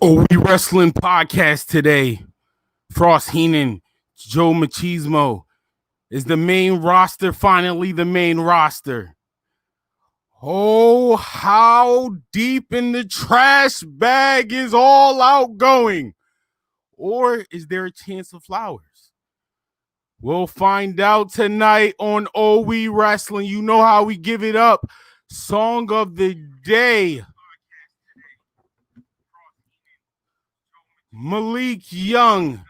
Oh We Wrestling podcast today. Frass Heenan Joe Machismo is the main roster, finally the main roster. Oh, how deep in the trash bag is All Out going? Or is there a chance of flowers? We'll find out tonight on Oh We Wrestling. You know how we give it up. Song of the day. Malik Young,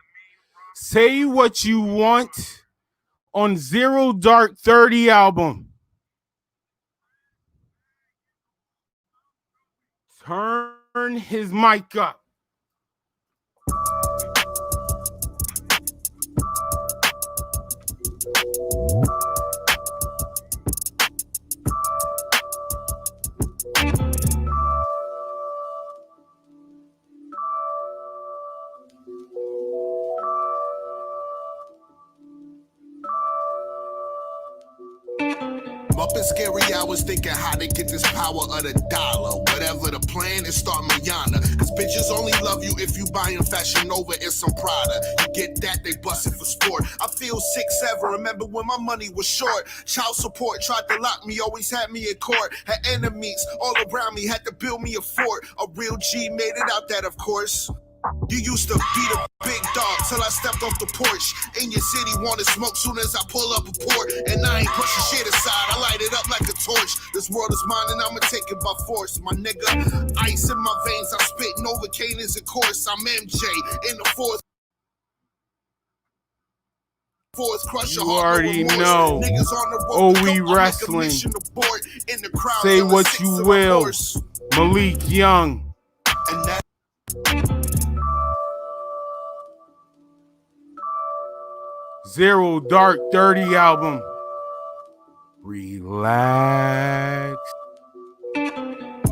Say What You Want on Zero Dark 30 album. Turn his mic up. Up in scary hours thinking how to get this power of the dollar. Whatever the plan is, start manana. Cause bitches only love you if you buying Fashion Nova and some Prada. You get that, they bust it for sport. I feel 6'7", remember when my money was short. Child support tried to lock me, always had me in court. Had enemies all around me, had to build me a fort. A real G made it out that, of course. You used to be the big dog till I stepped off the porch. In your city, wanted smoke soon as I pull up a port. And I ain't pushing shit aside, I light it up like a torch. This world is mine and I'ma take it by force. My nigga, ice in my veins, I spit Novocaine is a course. I'm MJ in the fourth. Crush You already know. Oh We Wrestling. Say what you will. Malik Young. And that Zero Dark 30 album. Relax.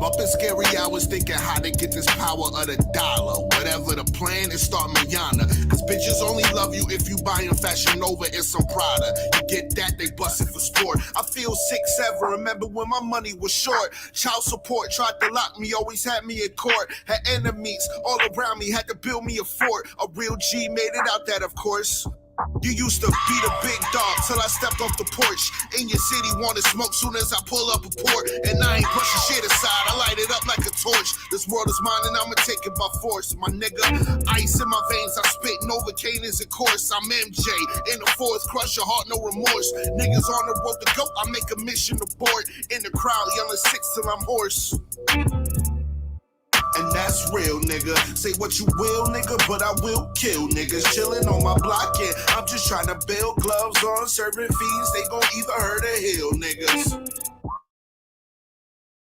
up in scary hours thinking how to get this power of the dollar. Whatever the plan is, start manana. Cause bitches only love you if you buying Fashion Nova and some Prada. You get that, they bust it for sport. I feel 6'7", remember when my money was short. Child support tried to lock me, always had me in court. Had enemies all around me, had to build me a fort. A real G made it out that, of course. You used to be the big dog till I stepped off the porch. In your city, wanted smoke soon as I pull up a port. And I ain't pushing shit aside, I light it up like a torch. This world is mine and I'ma take it by force. My nigga, ice in my veins, I spit Novocaine is a course. I'm MJ, in the fourth, crush your heart, no remorse. Niggas on the road to go, I make a mission abort. In the crowd, yelling 6 till I'm hoarse. And that's real, nigga. Say what you will, nigga, but I will kill niggas. Chillin' on my block, yeah. I'm just trying to build gloves on, serving fiends. They gon' either hurt or heal, niggas.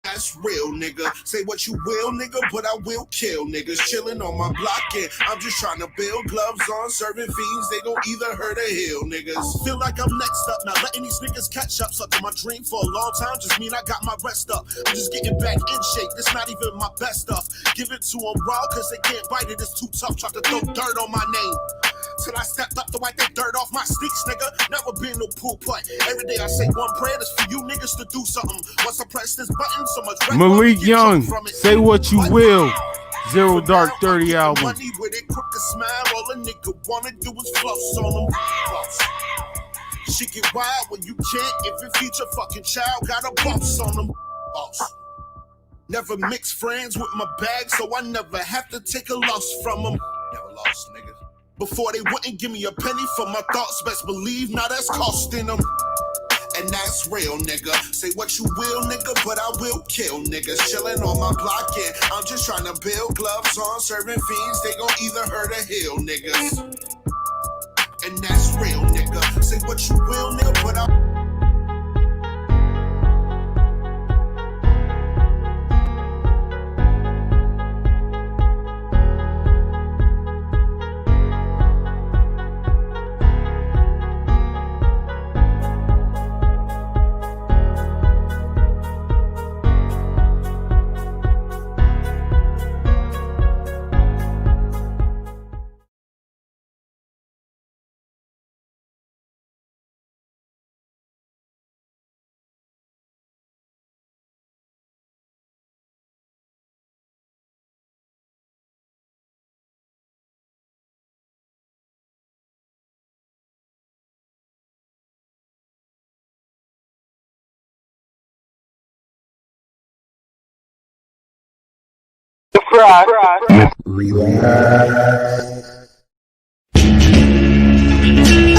That's real, nigga. Say what you will, nigga, but I will kill niggas. Chillin' on my block, yeah. I'm just trying to build gloves on, serving fiends. They gon' either hurt or heal, niggas. Feel like I'm next up now, letting these niggas catch up. Suckin' my dream for a long time just mean I got my rest up. I'm just getting back in shape. This not even my best stuff. Give it to them raw, cause they can't bite it. It's too tough. Try to throw dirt on my name. Till I stepped up to wipe that dirt off my sneaks, nigga. Never been no pool putt. Every day I say one prayer, that's for you niggas to do something. Once I press this button, so much Malik Young, Say What You Will. Zero Dark 30 album. Money with it, crooked smile. All a nigga wanna do is floss on them. Shit get wild when you can't even feed your fucking child. Got a boss on them. Boss. Never mix friends with my bag, so I never have to take a loss from them. Never lost, nigga. Before they wouldn't give me a penny for my thoughts, best believe now that's costing them. And that's real, nigga. Say what you will, nigga, but I will kill niggas. Chillin' on my block, yeah. I'm just trying to build gloves on, serving fiends. They gon' either hurt or heal, niggas. And that's real, nigga. Say what you will, nigga, but I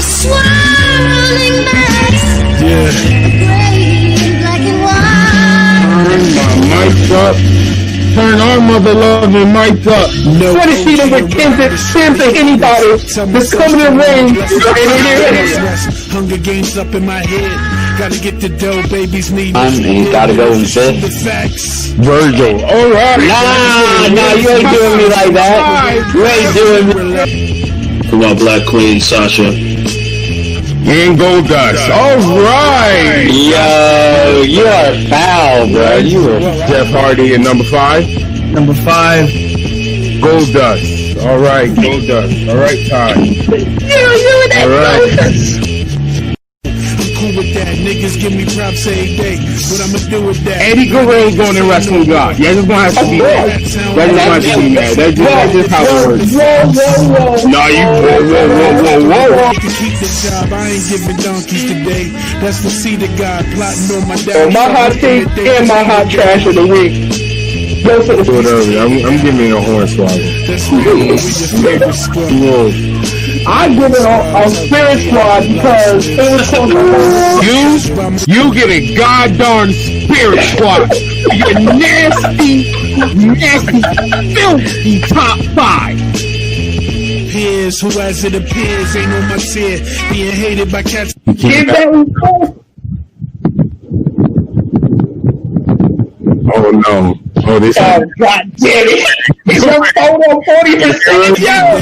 Swirling mass, Yeah. gray and black and white. Turn my mic up. Turn our mother loving mic up. I want to see them with Tim to anybody that's coming in range. Hunger Games up in my head. Gotta get the dough, babies need. He gotta go in fifth. The facts. Virgil. All right. Nah, you ain't doing me like that. You ain't doing me. Come on, Black Queen, Sasha. And Goldust. All right. Yo, you are foul, bro. You are. Jeff Hardy at number 5. Number 5. Goldust. All right, Goldust. All right, Ty. All right. Cool with that. Niggas give me props every day. What I'ma do with that? Eddie Guerrero going to wrestling God. Yeah, just gonna have to be mad. That's just gonna have to be mad. That's just how it works. Whoa. No, you whoa. You can keep the job. I ain't giving donkeys today. That's the seed of God plotting on my So down. my hot take and my hot trash of the week. Go for the Whatever. I'm giving it a horn swallow. That's what we your favorite squad. Whoa. I give it a spirit squad because it was so good. You get a goddamn spirit squad. You're nasty, filthy top 5. Peers who as it appears ain't on my tier. Being hated by cats. Give that one cool. Oh no. Oh, this Oh, God damn it. It's your photo 40%. Yo,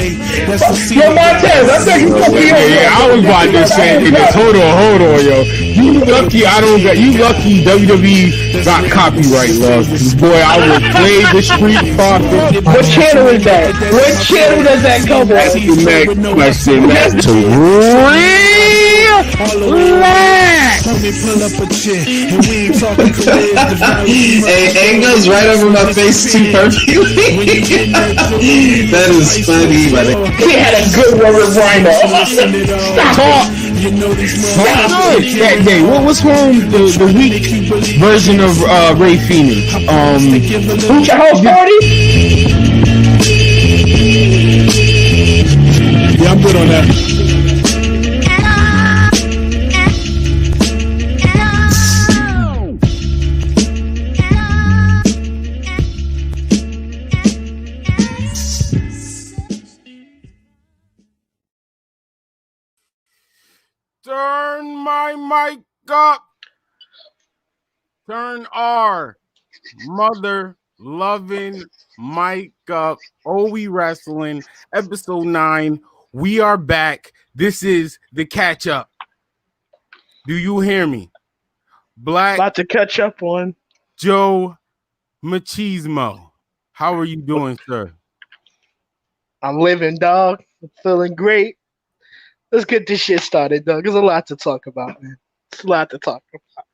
Montez, I think you could be on yeah, I was about to say this. Hold on, yo. You lucky WWE got copyright laws. Boy, I would play the Street Profit. What channel is that? What channel does that come That's on? the next question. That's to relax. Let me pull up a chair and we ain't talking careers. Hey, it goes right over my face too perfectly. That is funny, but He had a good one with Rhino. Talk. You know these Good that day. What was home the weak version of Ray Phoenix? Who's your house party? Yeah, I'm good on that. Turn my mic up. Turn our mother loving mic up. Oh, we wrestling. Episode 9. We are back. This is the catch up. Do you hear me? Black About to catch up on. Joe Machismo. How are you doing, sir? I'm living, dog. I'm feeling great. Let's get this shit started, dog. There's a lot to talk about, man. It's a lot to talk about.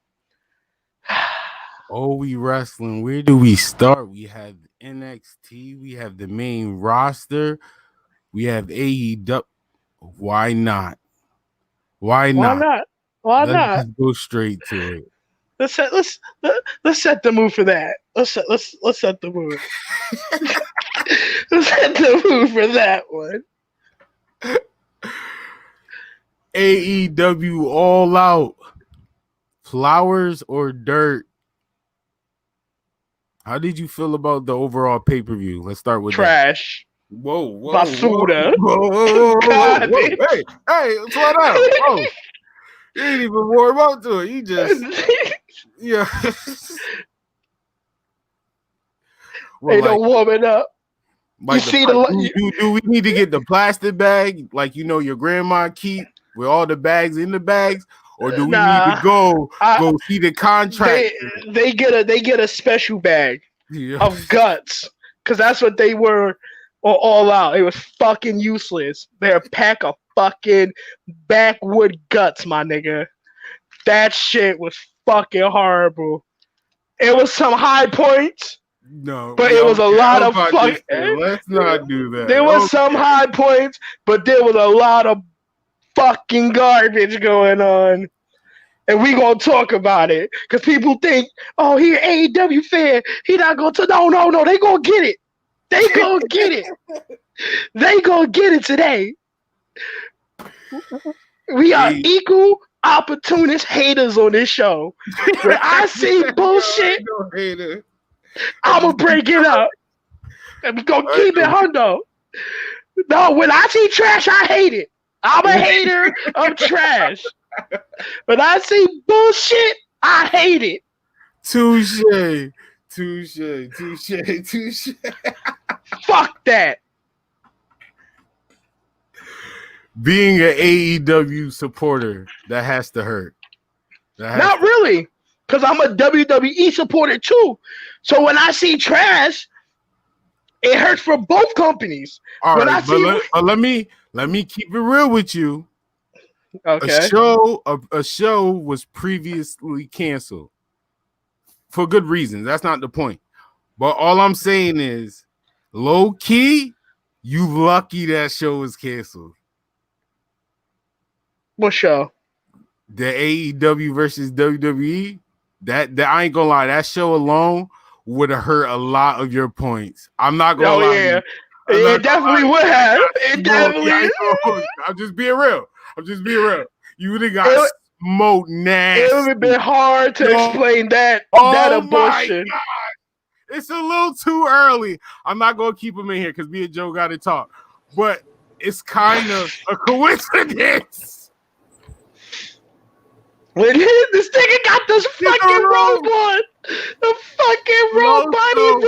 Oh, we wrestling. Where do we start? We have NXT. We have the main roster. We have AEW. Why not? Why not? Why Let's not? just go straight to it. Let's set the mood for that. Let's set the mood. Let's set the mood for that one. AEW All Out. Flowers or dirt? How did you feel about the overall pay-per-view? Let's start with Trash. that. Whoa. Basura. Whoa. God, Hey, slow down. Oh, you ain't even warm up to it. You just, yeah. Well, Ain't no warming up. like you see the do we need to get the plastic bag like your grandma keep with all the bags in the bags, or do we need to go see the contract? They get a special bag of guts because that's what they were all out. It was fucking useless. They're a pack of fucking backwood guts, my nigga. That shit was fucking horrible. It was some high points. No, but it was a lot of fucking. Let's not do that. There was some high points, but there was a lot of fucking garbage going on, and we gonna talk about it because people think, oh, he an AEW fan, he not gonna. No, they gonna get it. They gonna get it. They gonna get it today. We are equal opportunist haters on this show. When I see bullshit, I'ma break it up. And we gonna keep it hundo. No, when I see trash, I hate it. I'm a hater of trash. When I see bullshit, I hate it. Touche. Fuck that. Being an AEW supporter, that has to hurt. Not really, because I'm a WWE supporter too. So when I see trash, it hurts for both companies. All right, but let me keep it real with you. Okay. A show was previously canceled for good reasons. That's not the point. But all I'm saying is, low key, you lucky that show was canceled. What show? The AEW versus WWE. That I ain't gonna lie. That show alone would have hurt a lot of your points. I'm not gonna lie. Yeah. It definitely would have. It definitely. I'm just being real. You would have got smoked nasty. It would have been hard to explain that abortion. My God. It's a little too early. I'm not gonna keep him in here because me and Joe got to talk. But it's kind of a coincidence. When this nigga got this fucking robe on, the fucking robe body robe,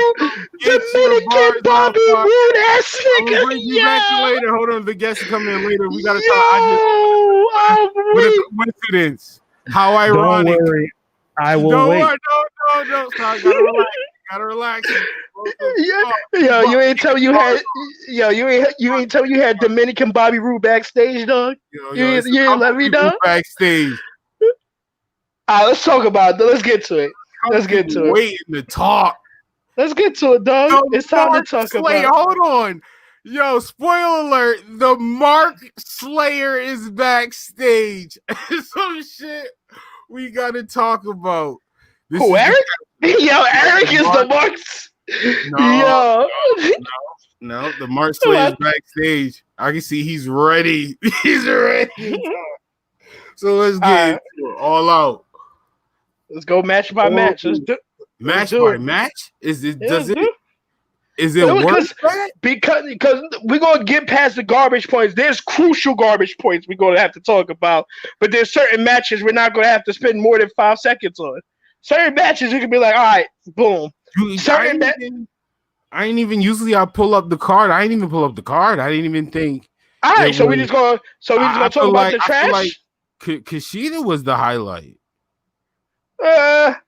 Dominican Bobby Wood ass nigga. I'll bring you back later. Hold on, the guests are coming in later. We gotta talk. What a coincidence. How ironic. Don't worry, I will wait. No. Gotta relax. You ain't tell you had. You ain't tell you had Dominican Bobby Roode backstage, dog. You ain't let me know. Backstage. All right, let's talk about it. Let's get to it. Waiting to talk. Let's get to it, dog. It's time to talk about it. Hold on. Yo, spoiler alert. The Mark Slayer is backstage. Some shit we got to talk about. Who, Eric? Yo, Eric is the Marks. No, the Mark Slayer is backstage. I can see he's ready. He's ready. So let's get all out. Let's go match by match. Let's do match by match. Is it worth that? Because we're gonna get past the garbage points. There's crucial garbage points we're gonna have to talk about, but there's certain matches we're not gonna have to spend more than 5 seconds on. Certain matches you can be like, all right, boom. I ain't even usually I pull up the card. I ain't even pull up the card. I didn't even think. All right, so we just gonna talk about the trash. Kushida was the highlight. That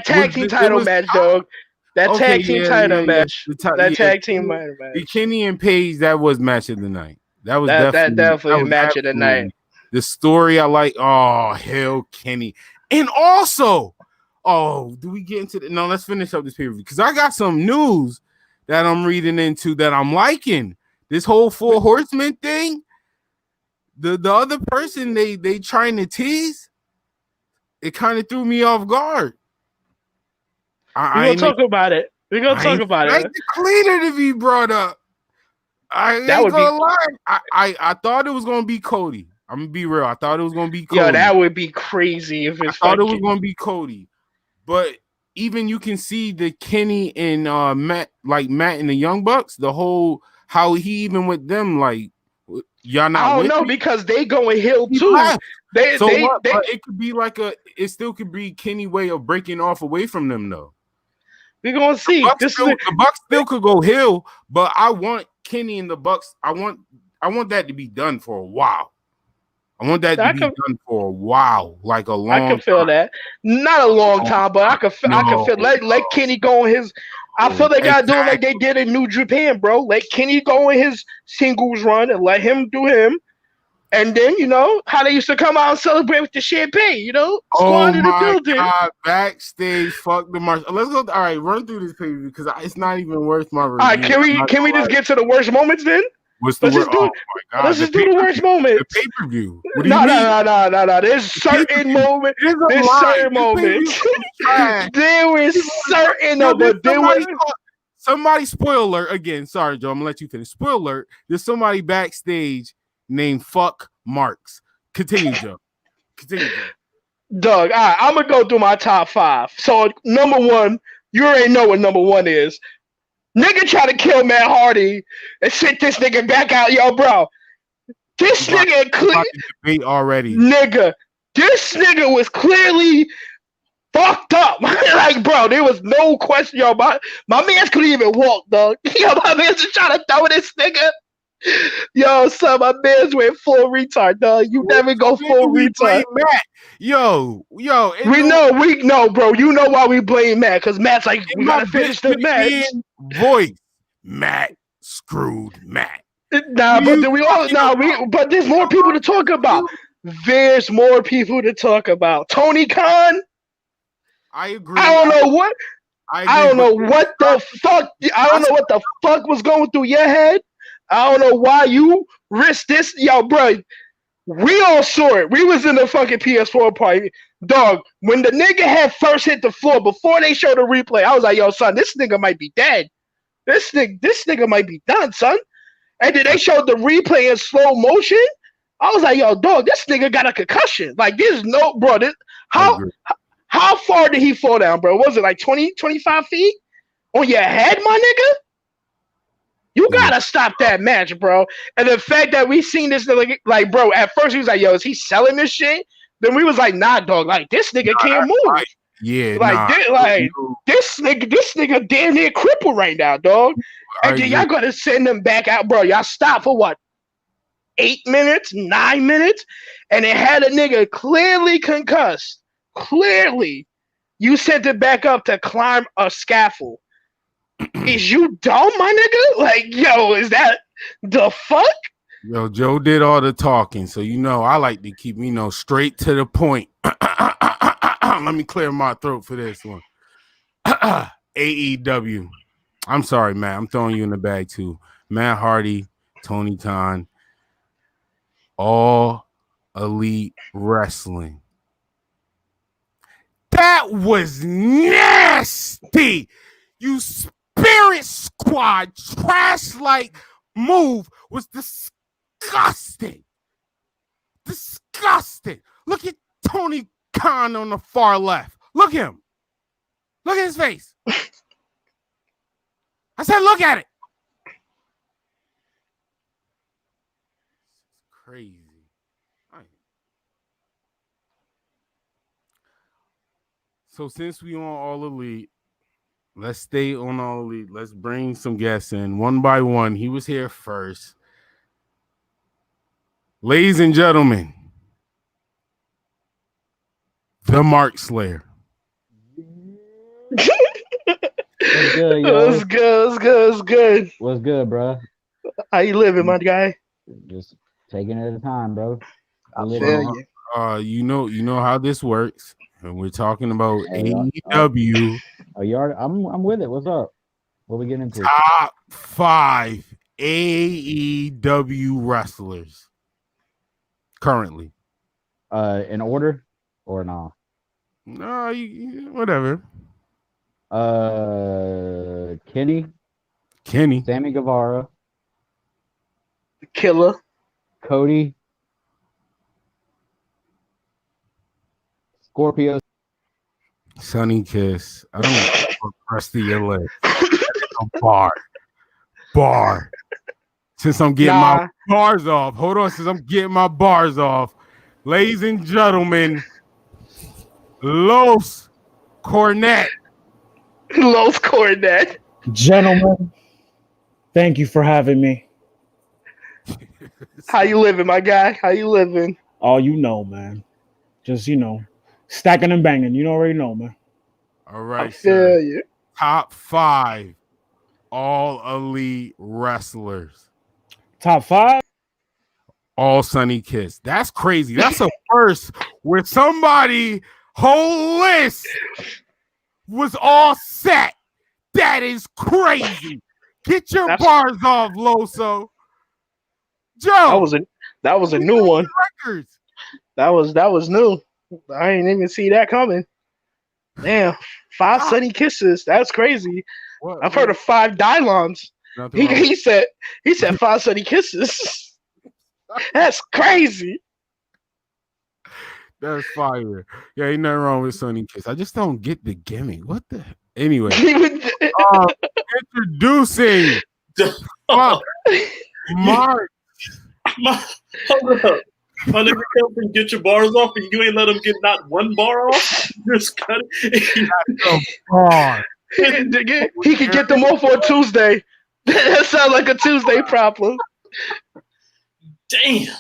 tag team title match, dog. That tag team title match. That tag team title match. The Kenny and Paige, that was match of the night. That was definitely a match of the night. The story I like. Oh hell, Kenny, and also, do we get into the? No, let's finish up this pay-per-view because I got some news that I'm reading into that I'm liking. This whole 4 Horsemen thing. The other person they trying to tease, it kind of threw me off guard. We're gonna talk about it. Like the cleaner to be brought up. I thought it was gonna be Cody. I'm gonna be real. I thought it was gonna be Cody. Yo, that would be crazy if it's. I thought it was gonna be Cody, but even you can see the Kenny and Matt and the Young Bucks. The whole how he even with them like. Y'all not. I don't know because they going heel too. It could be like it still could be Kenny way of breaking off away from them though. We're gonna see. The Bucks still could go heel, but I want Kenny and the Bucks. I want that to be done for a while. I want that to be done for a while, like a long. I can feel that. Not a long time, but I can feel. Let Kenny go on his. I feel they gotta do it like they did in New Japan, bro. Let Kenny go in his singles run and let him do him. And then, how they used to come out and celebrate with the champagne, Squad in the building. God, backstage, fuck the march. Let's go. All right, run through this pay because it's not even worth my review. All right, can we just get to the worst moments then? What's the Let's word? just do, Oh my God! let's just do the worst moment. The pay-per-view. What do you No, mean? no. There's certain moments. There's certain moments. There was certain, but there was. Somebody, spoiler alert again. Sorry, Joe. I'm gonna let you finish. Spoiler alert. There's somebody backstage named Fuck Marks. Continue, Joe. Continue, Joe. Doug, all right, I'm gonna go through my top 5. So number 1, you already know what number 1 is. Nigga try to kill Matt Hardy and sent this nigga back out, yo, bro. This nigga debate already. Nigga, this nigga was clearly fucked up. Like, bro, there was no question, yo. My man couldn't even walk, dog. Yo, my man's just trying to throw this nigga. Yo, son, my man's went full retard, dog. You never go full retard. Matt. Yo. We know, bro. You know why we blame Matt, because Matt's like, we gotta finish the match. Voice. Matt screwed Matt. Nah, but there's more people to talk about. There's more people to talk about. Tony Khan. I agree. I don't know what. I don't know what the fuck. I don't know what the fuck was going through your head. I don't know why you risked this, yo, bro. We all saw it. We was in the fucking PS4 party, dog. When the nigga had first hit the floor before they showed the replay, I was like, yo, son, this nigga might be dead. This nigga might be done, son. And then they showed the replay in slow motion. I was like, yo, dog, this nigga got a concussion. Like, there's no, bro. How far did he fall down, bro? Was it like 20, 25 feet on your head, my nigga? You gotta stop that match, bro. And the fact that we seen this, like, bro, at first he was like, yo, is he selling this shit? Then we was like, nah, dog, like, this nigga can't move. Right. Yeah, this nigga damn near crippled right now, dog. And then y'all gonna send him back out, bro. Y'all stop for what? 8 minutes, 9 minutes, and it had a nigga clearly concussed. Clearly, you sent it back up to climb a scaffold. Is you dumb, my nigga? Like, yo, is that the fuck? Yo, Joe did all the talking, so I like to keep straight to the point. Let me clear my throat for this one. AEW. I'm sorry, Matt. I'm throwing you in the bag too. Matt Hardy, Tony Khan, All Elite Wrestling. That was nasty. You Spirit Squad trash-like move was disgusting. Disgusting. Look at Tony Khan on the far left. Look at him. Look at his face. I said, look at it. Crazy. So since we on All Elite, let's stay on All Elite. Let's bring some guests in one by one. He was here first. Ladies and gentlemen, the Mark Slayer. What's good, yo? What's good? What's good, bro? How you living, my guy? Just taking it at a time, bro. I feel you know how this works. And we're talking about AEW. Oh, you already, I'm with it. What's up? What we getting into? Top 5 AEW wrestlers currently. In order or not? No, whatever. Kenny, Sammy Guevara, The Killer, Cody, Scorpio, Sunny Kiss. I don't want to press the your lips. Bar. Since I'm getting my bars off. Hold on, since I'm getting my bars off. Ladies and gentlemen, Los Cornette. Gentlemen, thank you for having me. How you living, my guy? How you living? Oh, man. Just, stacking and banging. You already know, man. All right, I feel you. Top 5 All Elite wrestlers. Top 5? All Sunny Kiss. That's crazy. That's a first where somebody whole list was all set. That is crazy. Get your bars off, Loso. Joe. That was a new one. Records. That was new. I didn't even see that coming. Damn, 5 sunny kisses. That's crazy. I've heard of 5 Dylons. He said 5 sunny kisses. That's crazy. That's fire. Yeah, ain't nothing wrong with Sunny Kiss. I just don't get the gimmick. What the? Anyway, introducing Mark. Hold up. My nigga come and get your bars off, and you ain't let him get not one bar off. Just cut it. He can get them off on Tuesday. That sounds like a Tuesday problem. Damn.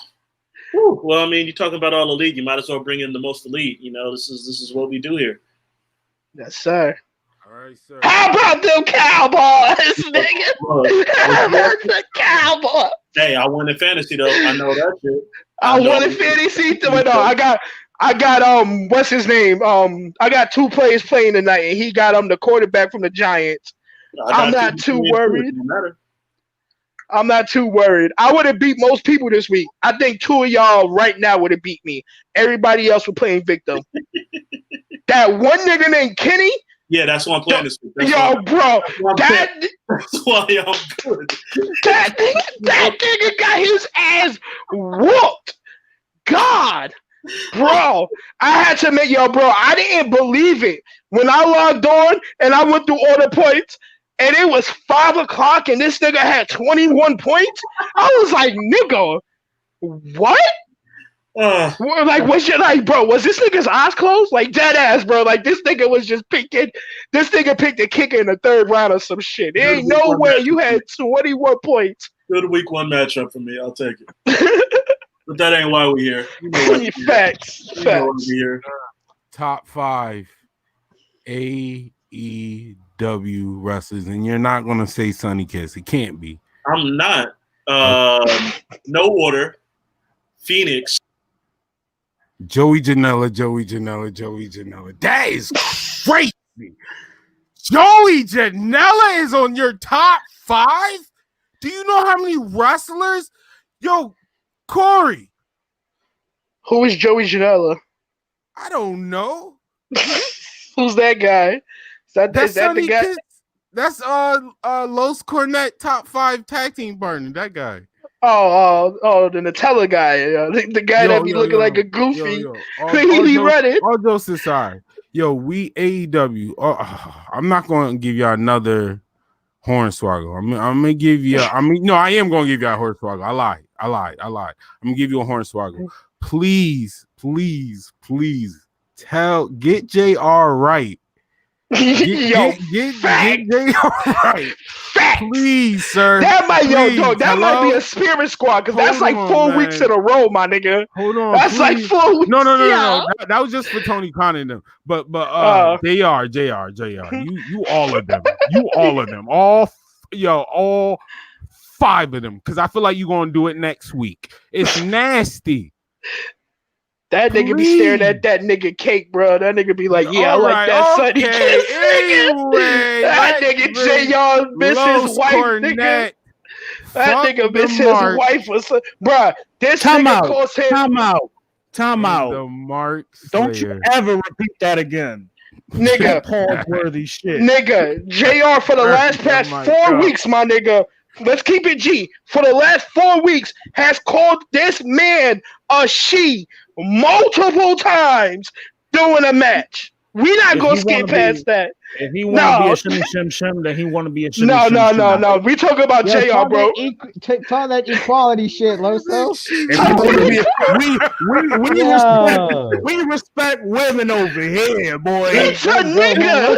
Whew. Well, I mean, you're talking about all elite. You might as well bring in the most elite. You know, this is what we do here. Yes, sir. All right, sir. How about them Cowboys, nigga? How about the Cowboys? Hey, I won in fantasy though. I know that shit. I won in fantasy. No, I got what's his name? I got 2 players playing tonight, and he got the quarterback from the Giants. I'm not too worried. I'm not too worried. I would have beat most people this week. I think 2 of y'all right now would have beat me. Everybody else was playing victim. That one nigga named Kenny. Yeah, that's why I'm playing this week. That's why I'm good. That nigga got his ass whooped. God, bro, I had to make bro. I didn't believe it when I logged on and I went through all the points. And it was 5 o'clock, and this nigga had 21 points. I was like, nigga, what? Was this nigga's eyes closed? Like, dead ass, bro. Like, this nigga was just picking. This nigga picked a kicker in the 3rd round or some shit. There ain't no way you had 21 points. Good week 1 matchup for me. I'll take it. But that ain't why we're here. You know why Facts. we're here. Top 5 AEW wrestlers, and you're not gonna say Sunny Kiss. It can't be. I'm not. No order. Phoenix. Joey Janela. That is crazy. Joey Janela is on your top 5? Do you know how many wrestlers? Yo, Corey. Who is Joey Janela? I don't know. Who's that guy? Is that the guy? Kiss? That's Los Cornette top 5 tag team partner. That guy. Oh, the Nutella guy. The guy that be looking like a goofy. He be running. All jokes aside, we AEW. I'm not going to give y'all another hornswoggle. I'm gonna give you. I am gonna give you a hornswoggle. I lied. I'm gonna give you a hornswoggle. Please, get JR right. Get JR right. Facts. Please, sir. That might be a spirit squad because that's like 4 weeks in a row, my nigga. Hold on. That's like 4 weeks. No. That was just for Tony Khan and them. But JR. You all of them. All 5 of them. Because I feel like you're gonna do it next week. It's nasty. That nigga be staring at that nigga cake, bro. That nigga be like, I like that Sunny Kiss. Anyway, that nigga JR miss his wife, nigga. That nigga miss his wife. Bruh, this nigga calls him. Time out. The Mark Don't you ever repeat that again. Nigga. Pause-worthy shit. Nigga, JR for the last 4 weeks, my nigga. Let's keep it G. For the last 4 weeks, has called this man a she multiple times during a match. We're not gonna skip past that. If he want to be a shim, then he want to be a shim. No. We talking about JR, bro. Talk that equality shit, Loso. We respect women over here, boy. It's a nigga.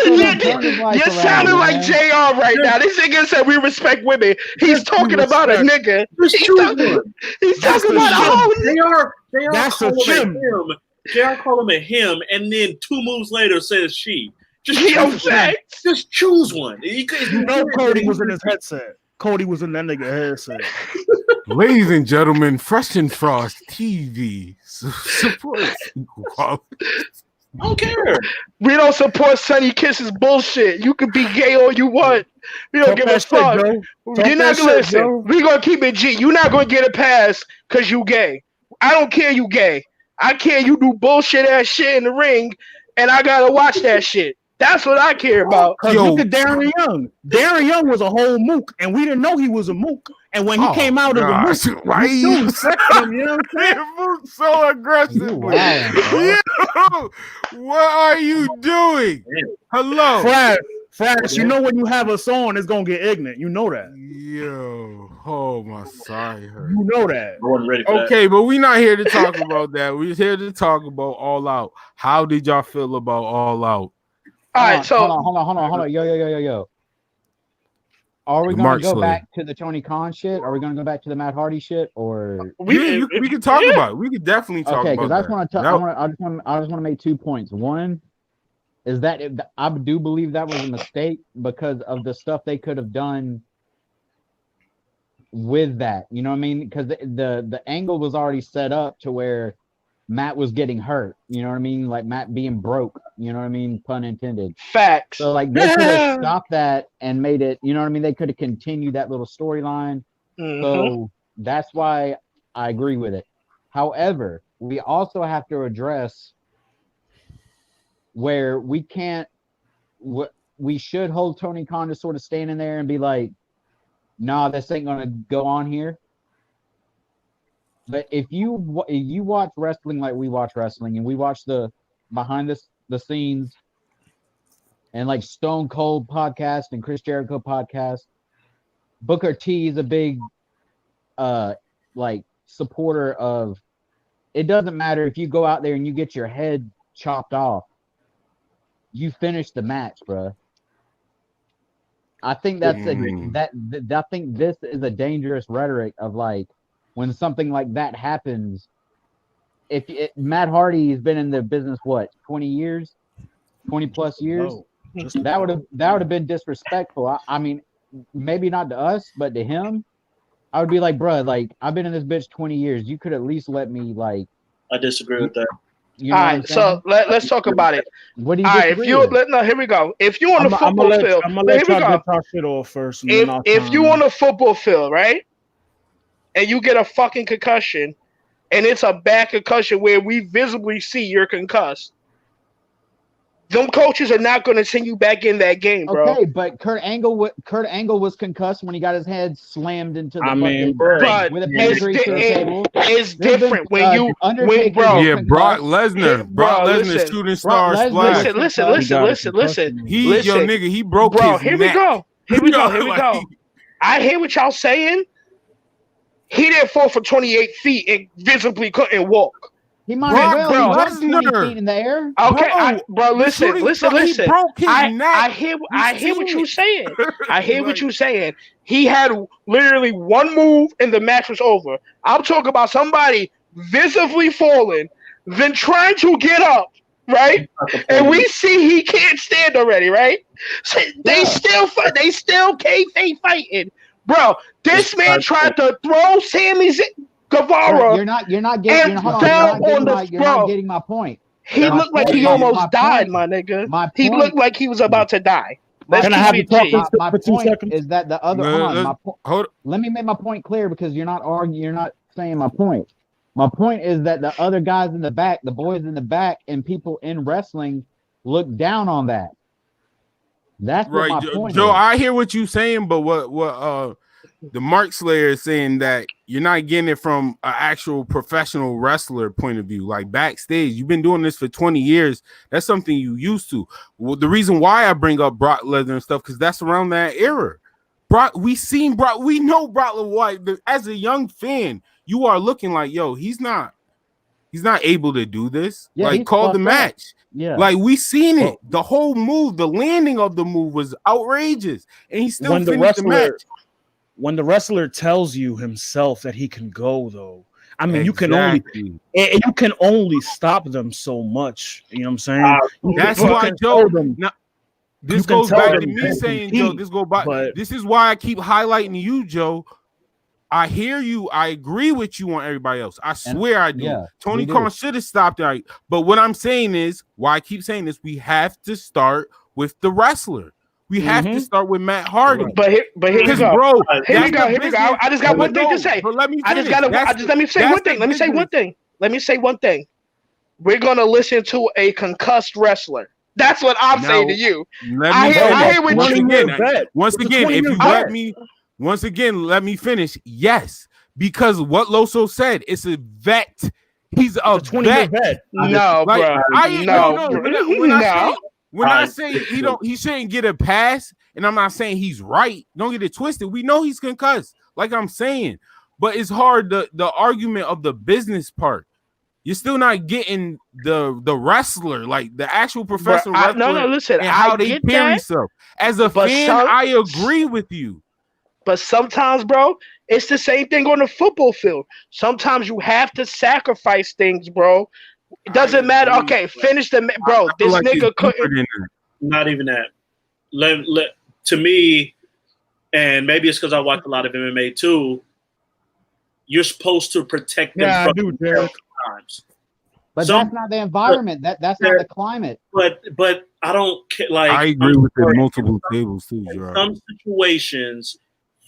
You're sounding like JR right now. This nigga said we respect women. He's talking about a nigga. He's talking about a whole JR. That's a shim. JR call him a him, and then 2 moves later says she. Just choose one. Cody was in his headset. Cody was in that nigga headset. Ladies and gentlemen, Fresh and Frost TV supports equality. I don't care. We don't support Sonny Kiss's bullshit. You can be gay all you want. We don't Talk give a that shit, fuck. Joe. You're not gonna listen. We gonna keep it G. You're not gonna get a pass because you gay. I don't care you gay. I care you do bullshit ass shit in the ring, and I gotta watch that shit. That's what I care about. Look at Darren Young. Darren Young was a whole mook, and we didn't know he was a mook. And when he came out of the mook, why you you said him, you know what I'm saying? Mook so aggressive? What are you doing? Hello, Frass, you know when you have us on, it's gonna get ignorant. You know that. Yo, oh my sorry, hurt. You know that. I wasn't ready for Okay, but we're not here to talk about that. We're here to talk about All Out. How did y'all feel about All Out? All right, so hold on. Yo. Are we gonna go back to the Tony Khan shit? Are we gonna go back to the Matt Hardy shit? Or we can talk about it. We could definitely talk about it. Okay, because I just want to make 2 points. One is that I do believe that was a mistake because of the stuff they could have done with that. You know what I mean? Because the angle was already set up to where Matt was getting hurt. You know what I mean? Like Matt being broke. You know what I mean? Pun intended. Facts. So like they could have stopped that and made it. You know what I mean? They could have continued that little storyline. So that's why I agree with it. However, we also have to address where we can't. We should hold Tony Khan to sort of standing there and be like, "Nah, this ain't gonna go on here." But if you watch wrestling like we watch wrestling, and we watch the behind the scenes, and like Stone Cold podcast and Chris Jericho podcast, Booker T is a big like supporter of. It doesn't matter if you go out there and you get your head chopped off, you finish the match, bro. I think that's I think this is a dangerous rhetoric of like. When something like that happens, Matt Hardy has been in the business, 20 years, 20 plus years, that would have been disrespectful. I mean, maybe not to us, but to him, I would be like, bro, like I've been in this bitch 20 years. You could at least let me like. I disagree with that. You know all right, so let's talk about it. What do you? All right, here we go. If you on the football field, I'm gonna let y'all get our shit off first. If you on the football field, right? And you get a fucking concussion, and it's a bad concussion where we visibly see you're concussed, them coaches are not going to send you back in that game, bro. Okay, but Kurt Angle was concussed when he got his head slammed into the fucking but with a pedigree to the table. It's different when you Brock Lesnar shooting star splash. Listen. Yo nigga, he broke bro, his here neck. we go. I hear what y'all saying. He didn't fall for 28 feet and visibly couldn't walk. He might as well. He was 20 feet in the air. Okay, bro, listen. He broke his neck. I hear what you're saying. I hear what you're saying. He had literally one move and the match was over. I'm talking about somebody visibly falling, then trying to get up, right? And we see he can't stand already, right? So they still kayfabe fighting. Bro, this man tried to throw Sammy Guevara. You're not getting my point. He looked like he almost died, my nigga. He looked like he was about to die. Can I have you talk my for 2 point seconds? is that the other let me make my point clear because you're not arguing, you're not saying my point. My point is that the other guys in the back, the boys in the back, and people in wrestling look down on that. That's right, what my point Joe. is. I hear what you're saying, but what the Mark Slayer is saying that you're not getting it from an actual professional wrestler point of view. Like backstage, you've been doing this for 20 years. That's something you used to. Well, the reason why I bring up Brock Lesnar and stuff because that's around that era. We know Brock Lesnar. As a young fan, you are looking like, yo, he's not able to do this. Yeah, like call the match. Yeah, like we seen it. The whole move, the landing of the move was outrageous, and he still finished the match. When the wrestler tells you himself that he can go, though, I mean, you can only stop them so much. You know what I'm saying? That's why, Joe. This goes back to me saying, Joe. This is why I keep highlighting you, Joe. I hear you. I agree with you on everybody else. I swear I do. Yeah, Tony Khan should have stopped it. But what I'm saying is, why I keep saying this, we have to start with the wrestler. We have to start with Matt Hardy. But here we go. Bro, Here we go. I just got one thing to say. But let me let me say one thing. Let me say one thing. We're gonna listen to a concussed wrestler. That's what I'm saying to you. I hear what you mean. Once again, if you let me. Once again, let me finish. Yes, because what Loso said, it's a vet. He's a 20-year vet. No, like, bro. When I say he shouldn't get a pass, and I'm not saying he's right. Don't get it twisted. We know he's concussed, like I'm saying, but it's hard the argument of the business part. You're still not getting the wrestler, like the actual professional wrestler. No, listen, and how they carry stuff. As a fan, I agree with you. But sometimes, bro, it's the same thing on the football field. Sometimes you have to sacrifice things, bro. It doesn't matter. Okay, finish the bro. This nigga couldn't. Not even that. To me, and maybe it's because I watch a lot of MMA too. You're supposed to protect them. Yeah, I do, Derek. Times. But that's not the environment. That's not the climate. But I don't like. I agree with the multiple tables too, Gerard. Some situations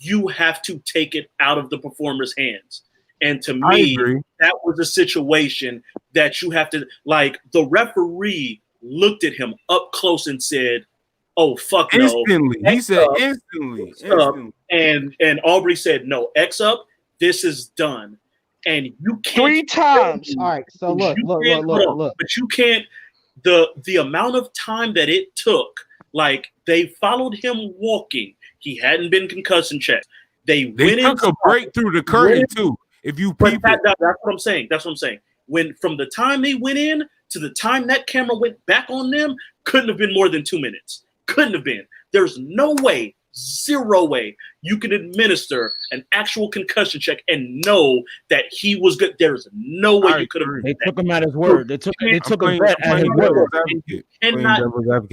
you have to take it out of the performer's hands. And to me, that was a situation that you have to, like, the referee looked at him up close and said, "Oh, fuck instantly." No. He said instantly. And Aubrey said, "No, X up. This is done." And you can't 3 times. All right, so look. But you can't. The amount of time that it took, like they followed him walking. He hadn't been concussion checked. They took a break through the curtain too. If you that's what I'm saying. That's what I'm saying. When from the time they went in to the time that camera went back on them, couldn't have been more than 2 minutes. Couldn't have been. There's no way, zero way you can administer an actual concussion check and know that he was good. There's no way you could have. They took him at his word. They took a bet at his word.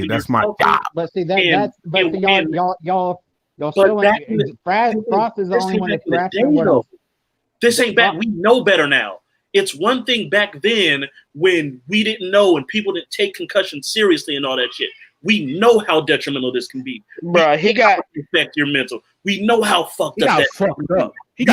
That's my job. But see y'all still Frost is the only one that's grasping what else. This ain't back. We know better now. It's one thing back then when we didn't know and people didn't take concussion seriously and all that shit. We know how detrimental this can be. Bro, he got affect your mental. We know how fucked up that. He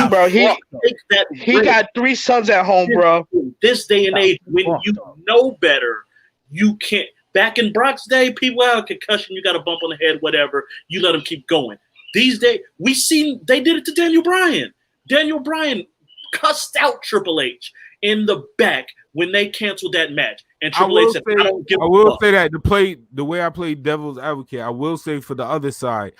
got 3 sons at home, bro. This day and age, when you know better, you can't. Back in Brock's day, people had concussion. You got a bump on the head, whatever. You let them keep going. These days, we seen they did it to Daniel Bryan. Daniel Bryan cussed out Triple H in the back when they canceled that match. And Triple H said, I don't give a fuck. I will say that the way I play devil's advocate, I will say for the other side,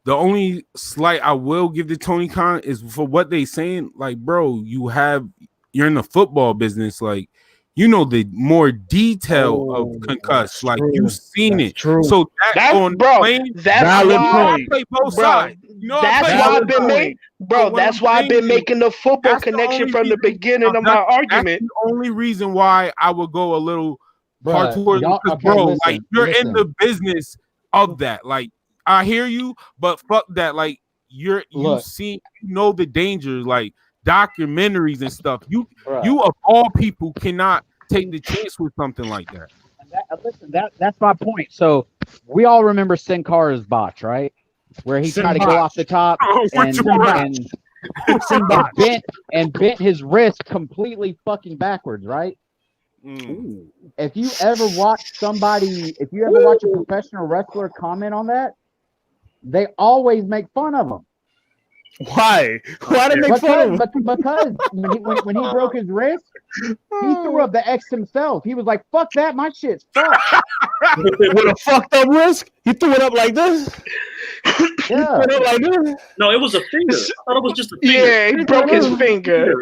the only slight I will give to Tony Khan is for what they saying, like, bro, you're in the football business, like, you know the more detail of concuss, like you've seen it. True. So that's on bro. Plane, That's why I play both sides. You know, that's why I've been making, bro. That's why I've been making the football connection from the beginning of my argument. That's the only reason why I would go a little hard towards like you're in the business of that. Like I hear you, but fuck that. Like you know the dangers, like documentaries and stuff. You of all people cannot take the chance with something like that. Listen, that's my point. So we all remember Sin Cara's botch, right? Where he tried to go off the top and bent his wrist completely fucking backwards, right? If you ever watch a professional wrestler comment on that, they always make fun of him. Why? Why did they make fun of him? Because when he broke his wrist, he threw up the X himself. He was like, "Fuck that, my shit's fucked." With a fucked up wrist, he threw it up like this. Yeah. No, it was a finger. I thought it was just a finger. Yeah, he broke his finger.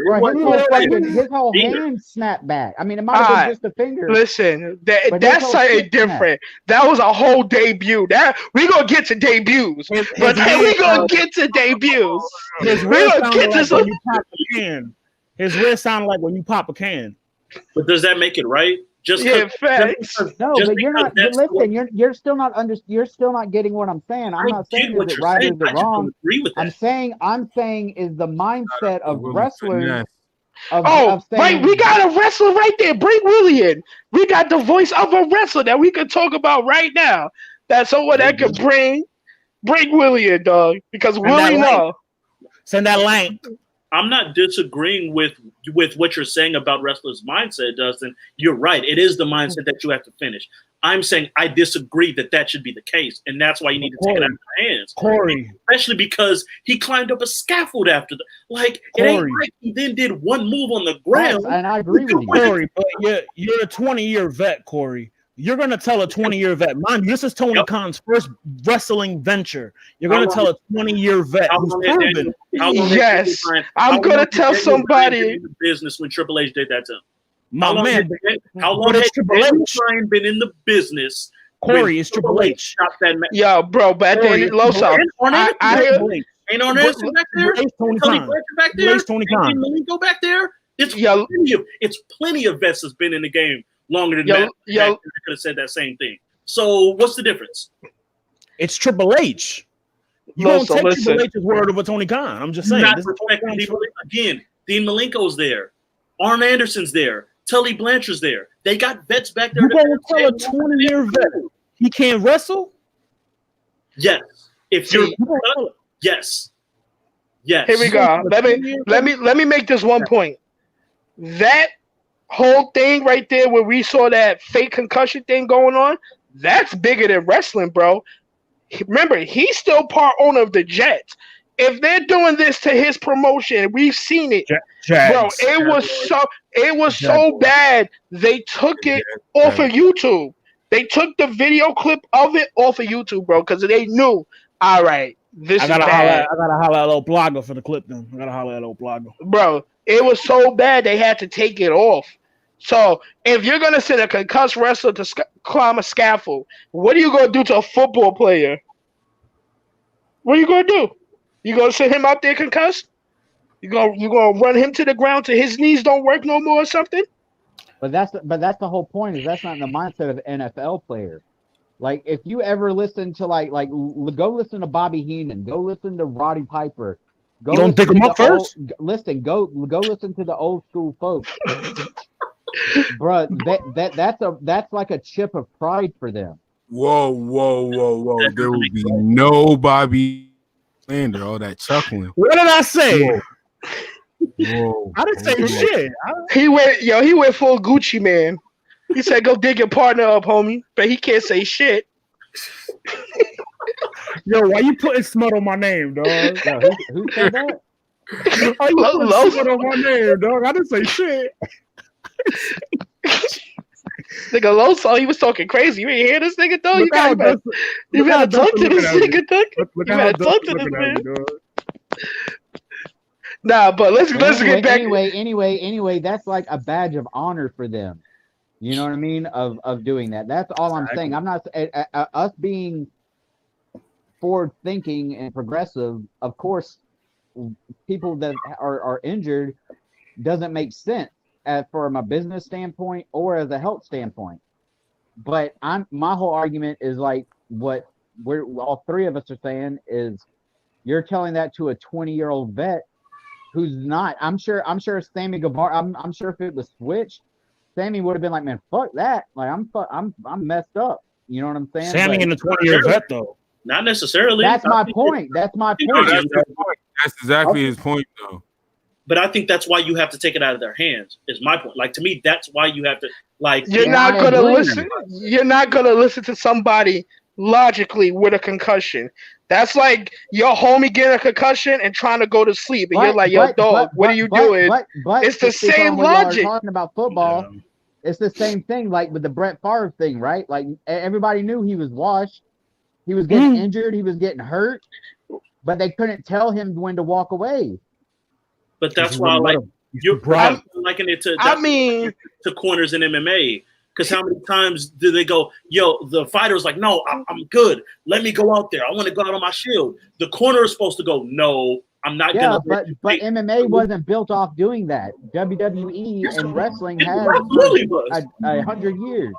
His whole hand snapped back. I mean, it might have been just a finger. Listen, that's something different. That was a whole debut. We gonna get to debuts, but then we gonna get to debuts. His wrist sounded like when you pop a can. His wrist sounded like when you pop a can. But does that make it right? Just facts. No, but you're not. Listen, you're still not you're still not getting what I'm saying. I'm not saying is it right or is it wrong. Agree with that. I'm saying is the mindset of wrestlers. Right, we got a wrestler right there. Bring Willie in. We got the voice of a wrestler that we could talk about right now. That's someone that could bring Willie in, dog. Because Willie know. Send that link. I'm not disagreeing with what you're saying about wrestlers' mindset, Dustin. You're right. It is the mindset that you have to finish. I'm saying I disagree that should be the case, and that's why you need to take it out of your hands. Corey. Especially because he climbed up a scaffold after it ain't like he then did one move on the ground. Yes, and I agree with you. Corey, but you're a 20-year vet, Corey. You're going to tell a 20-year vet. Mind you, this is Tony Khan's first wrestling venture. You're going to tell a 20-year vet who's proven. Yes, I'm going to tell somebody. In the business when Triple H did that to him. My man, how long has Daniel Bryan been in the business? Corey, it's Triple H. Yo, bro, but then Loso. Ain't on Anderson back there? Tony Khan back there? Tony Khan. Go back there? It's plenty of vets that's been in the game longer than that. I could have said that same thing. So what's the difference? It's Triple H. You don't take Triple H's word over Tony Khan. I'm just saying. Again, Dean Malenko's there. Arn Anderson's there. Tully Blanchard's there. They got vets back there. You gonna tell a 20-year vet he can't wrestle? Yes. If you're yes. Here we go. Let me make this one point. That whole thing right there where we saw that fake concussion thing going on, that's bigger than wrestling, bro. Remember, he's still part owner of the Jets. If they're doing this to his promotion, we've seen it, bro. It was so bad. They took it off of YouTube. They took the video clip of it off of YouTube, bro, because they knew. All right, this is bad. I gotta holler at a little blogger for the clip. Then I gotta holler at a little blogger, bro. It was so bad they had to take it off. So if you're gonna send a concussed wrestler to climb a scaffold, what are you gonna do to a football player? What are you gonna do? You gonna send him out there concussed? You gonna run him to the ground till his knees don't work no more or something? But that's the whole point. Is that's not in the mindset of an NFL player. Like if you ever listen to like go listen to Bobby Heenan, go listen to Roddy Piper. You don't pick them up first. Go listen to the old school folks, bro. That's like a chip of pride for them. Whoa! There will be no Bobby slander, all that chuckling. What did I say? Whoa. I didn't say shit. He went full Gucci man. He said, "Go dig your partner up, homie," but he can't say shit. Yo, why you putting smut on my name, dog? Yo, who said that? Why you putting smut on my name, dog? I didn't say shit. Nigga Loso, he was talking crazy. You ain't hear this nigga, dog? You gotta talk to this nigga, dog. You gotta talk to this man. Nah, but let's get back. Anyway, that's like a badge of honor for them. You know what I mean? Of doing that. That's all I'm saying. I'm not us being forward thinking and progressive. Of course, people that are injured doesn't make sense from a business standpoint or as a health standpoint. But my whole argument is like what we're all three of us are saying is you're telling that to a 20-year-old vet who's not. I'm sure Sammy Guevara. I'm sure if it was switched, Sammy would have been like, man, fuck that. Like I'm messed up. You know what I'm saying? Sammy in the 20-year vet though. Not necessarily. That's my point. That's exactly his point though. But I think that's why you have to take it out of their hands. Is my point. Like to me, that's why you have to You're not gonna listen. You're not gonna listen to somebody logically with a concussion. That's like your homie getting a concussion and trying to go to sleep, and you're like, "Yo, dog, what are you doing?" But it's the same logic. Talking about football, it's the same thing. Like with the Brett Favre thing, right? Like everybody knew he was washed. He was getting injured. He was getting hurt, but they couldn't tell him when to walk away. But that's why, like, you're liking it to. To corners in MMA. Because how many times do they go, yo, the fighter's like, no, I'm good. Let me go out there. I want to go out on my shield. The corner is supposed to go, no, I'm not Yeah, gonna. but MMA wasn't built off doing that. WWE and wrestling It has absolutely was. 100 years.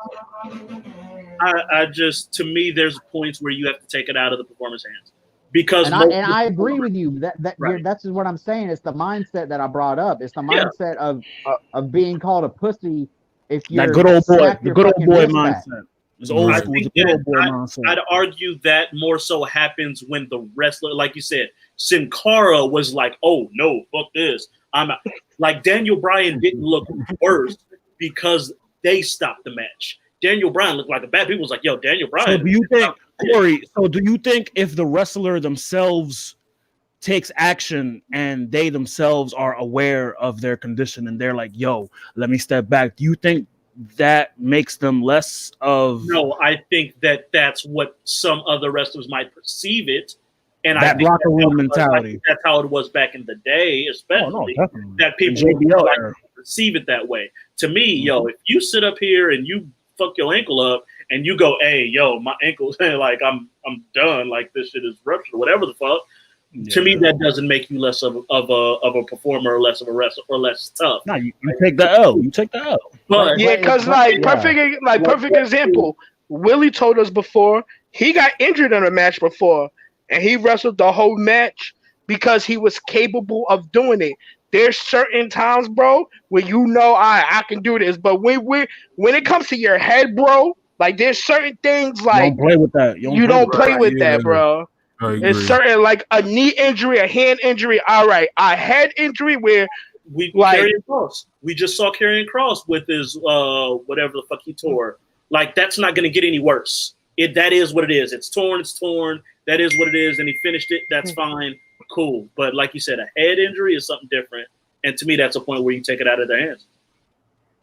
I just, to me, there's points where you have to take it out of the performer's hands because And I agree with you. That's what I'm saying. It's the mindset that I brought up. It's the mindset of being called a pussy if you're that good old boy, snap the your good old fucking boy wrist back. mindset. It's old I school. think It's a good old boy that mindset. I'd argue that more so happens when the wrestler, like you said, Sin Cara was like, "Oh no, fuck this." I'm out. Like Daniel Bryan didn't look worse because they stopped the match. Daniel Bryan looked like a bad. People was like, "Yo, Daniel Bryan." So do you think, Corey? So do you think if the wrestler themselves takes action and they themselves are aware of their condition and they're like, "Yo, let me step back," do you think that makes them less of? No, I think that that's what some other wrestlers might perceive it, and that I think locker room mentality. that's how it was back in the day, especially definitely. that people JBL like era. perceive it that way. To me, yo, if you sit up here and you fuck your ankle up and you go, "Hey, yo, my ankle's like I'm done, like this shit is ruptured," or whatever the fuck. Yeah. To me, that doesn't make you less of a performer, or less of a wrestler, or less tough. No, you take the L. You take the L. But Yeah, because perfect example. Willie told us before he got injured in a match before, and he wrestled the whole match because he was capable of doing it. There's certain times, bro, where you know I can do this, but when it comes to your head, bro, like there's certain things like don't play with that. You don't play with that, bro. It's certain like a knee injury, a hand injury. All right, a head injury where Karrion Kross. We just saw Karrion Kross with his whatever the fuck he tore. Like that's not gonna get any worse. That is what it is. It's torn. It's torn. That is what it is. And he finished it. That's fine. Cool. But like you said, a head injury is something different. And to me, that's a point where you take it out of their hands.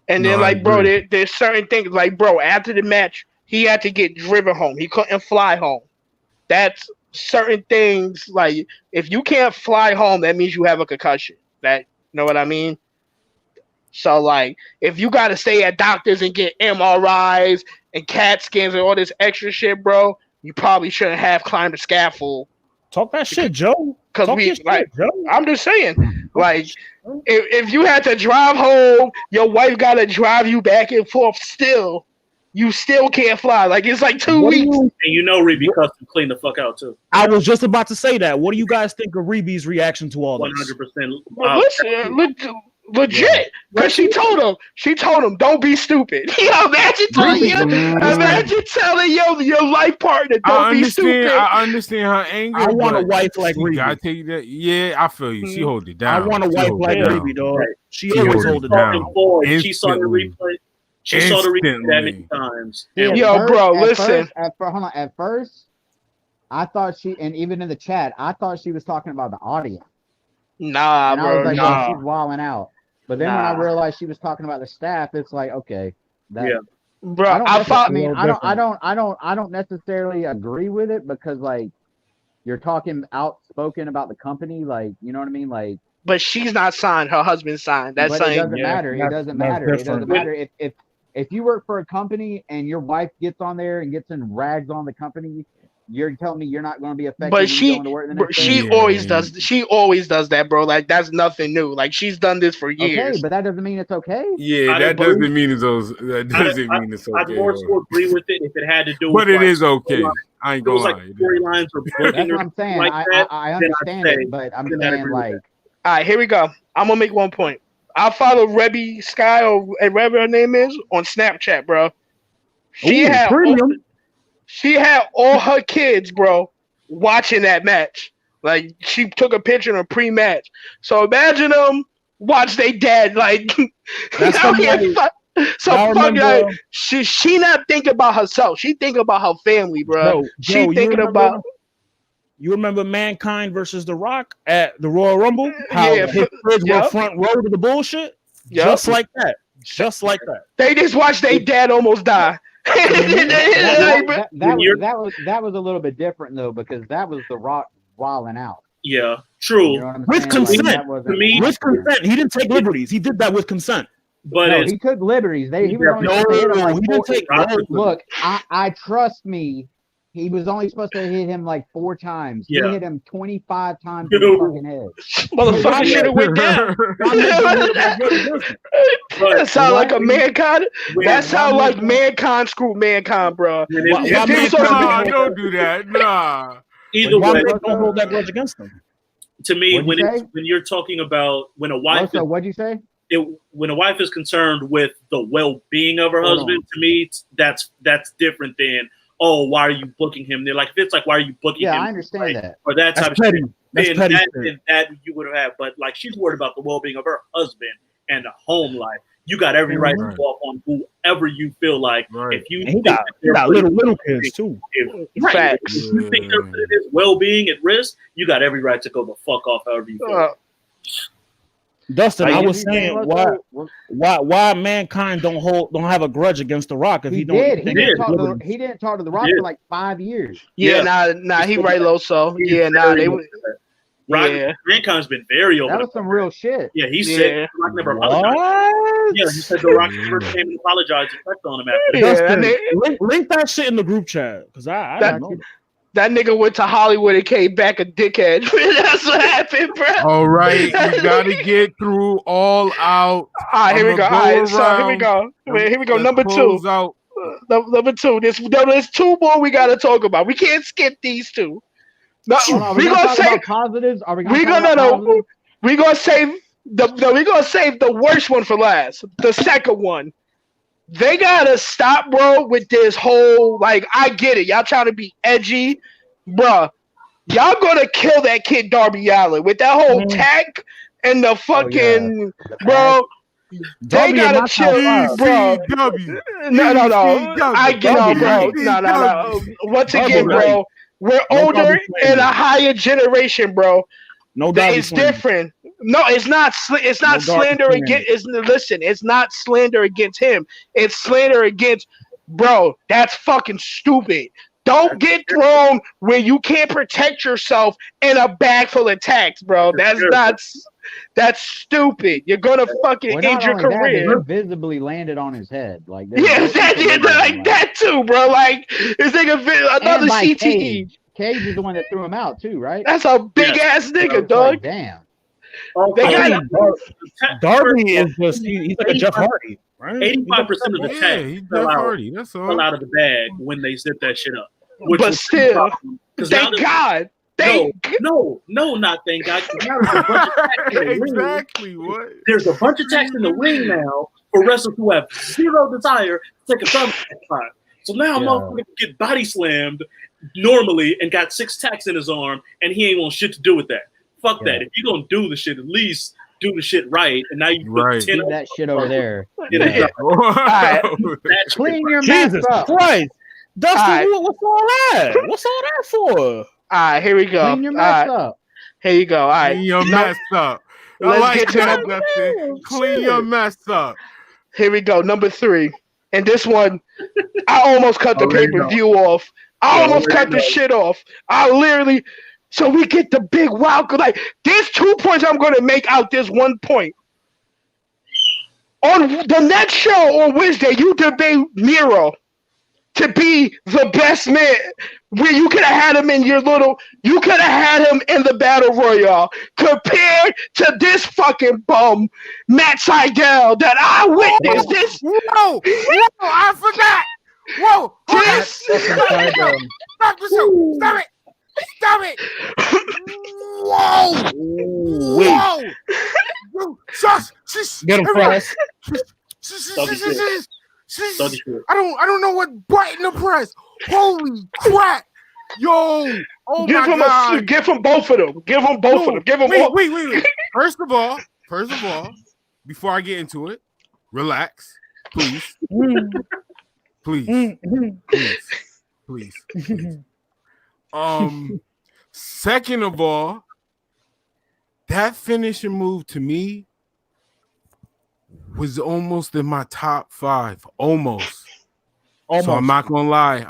And then, bro, there's certain things like, bro, after the match, he had to get driven home. He couldn't fly home. That's certain things. Like, if you can't fly home, that means you have a concussion. That, you know what I mean? So, like, if you got to stay at doctors and get MRIs and CAT scans and all this extra shit, bro, you probably shouldn't have climbed the scaffold. Talk that shit, Joe. Because I'm just saying, like, if you had to drive home, your wife got to drive you back and forth still, you still can't fly. Like, it's like 2 weeks. And you know Reeby Custom clean the fuck out, too. I was just about to say that. What do you guys think of Reeby's reaction to all this? 100%. Listen, legit, because she told him, don't be stupid. Imagine telling your life partner, don't be stupid. I understand her anger. I want a wife like Reeby. I take that. Yeah, I feel you. She hold it down. I want a wife like Reeby, dog. She always hold it down. She saw the replay. She saw the replay that many times. Listen. At first, I thought and even in the chat, I thought she was talking about the audience. Nah, bro. I was like, oh, she's wilding out. But then when I realized she was talking about the staff, it's like, okay, bro. I don't necessarily agree with it because like you're talking outspoken about the company, like you know what I mean, like. But she's not signed; her husband's signed. That's saying it doesn't matter. It doesn't matter. It doesn't matter if you work for a company and your wife gets on there and gets in rags on the company. You're telling me you're not going to be affected. But she always does. She always does that, bro. Like that's nothing new. Like she's done this for years. Okay, but that doesn't mean it's okay. Yeah, that doesn't mean it's okay. I'd more so agree with it if it had to do. But it is okay. I ain't gonna lie. Storylines or that's what I'm saying. I understand it, but I'm saying like. All right, here we go. I'm gonna make one point. I follow Rebby Sky or whatever her name is on Snapchat, bro. She had all her kids, bro, watching that match. Like she took a picture in a pre-match. So imagine them watch their dad like. She not thinking about herself. She thinking about her family, bro. She thinking about. You remember Mankind versus The Rock at the Royal Rumble? How his kids were front row to the bullshit? Just like that. Just like that. They just watched their dad almost die. that was a little bit different though because that was The Rock wilding out. Yeah, true. You know with consent. With consent. He didn't take liberties. He did that with consent. But he took liberties. He was only he didn't take look, I trust me. He was only supposed to hit him like 4 times. Yeah. He hit him 25 times in the fucking head. Motherfucker should have went down. That sound like a mankind. That sound like mankind screwed mankind, bro. Don't do that. Nah. Either way, don't hold that grudge against them. To me, What'd you say? when you're talking about when a wife Also, what'd you say? when a wife is concerned with the well-being of her husband, to me, that's different than, oh, why are you booking him? They're like, if it's like, why are you booking him? Yeah, I understand that. Or that type of petty. shit. That's Then petty. that you would have had. But like, she's worried about the well-being of her husband and the home life. You got every right to go off on whoever you feel like. Right. If you And he think got, that he got little kids too. If you think they're putting his well-being at risk, you got every right to go the fuck off however you feel. Dustin, I was you saying saying, why mankind don't have a grudge against the Rock if He he don't did. He think didn't, he's talk living- to, he didn't talk to the Rock for like 5 years. Yeah, nah, he right low. So yeah, nah, they would. Yeah, Mankind's been very open. That was some real shit. Yeah, he said Yeah. The Rock never apologized. What? Yeah, he said The Rock never came and apologized and checked on him after. Yeah, Dustin, that, link that shit in the group chat because I That- don't know. that nigga went to Hollywood and came back a dickhead. That's what happened, bro. All right, you gotta get through all out. All right, here we go. I'ma All go right, so here we go. Here we go. Let's Number close 2. out. Number 2. There's 2 more we gotta talk about. We can't skip these 2. No, Hold on, we gonna talk say about positives. Are we we gonna gonna talk about no, positives? we gonna save the worst one for last. The second one. They gotta stop, bro, with this whole like. I get it, y'all trying to be edgy, bro. Y'all gonna kill that kid Darby Allin with that whole tech and the fucking bro. They Darby gotta in my chill, top bro. ECW. No. I get no, bro. Darby. No. Once Darby, again, bro, we're No older Darby and a slander. higher generation, bro. No Darby It's slander. different. No, it's not. It's not No Darby slander slander. against. It's not slander against him. It's slander against, bro. That's fucking stupid. Don't get thrown where you can't protect yourself in a bag full of tax, bro. That's not. That's stupid. You're gonna fucking Well, end not your only that, career. but he visibly landed on his head. Like Yeah, that too, bro. Like this nigga, another CTE. Cage. Cage is the one that threw him out too, right? That's a big ass nigga, Like, dog. damn. They I got mean, Darby is just he's like a Jeff Hardy, right? 85% of the Yeah, tech he's Jeff fell out, Hardy. That's all. fell out of the bag when they zipped that shit up. But still, thank God. No, not thank God. 'Cause now there's a bunch of tax in the ring. Exactly. What? There's a bunch of tax in the ring now for wrestlers who have zero desire to take a thumb spot. So now motherfucker get body slammed normally and got 6 tacks in his arm, and he ain't want shit to do with that. Fuck that. If you're gonna do the shit, at least do the shit right. And now you put 10 Keep that shit over there. Yeah. Clean your mess Jesus up. Christ, Dustin, Alright. what's all that? What's all that for? All right, here we go. Clean your All mess right, up. here you go. All right, Clean your mess up. I Let's like get to that, number- Dustin. Clean your mess up. here we go. Number 3, and this one, I almost cut the Already pay-per-view off. I almost cut the shit off. I literally. So we get the big wow. Like there's 2 points I'm gonna make out this one point. On the next show on Wednesday, you debate Miro to be the best man. Where you could have had him in you could have had him in the Battle Royale compared to this fucking bum, Matt Sydal, that I witnessed this. Whoa, I forgot. Whoa, This, stop the show. Stop it. Stop it. Whoa. Whoa. Shush. Get him, Frass. I don't know what button to press. Holy crap. Yo. Oh give my him God. give him both of them. Give them both of them. Give them all. Wait. First of all, before I get into it, relax, please. Please. Second of all, that finishing move to me was almost in my top 5. Almost. So I'm not gonna lie.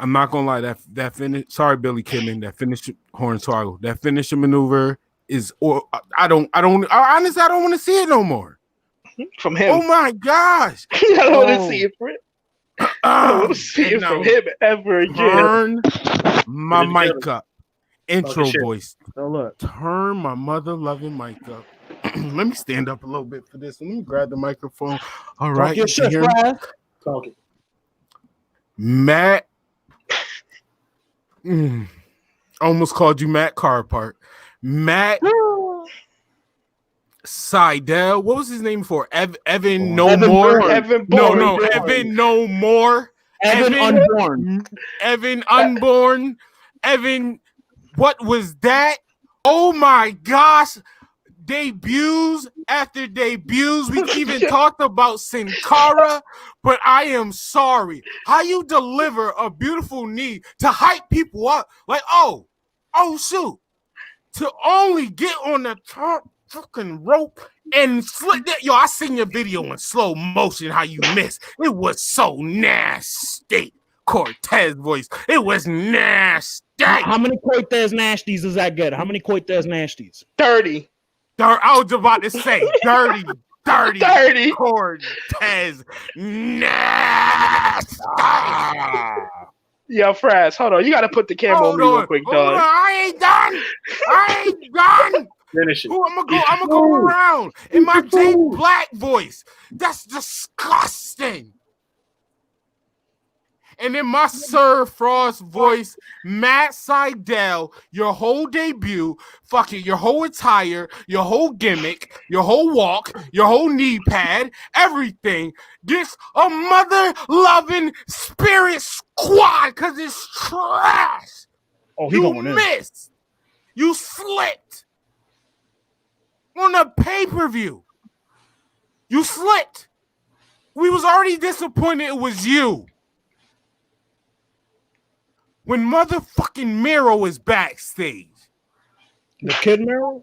That finish. Sorry, Billy Kidman. That finish Hornswoggle. That finishing maneuver is. Or I honestly don't want to see it no more. From him. Oh my gosh. I don't want to see it from him. I don't want to see it from him ever again. my Get it mic together. up. Intro shit. voice. So look. Turn my mother loving mic up. Let me stand up a little bit for this. Let me grab the microphone. All right. Talk your You shit, can hear me? Frass. Talking. Matt. Almost called you Matt Carpart. Matt Seidel. What was his name before? Evan No Evan More. Bourne. Evan No, Bourne. Evan No More. Evan Unborn. Evan Unborn. Evan, what was that? Oh my gosh. Debuts after debuts. We even talked about Sin Cara, but I am sorry. How you deliver a beautiful knee to hype people up like, oh shoot, to only get on the top fucking rope and slip that. Yo, I seen your video in slow motion how you missed. It was so nasty. Cortez voice. It was nasty. How many Cortez nasties does that get? How many Cortez nasties? 30. I was about to say dirty 30. Cortez nasty. Yo, Frass, hold on. You gotta put the camera on me real quick, Hold on. dog. I ain't done. Finish it. Ooh, I'm gonna go around in my Jake Black voice. That's disgusting. And in my Sir Frost voice, Matt Seidel, your whole debut, your whole attire, your whole gimmick, your whole walk, your whole knee pad, everything gets a mother-loving spirit squad because it's trash. Oh, he You going in. missed. You slipped on a pay-per-view. You slipped. We was already disappointed it was you. When motherfucking Miro is backstage. The Kid Miro?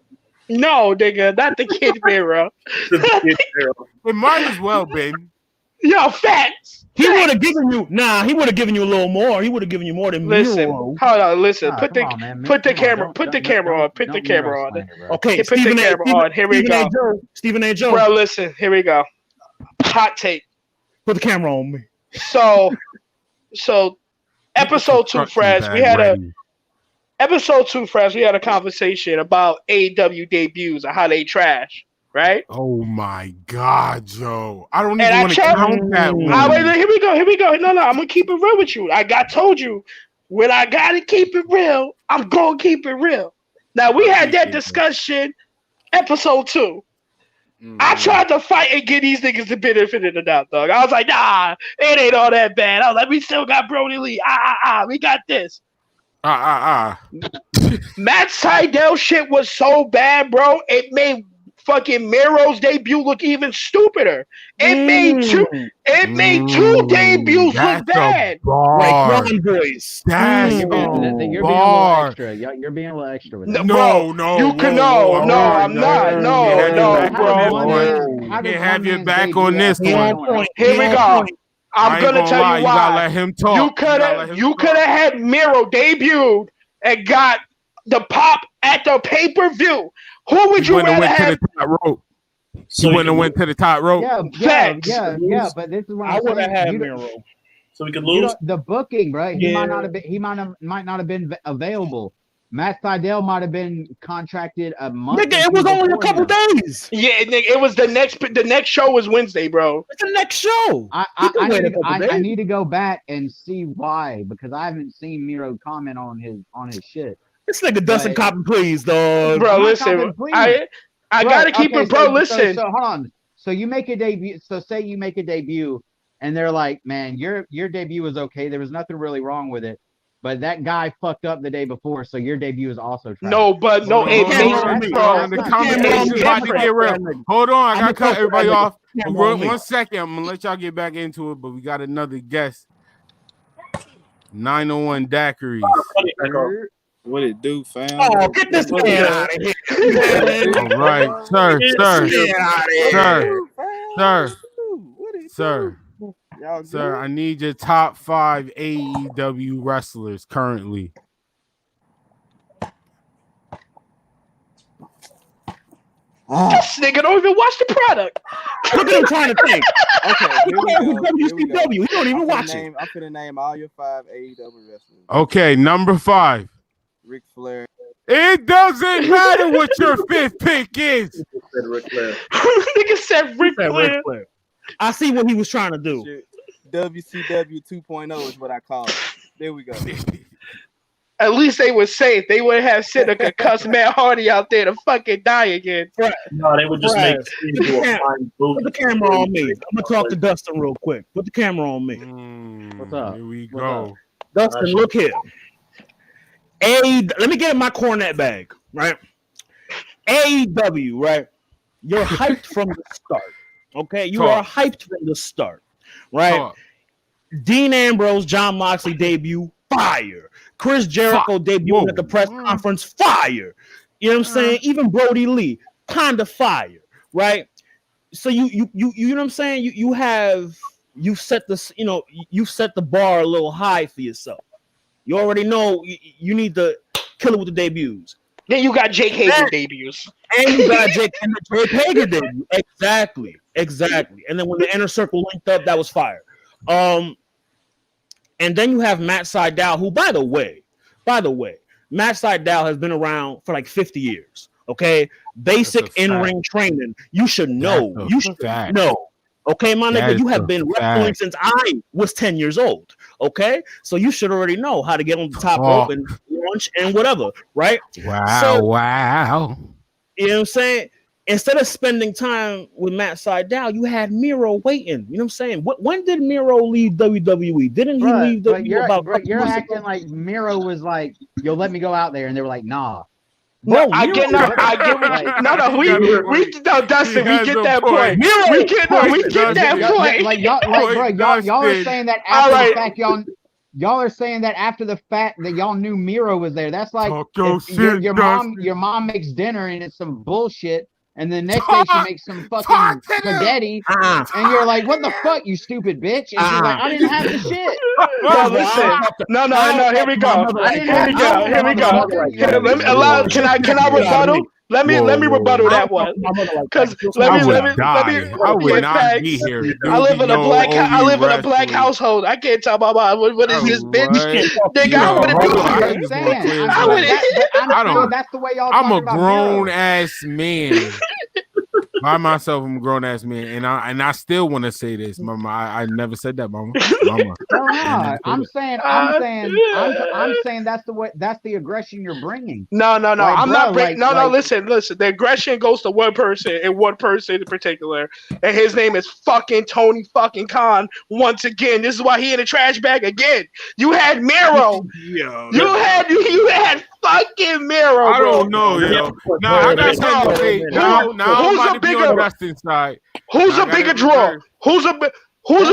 No, nigga, not the Kid Miro. It might as well, baby. Yo, facts. He would have given you he would have given you a little more. He would have given you more than Listen, Miro. hold on, listen. Nah, Put come the on, man. put the Come on, camera, don't- put the don't- camera don't- on, put the don't camera Miro on. slander, bro. Okay, Put the camera on. Here we go. Stephen A. Joe. Bro, listen, here we go. Hot take. Put the camera on me. So episode 2, Frass, we had a conversation about AEW debuts and how they trash, right? Oh my God, Joe. I don't And even I want to tried- count that one. Here we go. No, I'm gonna keep it real with you. I told you when I gotta keep it real, I'm gonna keep it real. Now we had that discussion episode 2. I tried to fight and get these niggas the benefit of the doubt, dog. I was like, nah, it ain't all that bad. I was like, we still got Brody Lee. We got this. Matt Seidel shit was so bad, bro. It made fucking Miro's debut look even stupider. It made two debuts look bad. Like Ron Boys. That's You're being a little bar. extra. You're being a little extra with No, that. No, you can I'm not. No, bro. Can't have your back on this one. Here we go. I'm gonna tell you You gotta why. let him talk. You could have had Miro debuted and got the pop at the pay-per-view. Who would you rather have? You wouldn't have went to the top rope. Yeah, but this is what I I'm would have saying. had You Miro. So we could You lose. know, the booking, right? He Yeah. might not have been available. Matt Seidel might have been contracted a month. Nigga, it was only a couple days. Yeah, nigga, it was the next show was Wednesday, bro. It's the next show. I need to go back and see why, because I haven't seen Miro comment on his shit. This nigga doesn't copy please, dog. Bro, I'm not listen, copying, please. I gotta keep it, bro. Listen. So hold on. So you make a debut. So say you make a debut, and they're like, "Man, your debut was okay. There was nothing really wrong with it, but that guy fucked up the day before, so your debut is also trash." No, but no, Hold on, bro. the conversation's about to get real. Hold on, I gotta cut everybody off. 1 second, I'm gonna let y'all get back into it, but we got another guest. 901 Daiquiris. What it do, fam? Oh, get this man out of here. All right, sir, I need your top 5 AEW wrestlers currently. This nigga don't even watch the product. Look at him trying to think. Okay, here we go. WCW. You don't even watch it. I'm finna name all your 5 AEW wrestlers. Okay, number 5. Ric Flair. It doesn't matter what your 5th pick is. Nigga said Ric Flair. I see what he was trying to do. Shit. WCW 2.0 is what I call it. There we go. At least they would say it. They would have said a could cuss Matt Hardy out there to fucking die again. No, they would just make Put the camera on me. I'm gonna talk to Dustin real quick. Put the camera on me. What's up? Here we go. Dustin, look here. Let me get in my cornet bag, right? AEW, right? You're hyped from the start. Okay, you are hyped from the start, right? Dean Ambrose, John Moxley debut, fire. Chris Jericho debuting at the press conference, fire. You know what I'm saying? Even Brody Lee, kind of fire, right? So you know what I'm saying? You set this, you set the bar a little high for yourself. You already know you need to kill it with the debuts. Then you got Jake Hager debuts. And you got Jake Hager debut. Exactly. And then when the Inner Circle linked up, that was fire. And then you have Matt Sydal, who, by the way, Matt Sydal has been around for like 50 years. Okay, basic in-ring training. You should know. You should know. Okay, my nigga, you have been wrestling since I was 10 years old. Okay, so you should already know how to get on the top rope and launch and whatever, right? Wow. You know what I'm saying? Instead of spending time with Matt Sydal, you had Miro waiting. You know what I'm saying? When did Miro leave WWE? Didn't he leave WWE? You're acting like Miro was like, yo, let me go out there. And they were like, nah. No, I get what you. No, we Dustin, we get that point. We get that point. Like y'all are saying that after the fact, y'all are saying that after the fact that y'all knew Miro was there. That's like your mom makes dinner and it's some bullshit. And the next day she makes some fucking spaghetti, and you're like, "What the fuck, you stupid bitch?" And she's like, "I didn't have the shit." No, listen. No. Here we go. Can I rebuttal? Let me rebuttal that one. Because let me get back. I live in a black household. I can't talk about what is this bitch? Nigga, I wouldn't. That's the way y'all. I'm a grown ass man. By myself, I'm a grown ass man, and I still want to say this, Mama. I never said that, Mama. I'm saying that's the way. That's the aggression you're bringing. No. I'm not bringing. Listen. The aggression goes to one person and one person in particular, and his name is fucking Tony fucking Khan. Once again, this is why he in the trash bag again. You had Miro. You had fucking Miro. I don't know, yo. I got something to say. Now I'm about to be on Dustin's side. Who's a bigger draw? Who's a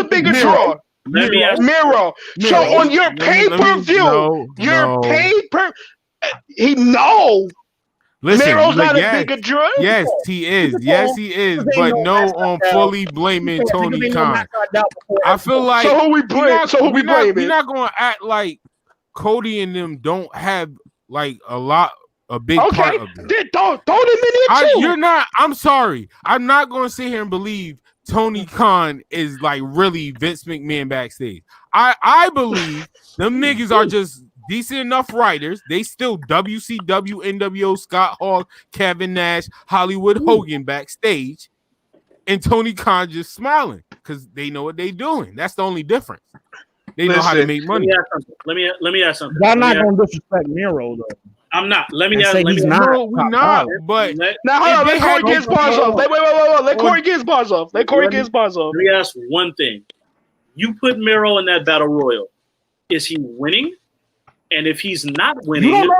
bigger draw? Miro. So on your pay-per-view, Listen, Miro's not a bigger draw. Yes, he is. Yes, he is. But no on fully blaming Tony Khan. I feel like so who we blame? We're not gonna act like Cody and them don't have like a big part of it. Then throw them in there too. I'm sorry. I'm not gonna sit here and believe Tony Khan is like really Vince McMahon backstage. I believe them niggas are just decent enough writers. They still WCW, NWO, Scott Hall, Kevin Nash, Hollywood Hogan backstage, and Tony Khan just smiling because they know what they doing. That's the only difference. They know how to make money. Let me ask something. Y'all not gonna disrespect Miro though. I'm not. Let me ask. He's not. No, we're not. But now hold on. Let Corey get his bars off. Wait. Let Corey get his bars off. Let me ask one thing. You put Miro in that battle royal. Is he winning? And if he's not winning, you don't know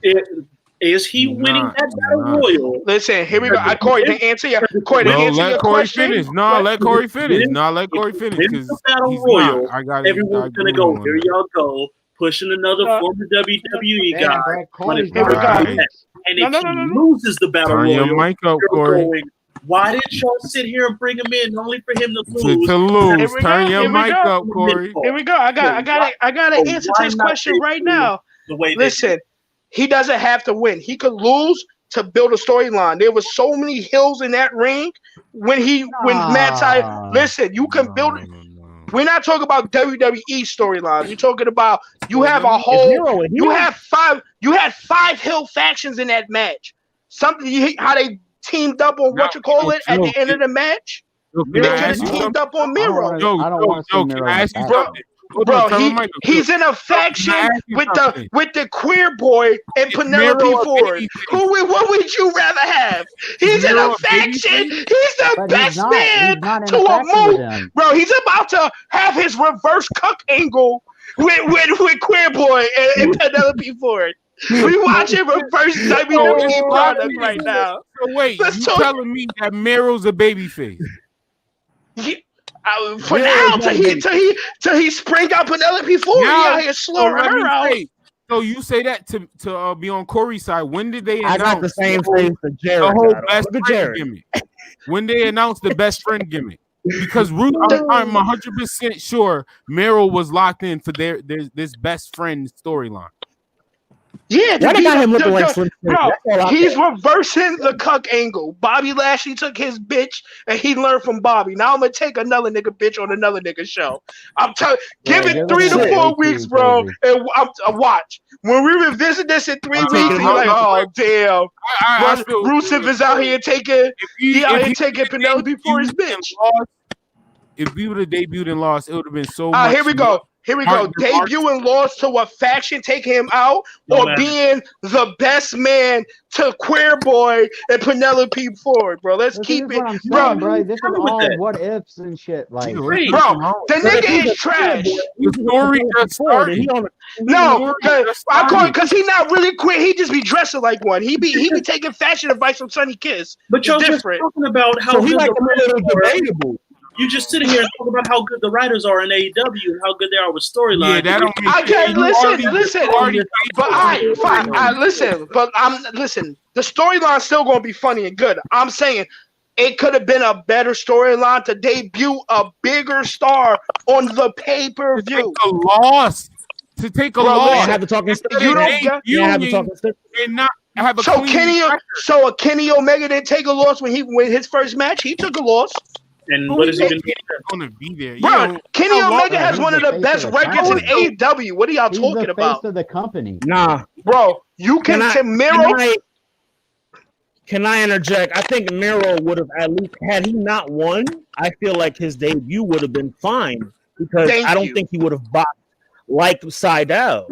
that? Is he winning that battle royal? Listen, here we go. Corey, to answer your question. Let Corey finish. Let Corey finish. In the battle royal, everyone's gonna go. Here y'all go, pushing another former WWE guy. And if he loses the battle royal, turn your mic up, Corey. Why did y'all sit here and bring him in only for him to lose? Turn your mic up, Corey. Here we go. I got an answer to this question right now. Listen, he doesn't have to win. He could lose to build a storyline. There was so many hills in that ring when Matt Sydal. Listen, you can build it. We're not talking about WWE storylines. We're talking about you have a whole. You had five hill factions in that match. Something how they teamed up on what you call it at the end of the match. They just teamed up on Miro. I don't want to see Miro. Bro, he's in a faction with the queer boy and Penelope Ford. What would you rather have? He's in a faction. He's the best man to a move. Bro, he's about to have his reverse cuck angle with queer boy and Penelope Ford. We watching reverse WWE product right now. So wait, you telling me that Miro's a babyface? For now, till he spring out Penelope Ford, he out here slowing her out. So you say that to be on Corey's side. When did they announce I got the same thing for Jared. The whole best friend gimmick? When they announced the best friend gimmick? Because I'm 100% sure Miro was locked in for this best friend storyline. Yeah, bro, he's reversing the cuck angle. Bobby Lashley took his bitch and he learned from Bobby. Now I'm gonna take another nigga bitch on another nigga show. I'm telling, give it 3 to 4 weeks, bro, and I'm watch. When we revisit this in 3 weeks, you're like, oh damn, Rusev is out here taking Penelope for his bitch. If we would have debuted and lost, it would have been so much. Here we go. Debut and loss to a faction, taking him out, or being the best man to Queer Boy and Penelope Ford, bro. Let's keep it, bro. This is all what ifs and shit. Like, bro, the nigga is trash. The story just started. No, I call it because he not really queer. He just be dressing like one. He be taking fashion advice from Sonny Kiss. But you're just talking about how good the debatable. You just sitting here and talk about how good the writers are in AEW and how good they are with storylines. Yeah, that don't mean okay, listen. But listen. The storyline's still gonna be funny and good. I'm saying it could have been a better storyline to debut a bigger star on the pay-per-view. To take a loss. Have the talking stick. You don't get. Have the talking stick. And not have a Kenny Omega didn't take a loss when his first match. He took a loss. And what is he going to be there? Bro, Kenny Omega has one of the best records in AEW. What are y'all talking about? He's the face of the company. Nah, bro, you can Miro. Can I interject? I think Miro would have at least, had he not won, I feel like his debut would have been fine because I don't think he would have boxed like Sydal.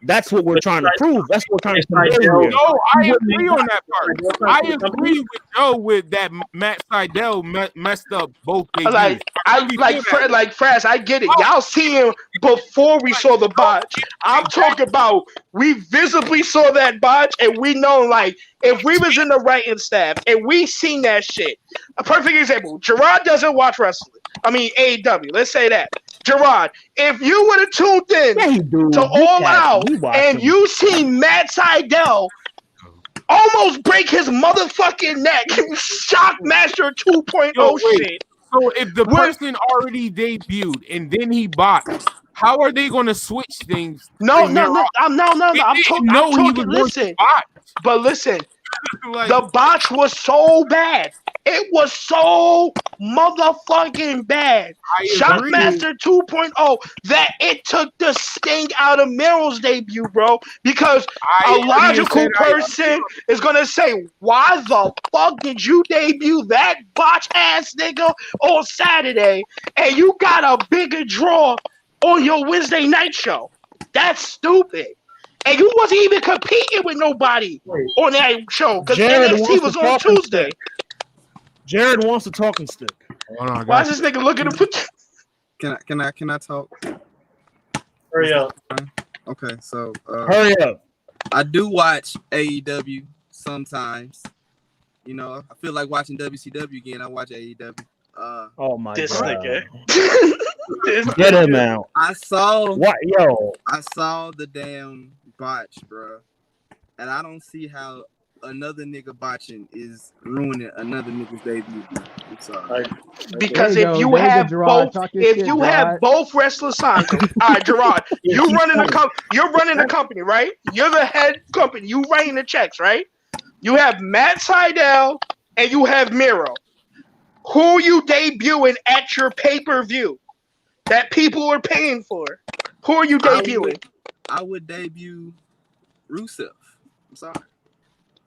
That's what we're trying to prove. That's what we're trying to prove. No, I agree on that part. I agree with Joe with that Matt Sydal messed up both days. Like Frass, I get it. Y'all see him before we saw the botch. I'm talking about we visibly saw that botch and we know like if we was in the writing staff and we seen that shit. A perfect example. Gerard doesn't watch wrestling. I mean AEW. Let's say that. Gerard, if you would have tuned in to All Out and you seen Matt Sydal almost break his motherfucking neck, Shockmaster 2.0 shit. So if the person already debuted and then he boxed, how are they going to switch things? No. I'm talking. Listen, but listen, the botch was so bad. It was so motherfucking bad. Shockmaster 2.0 that it took the sting out of Miro's debut, bro. Because a logical person is gonna say, "Why the fuck did you debut that botch ass nigga on Saturday and you got a bigger draw on your Wednesday night show?" That's stupid. And you wasn't even competing with nobody on that show because NXT was on Tuesday. Jared wants a talking stick. Why is this nigga looking to put? Can I talk? Hurry up. Okay, so hurry up. I do watch AEW sometimes. You know, I feel like watching WCW again. I watch AEW. Oh my this god! Nigga. Get him out. I saw what? Yo, I saw the damn botch, bro, and I don't see how another nigga botching is ruining another nigga's debut. I'm sorry. Because if you have both wrestlers signed, all right, Gerard, you're running the company, right? You're the head company. You writing the checks, right? You have Matt Sydal and you have Miro. Who you debuting at your pay-per-view that people are paying for? Who are you debuting? I would debut Rusev. I'm sorry.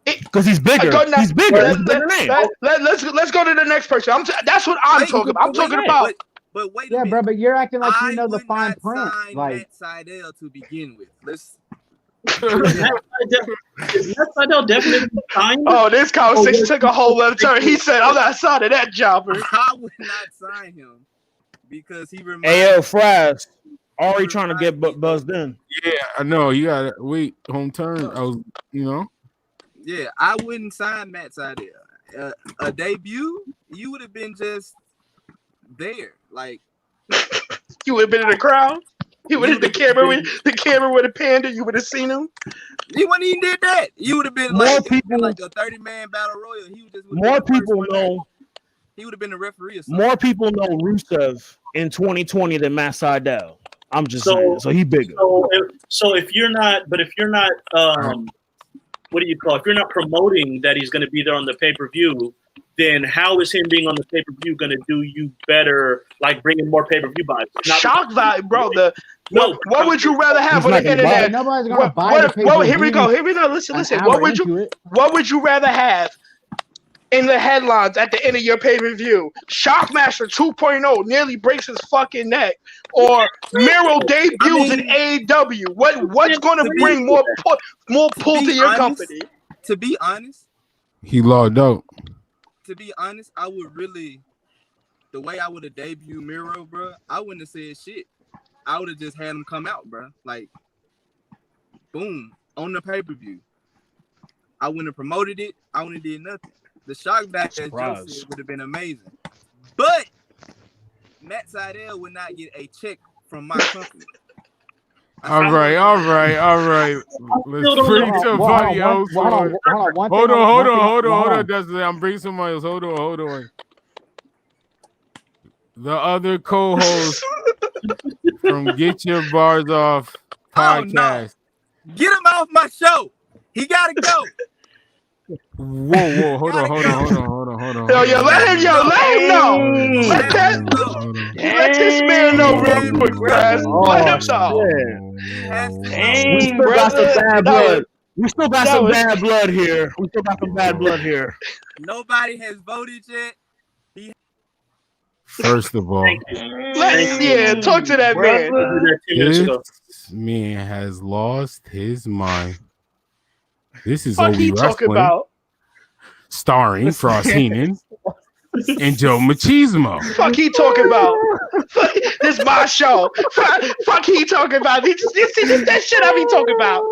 Because he's bigger. He's bigger. He's a bigger name. Let's go to the next person. That's what I'm talking about. I'm talking about. But wait a Yeah, minute. bro, but you're acting like you know the would fine not print. sign Like, Matt Sydal to begin with. Let's. Is Matt Sydal definitely signed? Oh, this conversation took a whole other turn. He said, "I'm not signing that jobber." I would not sign him because he reminds. AL Frass already trying to get buzzed in. Yeah, I know. You gotta wait. Home turn. I was, Yeah, I wouldn't sign Matt Sydal. A debut, you would have been just there, like you would have been in the crowd. You would have the camera with a panda. You would have seen him. He wouldn't even did that. You would have been More like, people, like a 30-man battle royal. He would just more people know. He would have been the referee or something. More people know Rusev in 2020 than Matt Sydal. I'm just saying. So he bigger. So if you're not, what do you call it? If you're not promoting that he's going to be there on the pay-per-view, then how is him being on the pay-per-view going to do you better, like bringing more pay-per-view buys? Shock value, bro. What would you rather have on the internet? Nobody's gonna buy the pay-per-view. Here we go. Listen. What would you rather have in the headlines at the end of your pay-per-view? Shockmaster 2.0 nearly breaks his fucking neck, or Miro debuts in AEW. What's going to bring more pull to your company? To be honest, he logged out. To be honest, I would really, the way I would have debuted Miro, bro, I wouldn't have said shit. I would have just had him come out, bro. Like, boom, on the pay-per-view. I wouldn't have promoted it. I wouldn't have did nothing. The shock back as Joe said would have been amazing. But Matt Sydal would not get a check from my company. All right. Let's bring somebody else. Hold on. I'm bringing somebody else. Hold on. The other co-host from Get Your Bars Off podcast. Get him off my show. He gotta go. Whoa, hold on. Yo, let him know. Let this man know real quick, Frass. Let him know. We still got some bad blood here. Nobody has voted yet. First of all, talk to that man. This man has lost his mind. This is OH We Wrestling, starring Frass Heenan and Joe Machismo. Fuck he talking about? This is my show. Fuck he talking about? This that shit I be talking about.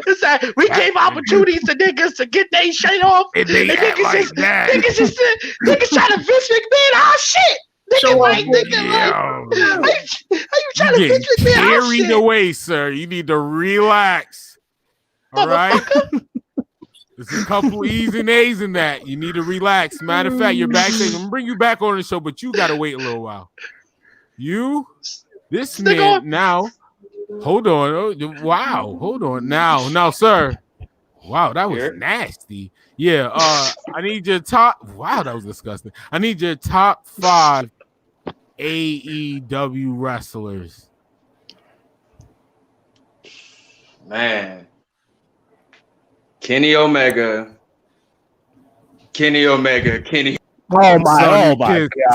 It's like we gave opportunities to niggas to get their shit off. And they act like that. Niggas trying to Vince McMahon our shit. How you trying to Vince McMahon our shit? Carried away, sir. You need to relax. All right? There's a couple E's and A's in that. You need to relax. Matter of fact, you're backstage. I'm gonna bring you back on the show, but you gotta wait a little while. This man now. Hold on. Wow. Hold on. Now, sir. Wow, that was nasty. Yeah. I need your top. Wow, that was disgusting. I need your top 5 AEW wrestlers. Man. Kenny Omega. Oh my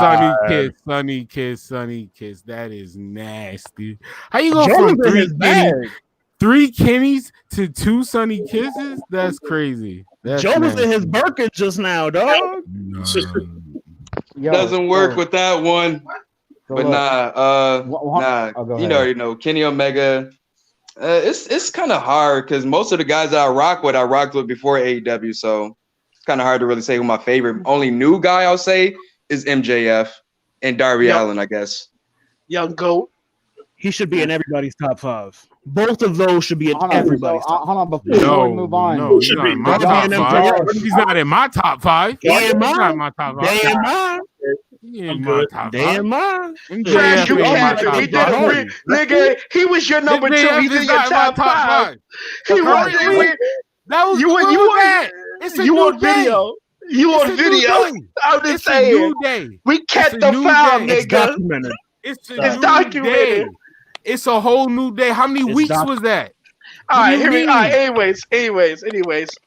God. Sonny Kiss. That is nasty. How you go from 3 Kennys to 2 Sonny Kisses? That's crazy. Joe was in his Birkin just now, dog. Doesn't work with that one. But nah. You already know Kenny Omega. It's kind of hard because most of the guys that I rocked with before AEW, so it's kind of hard to really say who my favorite. Only new guy I'll say is MJF and Darby Allin, I guess. Young GOAT. He should be in everybody's top 5. Both of those should be in everybody's top 5. Hold on, before we move on. No, he's not in my top 5. He's not in my top 5. They in mine. my top 5. They in mine. Trash, you can't. Nigga, he was your number 2. He's in your top 5. He was. That was It's a You new on day. video? You It's on a new video? day. I'm just It's a saying. new day. We kept It's a the new file, day. It's nigga. documented. It's a It's new documented. day. It's a whole new day. How many weeks was that? All What do right, you here we. All right, mean? anyways.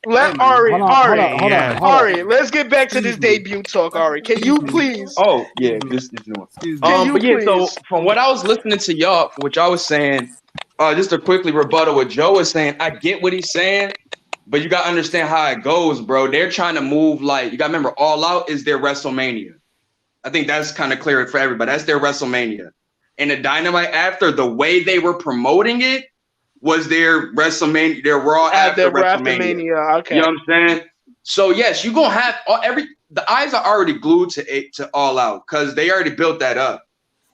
Let Hey, Ari, Hold on. Ari. Let's get back to this debut talk, Ari. Can you please? Oh yeah, this new one. Can you But yeah, so please? from what I was listening to y'all, which I was saying, just to quickly rebuttal what Joe was saying, I get what he's saying, but you gotta understand how it goes, bro. They're trying to move like you gotta remember, All Out is their WrestleMania. I think that's kind of clear for everybody. That's their WrestleMania. And the Dynamite after, the way they were promoting it was their WrestleMania, their Raw after WrestleMania. Okay. You know what I'm saying? So yes, you're gonna have the eyes are already glued to All Out because they already built that up.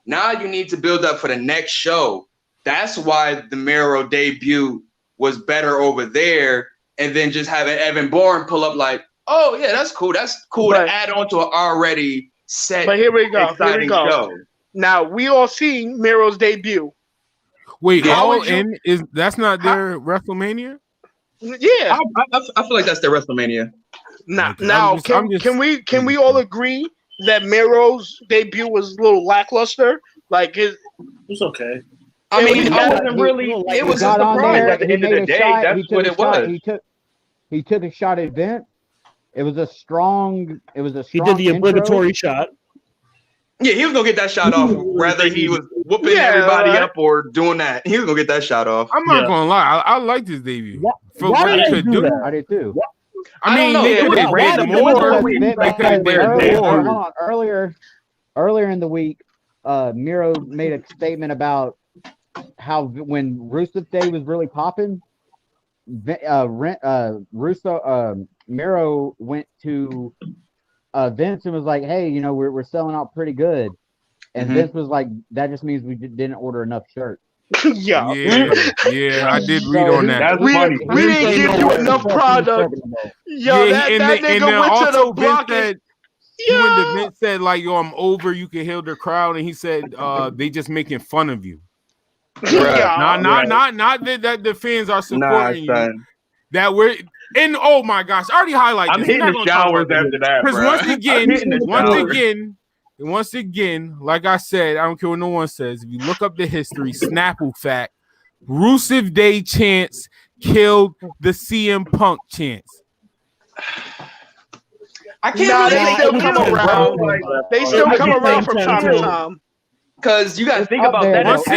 Now you need to build up for the next show. That's why the Miro debut was better over there, and then just having Evan Bourne pull up like, oh yeah, that's cool. That's cool to add on to an already set. But here we go. Exciting show. Now we all seen Miro's debut. Wait, How All would you- In is that's not their WrestleMania? Yeah. I feel like that's their WrestleMania. Now, can we all agree that Miro's debut was a little lackluster? Like it's okay. I mean, I wasn't really. It was a surprise at the end of the day. That's what it was. He took a shot at Vince. It was a strong. He did the obligatory shot. Yeah, he was gonna get that shot off, whether he was whooping everybody up or doing that. He was gonna get that shot off. I'm not gonna lie. I liked his debut. For Why what did he they could do do. that? I did too. I mean, they ran more. Earlier in the week, Miro made a statement about how when Rusev Day was really popping, Miro went to Vince and was like, "Hey, you know, we're selling out pretty good," and Vince was like, "That just means we didn't order enough shirts." yeah, I did read on that. We didn't give you enough product. Yo, that nigga went to the block. When Vince said like, "Yo, I'm over," you can heal the crowd, and he said, "They just making fun of you." Not that the fans are supporting you. That we're and oh my gosh, I already highlighted. I'm hitting the showers after that. Because once again, like I said, I don't care what no one says. If you look up the history, Snapple fact, Rusev Day chants killed the CM Punk chants. I can't. They still come around. They still come around from time to time. Because you got to think about that. Once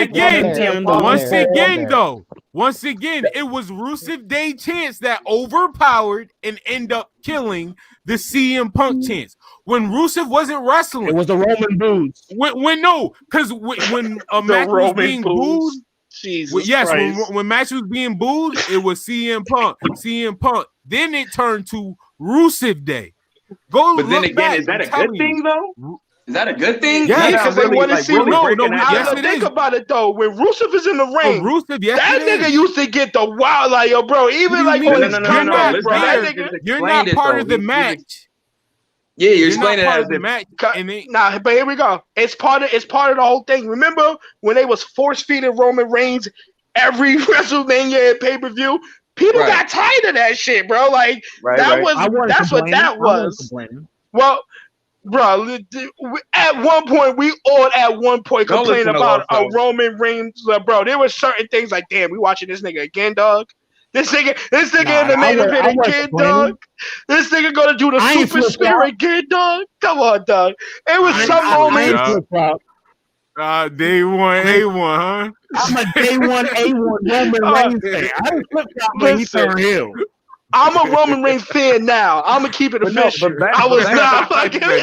again, it was Rusev Day chants that overpowered and end up killing the CM Punk chants. When Rusev wasn't wrestling, it was the Roman booze. When a match was being booed, when match was being booed, it was CM Punk. Then it turned to Rusev Day. But then again, is that a good thing though? Is that a good thing? Yeah, because they want to see. Yes, it think is. about it though. When Rusev is in the ring, that nigga used to get the wild, like, yo, bro. Even like when he's comeback, bro. That nigga, you're not part of the match. Yeah, you're explaining part it of the match. But here we go. It's part of the whole thing. Remember when they was force feeding Roman Reigns every WrestleMania pay-per-view? People got tired of that shit, bro. Like that's what that was. Well, bro, at one point we all complained about a Roman Reigns, bro. There were certain things like, damn, we watching this nigga again, dog. This nigga in the main event again, dog. This nigga gonna do the super spear again, dog. Come on, dog. It was some moments. Day one, A1, huh? I'm a day one, A1 Roman Reigns fan. I don't flip flop when he turned heel. I'm a Roman Reigns fan now. I'm gonna keep it official. I was not fucking with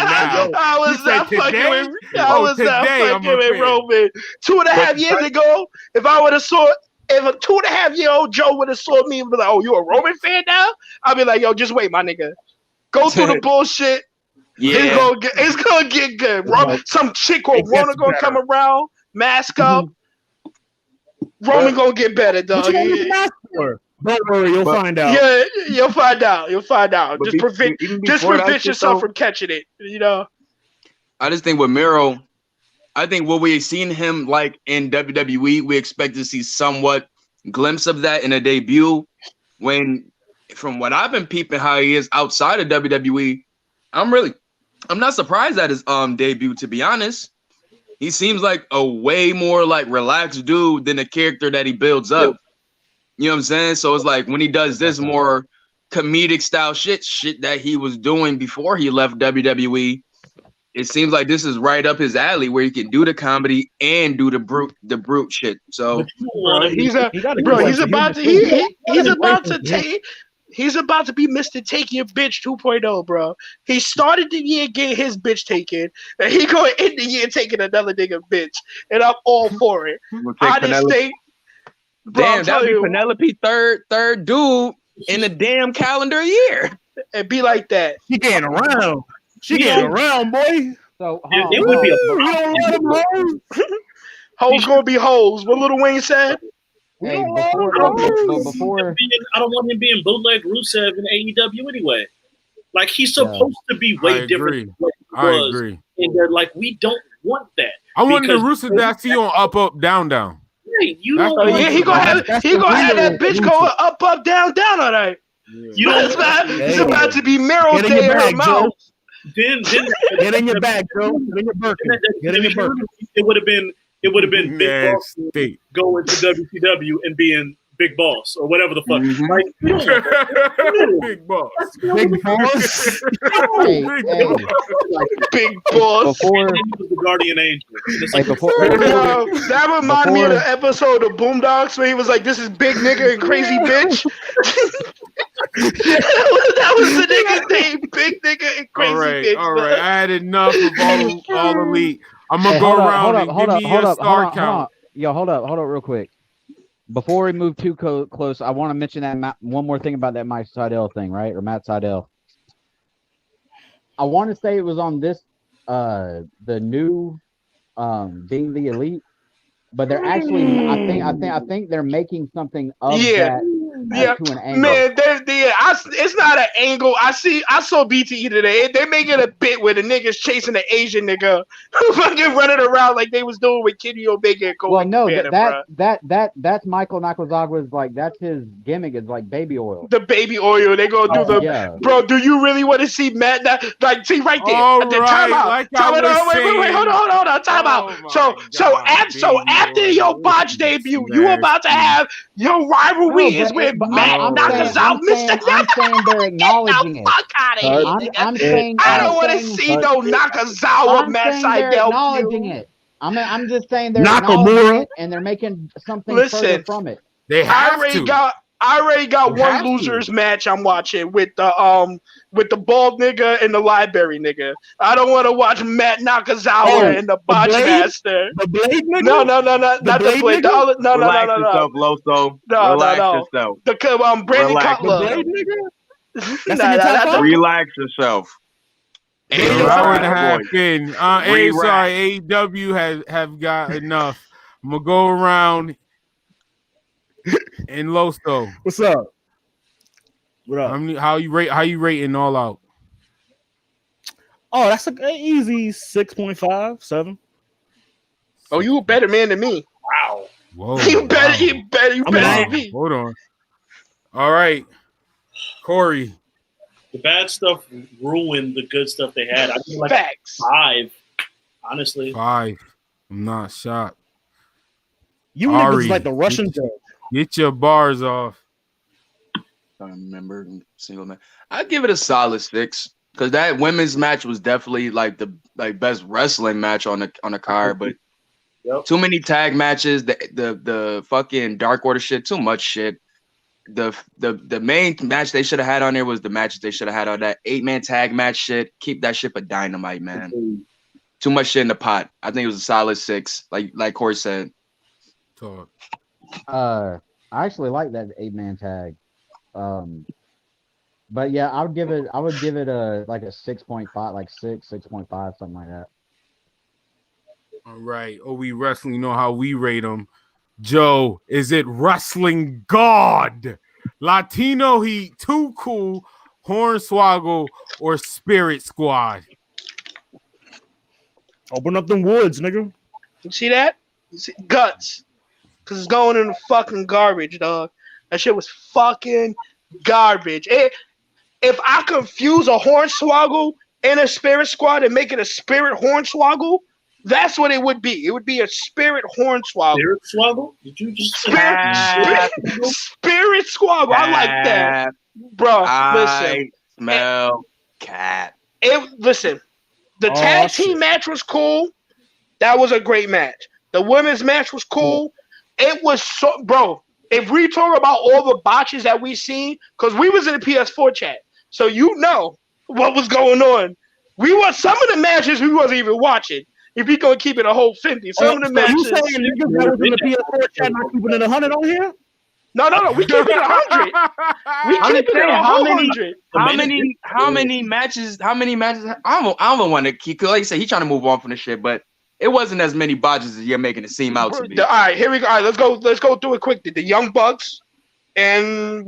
Roman 2.5 years ago. If a 2.5-year-old Joe would have saw me and be like, "Oh, you a Roman fan now?" I'd be like, "Yo, just wait, my nigga. Go through the bullshit. Yeah, it's gonna get good. Some chick or Rona gonna come around, mask up. Roman gonna get better, dog. What you want to mask for? Don't worry, you'll find out. Yeah, you'll find out. Just prevent yourself from catching it. You know. I just think with Miro, I think what we've seen him like in WWE, we expect to see somewhat glimpse of that in a debut. When from what I've been peeping how he is outside of WWE, I'm not surprised at his debut, to be honest. He seems like a way more like relaxed dude than the character that he builds up. You know what I'm saying? So it's like when he does this more comedic style shit that he was doing before he left WWE, it seems like this is right up his alley where he can do the comedy and do the brute shit. So he's about to be Mr. Take Your Bitch 2.0, bro. He started the year getting his bitch taken, and he going to end the year taking another nigga bitch, and I'm all for it. I just think, damn, that would be Penelope third dude in the damn calendar year. And be like that. She getting around. She getting around, boy. So it would be hoes gonna be hoes. What Lil Wayne said. Hey, before I don't want him being bootleg Rusev in AEW anyway. Like he's supposed to be way different. I agree. And they're like, we don't want that. I want the Rusev that I see on up, down. He gonna have that bitch going up, down all right. It's about to be Meryl Day in her mouth. Then get in your bag, Joe. Get in your Birkin. Get in your Birkin. It would have been Big Boss going to WCW and being Big Boss or whatever the fuck. Like, Big Boss. Big Boss. Big Boss. Before he was the Guardian Angel. That reminded me of the episode of Boondocks where he was like, "This is big nigga and crazy bitch." That was the nigga's name, big nigga and crazy bitch. All right. I had enough of all elite. I'm gonna go around and give me a star count. Yo, hold up real quick. Before we move too close, I want to mention that one more thing about that Mike Seidel thing, right? Or Matt Seidel. I want to say it was on this, the new, Being the Elite, but they're actually, I think they're making something of that. Yeah, to an angle. Man, it's not an angle. I saw BTE today. They're making a bit where the niggas chasing the Asian nigga who fucking running around like they was doing with Kenny Omega and Cole. Well, no, that's Michael Nakazawa's, like, that's his gimmick, is like baby oil. The baby oil. They gonna do bro. Do you really want to see Matt? Like, see right there. Time out. Wait, hold on. Time out. So after your botch debut, you about to have your rivalry is with Matt Nakazawa. I'm saying they're acknowledging it. Fuck out of here. I'm saying I don't want to see no Nakazawa Matt Seidel acknowledging it. I'm just saying they're acknowledging it and they're making something further from it. They have I already got one losers match I'm watching with the bald nigga and the library nigga. I don't want to watch Matt Nakazawa and the botch master. The blade nigga? No, not the blade. No. Relax yourself, Loso. Relax yourself. The Brandon Cutler. The blade nigga? Relax yourself. Hour and a half in. Sorry, AEW have got enough. I'm gonna go around. And Loso, what's up? What up? How you rating All Out? Oh, that's an easy 6.5, 7. Oh, you a better man than me. Wow. Whoa. You better than me. Hold on. All right, Corey. The bad stuff ruined the good stuff they had. I feel like Facts. 5, honestly. 5. I'm not shocked. You niggas like the Russian judge. Get your bars off. I remember single man. I'd give it a solid 6 because that women's match was definitely like the best wrestling match on the card. But too many tag matches. The fucking Dark Order shit. Too much shit. The main match they should have had on there was the matches they should have had on that 8-man tag match shit. Keep that shit for Dynamite, man. Too much shit in the pot. I think it was a solid 6. Like Corey said. Talk. I actually like that 8-man tag. But yeah, I would give it a 6.5, like 6.5, something like that. All right. Oh, we wrestling, you know how we rate them. Joe, is it Wrestling God, Latino Heat, Too Cool, Hornswoggle, or Spirit Squad? Open up them woods, nigga. You see that? Guts. Because it's going in the fucking garbage, dog. That shit was fucking garbage. If I confuse a Hornswoggle and a Spirit Squad and make it a Spirit Hornswoggle, that's what it would be. It would be a Spirit Hornswoggle. Spirit Swoggle? Did you just Spirit Squoggle? I like that, bro. Listen, smell cat. Listen, the tag team match was cool. That was a great match. The women's match was cool. It was so, bro. If we talk about all the botches that we seen, because we was in the PS4 chat, so you know what was going on. Some of the matches we wasn't even watching. If we gonna keep it a whole 50, some of the matches. You saying niggas that was in the PS4 chat not keeping it 100 on here? No, we keep it 100. We keep it 100. How many matches? I don't want to keep. Like I said, he's trying to move on from the shit, but it wasn't as many botches as you're making it seem out to be. All right, here we go. All right, let's go through it quickly. The Young Bucks and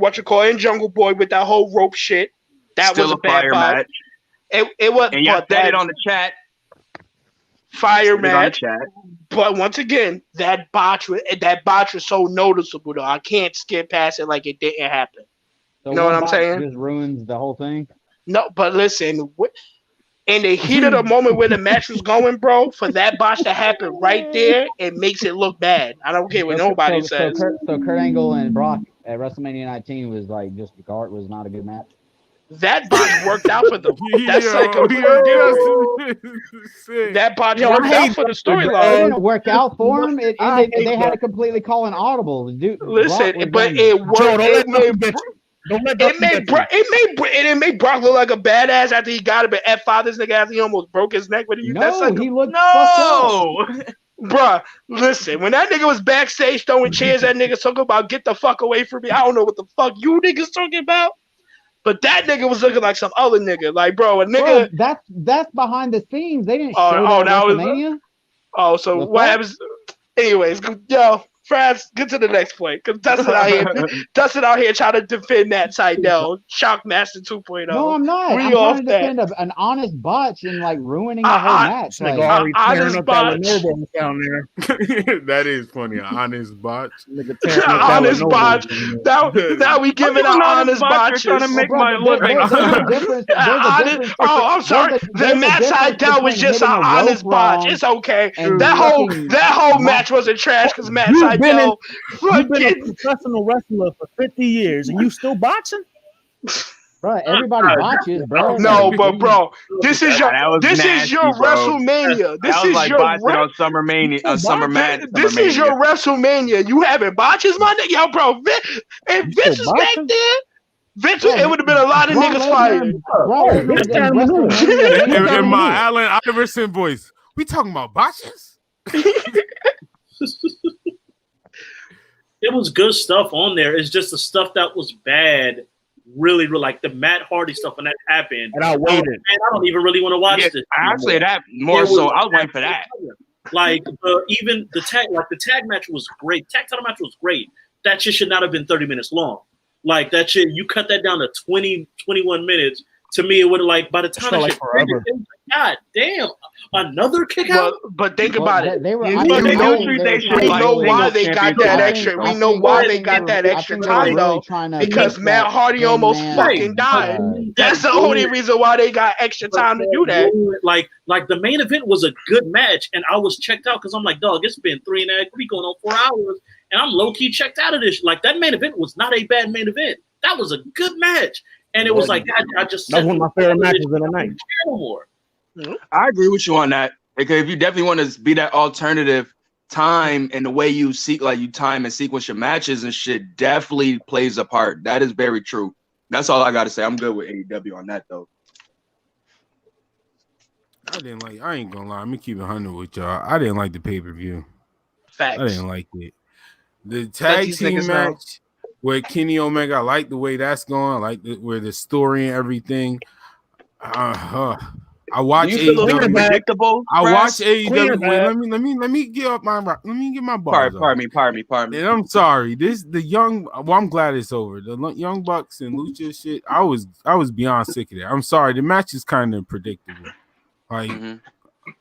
Jungle Boy with that whole rope shit. That Still was a bad match. It was. And y'all said it on the chat. Fire match. But once again, that botch was so noticeable though. I can't skip past it like it didn't happen. So you know what I'm saying? Just ruins the whole thing. No, but listen, in the heat of the moment where the match was going, bro, for that botch to happen right there, it makes it look bad. I don't care what nobody says. So Kurt Angle and Brock at WrestleMania 19 was like was not a good match. That botch worked out for them. That's like that botch worked out for the storyline. It didn't work out for them. They had to completely call an audible. Dude, listen, but it worked. It made Brock look like a badass after he got it, but F5 this nigga after he almost broke his neck. He looked Bruh, listen, when that nigga was backstage throwing chairs, that nigga talking about get the fuck away from me. I don't know what the fuck you niggas talking about. But that nigga was looking like some other nigga. Like, bro, a nigga. Bro, that's behind the scenes. They didn't show that at WrestleMania. So what happens? Anyways, yo, Frass, get to the next point. Because Dustin out here trying to defend that Seidel Shockmaster 2.0. No, I'm not. I'm trying to defend an honest botch and like ruining the whole match. Honest botch. That is funny. An honest botch. Honest botch. Now we giving an honest botch. Trying to make my look. I'm sorry. The Matt Seidel was just an honest botch. It's okay. That whole match wasn't trash because Matt Seidel. You've been a professional wrestler for 50 years and you still boxing? Bro, everybody botches, bro. No, but bro, this is your WrestleMania. This is your Summer Match. This is your WrestleMania. You having botches, my nigga? Yo, bro, if Vince was back there, it would have been a lot of niggas fighting. In my Allen Iverson voice, we talking about botches? It was good stuff on there. It's just the stuff that was bad, really like the Matt Hardy stuff when that happened. And I waited. I don't even really want to watch this. I say that more so. I was waiting for that. Like even the tag match was great. Tag title match was great. That shit should not have been 30 minutes long. Like that shit, you cut that down to 20, 21 minutes. To me, it would have like by the time that shit forever. God damn, another kick out. But think about it. We know why they got that extra. We know why they got that extra time though. Because Matt Hardy almost fucking died. That's the only reason why they got extra time to do that. Like the main event was a good match, and I was checked out because I'm like, dog, it's been 3 going on 4 hours, and I'm low key checked out of this. Like that main event was not a bad main event. That was a good match. And it was like I just that's one of my favorite matches of the night. I agree with you on that. Because if you definitely want to be that alternative time and the way you time and sequence your matches and shit definitely plays a part. That is very true. That's all I gotta say. I'm good with AEW on that though. I ain't gonna lie. I'm gonna keep it 100 with y'all. I didn't like the pay-per-view. Facts. I didn't like it. The tag team match with Kenny Omega, I like the way that's going. I like where the story and everything. I watch AEW. Predictable. I watch AEW. Wait, let me get my bars. Pardon me. And I'm sorry. I'm glad it's over. The Young Bucks and Lucha shit. I was beyond sick of that. I'm sorry. The match is kind of predictable. Like,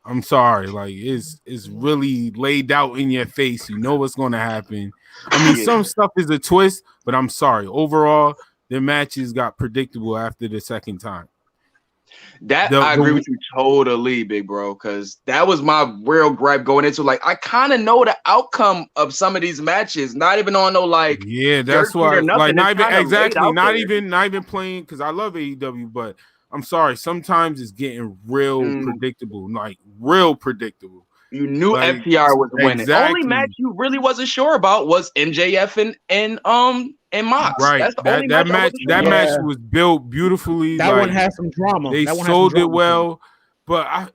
I'm sorry. Like, it's really laid out in your face. You know what's going to happen. I mean, some stuff is a twist, but I'm sorry. Overall, the matches got predictable after the second time. I agree with you totally, big bro, because that was my real gripe going into. Like, I kind of know the outcome of some of these matches, not even on no like. Yeah, that's why. Like, not even exactly, not even playing, because I love AEW, but I'm sorry, sometimes it's getting real predictable, like real predictable. You knew like, FTR was winning. Exactly. Only match you really wasn't sure about was MJF and Mox. Right. That's the that match. That match was built beautifully. That one had some drama. They sold it well, but I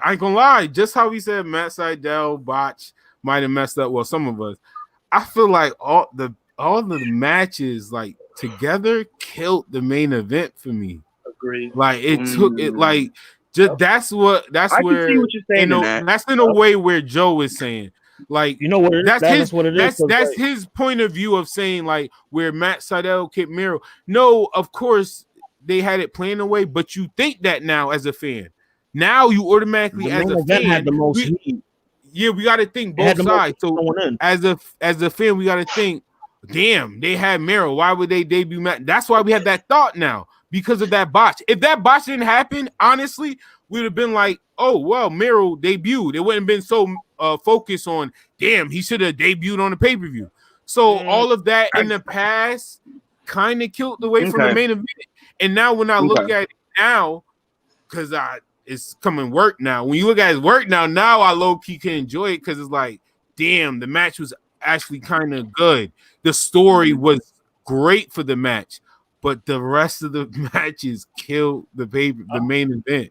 ain't gonna lie. Just how we said Matt Sydal botch might have messed up. Well, some of us. I feel like all the matches like together killed the main event for me. Agreed. Like it took it like. Just that's where see what you're saying. That's in a way where Joe is saying, like, you know what? That's what it is. That's his point of view of saying, like, where Matt Sydal kicked Miro. No, of course they had it planned away, but you think that now as a fan. Now you automatically as a fan had the most heat. Yeah, we got to think both sides. So as a fan, we got to think, damn, they had Miro. Why would they debut Matt? That's why we have that thought now. Because of that botch. If that botch didn't happen, honestly, we would have been like, oh, well, Miro debuted. It wouldn't have been so focused on, damn, he should have debuted on the pay-per-view. So all of that in the past kind of killed the way from the main event. And now when I look at it now, because it's coming work now. When you look at his work now I low-key can enjoy it because it's like, damn, the match was actually kind of good. The story was great for the match. But the rest of the matches killed the main event.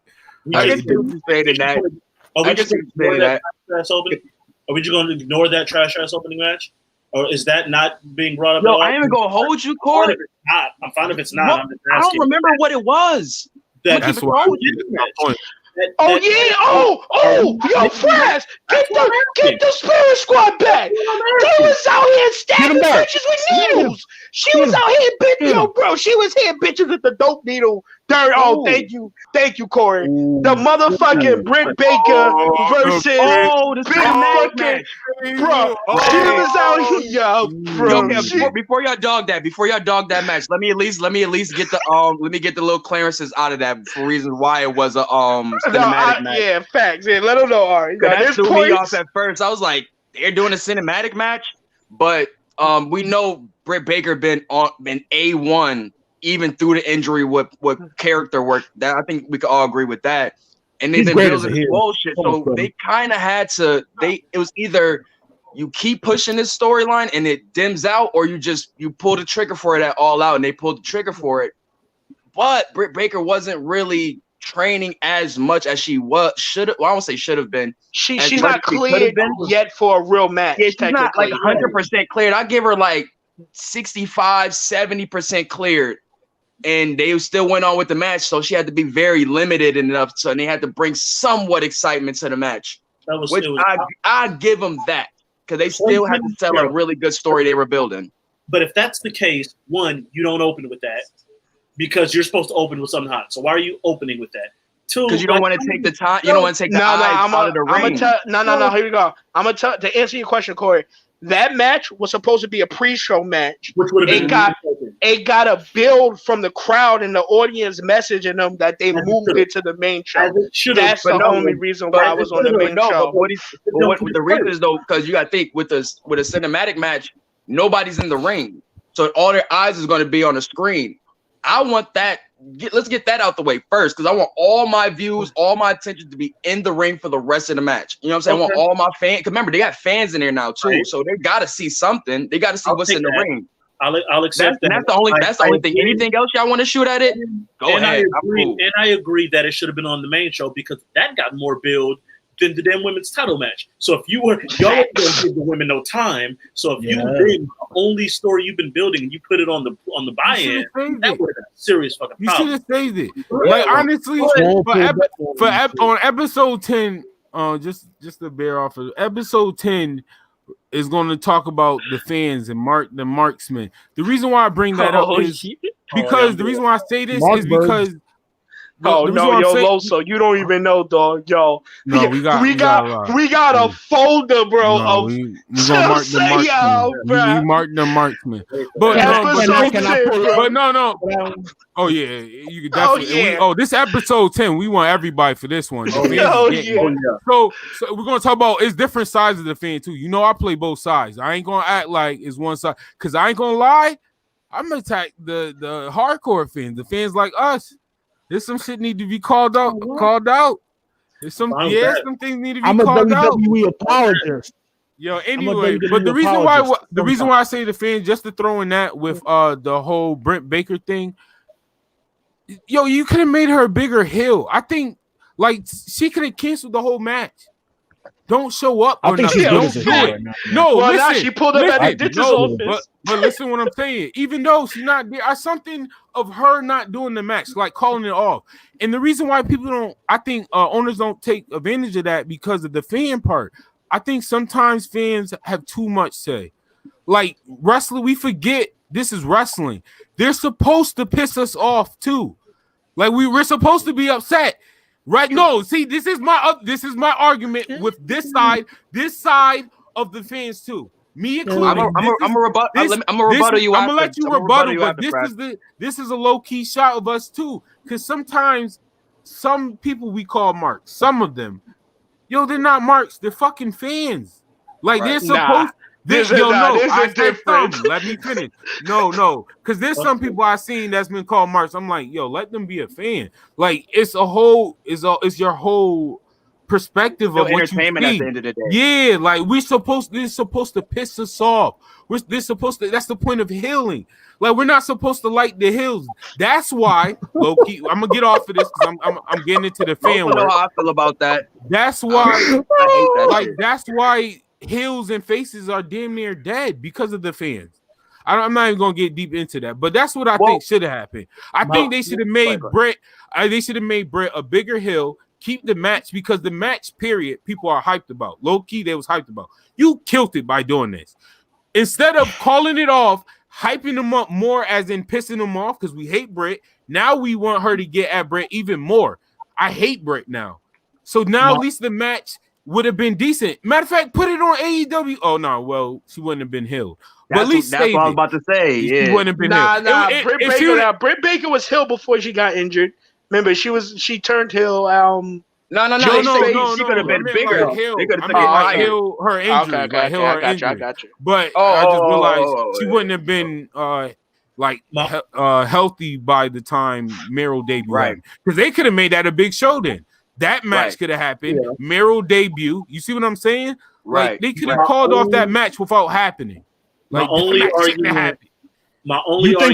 Are we just going to ignore that trash ass opening match? Or is that not being brought up? No, I ain't even gonna hold you, Corey. I'm fine if it's not. I don't remember what it was. That's what Yo, Frass, get the Spirit Squad back. They was out here stabbing bitches with needles. She was out here, bro. She was here, bitches with the dope needle. Oh, thank you, Corey. The motherfucking Britt Baker versus Big fucking bro. She was out here, yo, bro. Before y'all dog that match, let me at least get the little clearances out of that for reasons why it was a cinematic match. Yeah, facts. Yeah, let them know. All right, that threw me off at first. I was like, they're doing a cinematic match, but we know Britt Baker been A1 even through the injury with character work. That I think we could all agree with that. And they've been building this bullshit, so they kind of had to. It was either you keep pushing this storyline and it dims out, or you pull the trigger for it at All Out, and they pulled the trigger for it. But Britt Baker wasn't really training as much as she should have. Well, I won't say should have been. She's not cleared yet for a real match. Yeah, she's not like 100% cleared. I give her like 65-70% cleared, and they still went on with the match. So she had to be very limited enough, and they had to bring somewhat excitement to the match. I give them that because they still had to tell a really good story they were building. But if that's the case, one, you don't open with that because you're supposed to open with something hot. So why are you opening with that? Two, because you don't want to take the time. You don't want to take the eyes out of the ring. Here we go. I'm gonna tell to answer your question, Corey. That match was supposed to be a pre-show match. Which would have been it got a build from the crowd and the audience messaging them that they moved it to the main show. That's the only reason why I was on the main show. The reason is though, because you got to think with a cinematic match, nobody's in the ring, so all their eyes is going to be on the screen. I want that. Let's get that out the way first, because I want all my views, all my attention to be in the ring for the rest of the match. You know what I'm saying? I want all my fans. Because remember, they got fans in there now too, so they got to see something. They got to see what's in the ring. I'll accept that. That's the only thing. Anything else y'all want to shoot at it? Go ahead. I agree that it should have been on the main show because that got more build than the damn women's title match. So if y'all don't give the women no time. So if you bring the only story you've been building and you put it on the buy-in, that would have been a serious fucking problem. You should have saved it. Like honestly, on episode 10, just to bear off of episode 10 is going to talk about the fans and the marksmen. The reason why I bring that up is because the reason why I say this is because Oh no, yo, Loso, you don't even know, dog. Yo, no, we got a folder, bro. No, we gonna mark the marksman. We mark the marksman. But no. Oh yeah, you could definitely. This episode 10. We want everybody for this one. So we're gonna talk about it's different sides of the fan too. You know, I play both sides. I ain't gonna act like it's one side because I ain't gonna lie. I'm gonna attack the hardcore fans, the fans like us. There's some shit need to be called out. There's some things need to be called out. I'm a WWE apologist. Yo, anyway, but the reason why I say the fans, just to throw in that with the whole Britt Baker thing, yo, you could have made her a bigger heel. I think like she could have canceled the whole match. Don't show up. I think she's don't do it. No, well, listen, now she pulled up at the ditches office. But listen, what I'm saying. Even though she's not there, I something of her not doing the match, like calling it off. And the reason why people don't, I think owners don't take advantage of that because of the fan part. I think sometimes fans have too much say. Like wrestling, we forget this is wrestling. They're supposed to piss us off too. Like we're supposed to be upset. Right? No, see, this is my argument with this side of the fans too. Me included. I'm a rebuttal you. I'm gonna let you rebuttal, but this is a low key shot of us too. Because sometimes some people we call marks, some of them, yo, they're not marks. They're fucking fans. Like they're supposed. Let me finish. No, because there's some people I've seen that's been called marks. I'm like, yo, let them be a fan. Like it's your whole perspective of what entertainment you at the end of the day. Yeah, like this is supposed to piss us off. That's the point of healing. Like we're not supposed to like the hills. That's why, low-key, I'm gonna get off of this because I'm getting into the fan work. I know how I feel about that. That's why, I hate that that's why heels and faces are damn near dead because of the fans. I'm not even gonna get deep into that, but that's what I think should have happened. I think they should have made Brett. They should have made Brett a bigger heel. Keep the match because the match period people are hyped about. Low key, they was hyped about. You killed it by doing this. Instead of calling it off, hyping them up more, as in pissing them off because we hate Brett. Now we want her to get at Brett even more. I hate Brett now. So now at least the match would have been decent. Matter of fact, put it on AEW. Oh no, well, she wouldn't have been healed. But at least that's what I was about to say. Yeah. She wouldn't have been healed. Britt Baker was healed before she got injured. Remember, she turned heel. No. She could have been bigger. They could have took it heal her injury. I got you. But I just realized she wouldn't have been healthy by the time Miro debuted. Right. Because they could have made that a big show then. That match could have happened. Yeah. Miro debut. You see what I'm saying? Right. Like, they could have called off that match without happening. Like, my only argument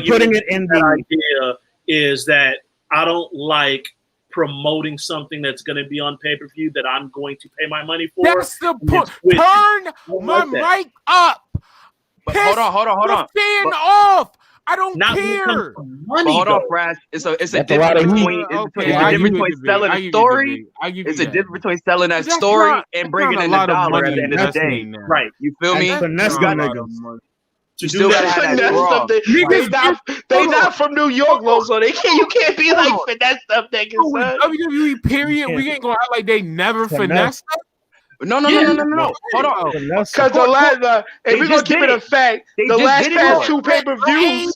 putting it in the idea is that I don't like promoting something that's going to be on pay-per-view that I'm going to pay my money for. That's the point. Turn my mic up. But hold on. Fan off. I don't care. Hold on, Frass. It's a difference between selling a story. It's a difference between selling that story and bringing in the dollar at the end of the day. Right. You feel me? You still gotta have that they not from New York, so they can't. You can't be like finesse stuff, niggas. WWE period. We ain't gonna act like they never finesse. No. Hold on. Because the last, if we're gonna keep it a fact, the last past two pay-per-views,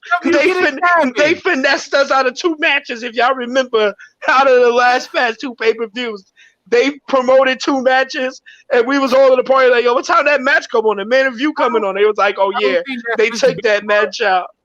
they finessed us out of two matches. If y'all remember, out of the last past two pay-per-views, they promoted two matches, and we was all in the party like, yo, what time that match come on? The Man of View coming on. They was like, oh yeah, they took that match out.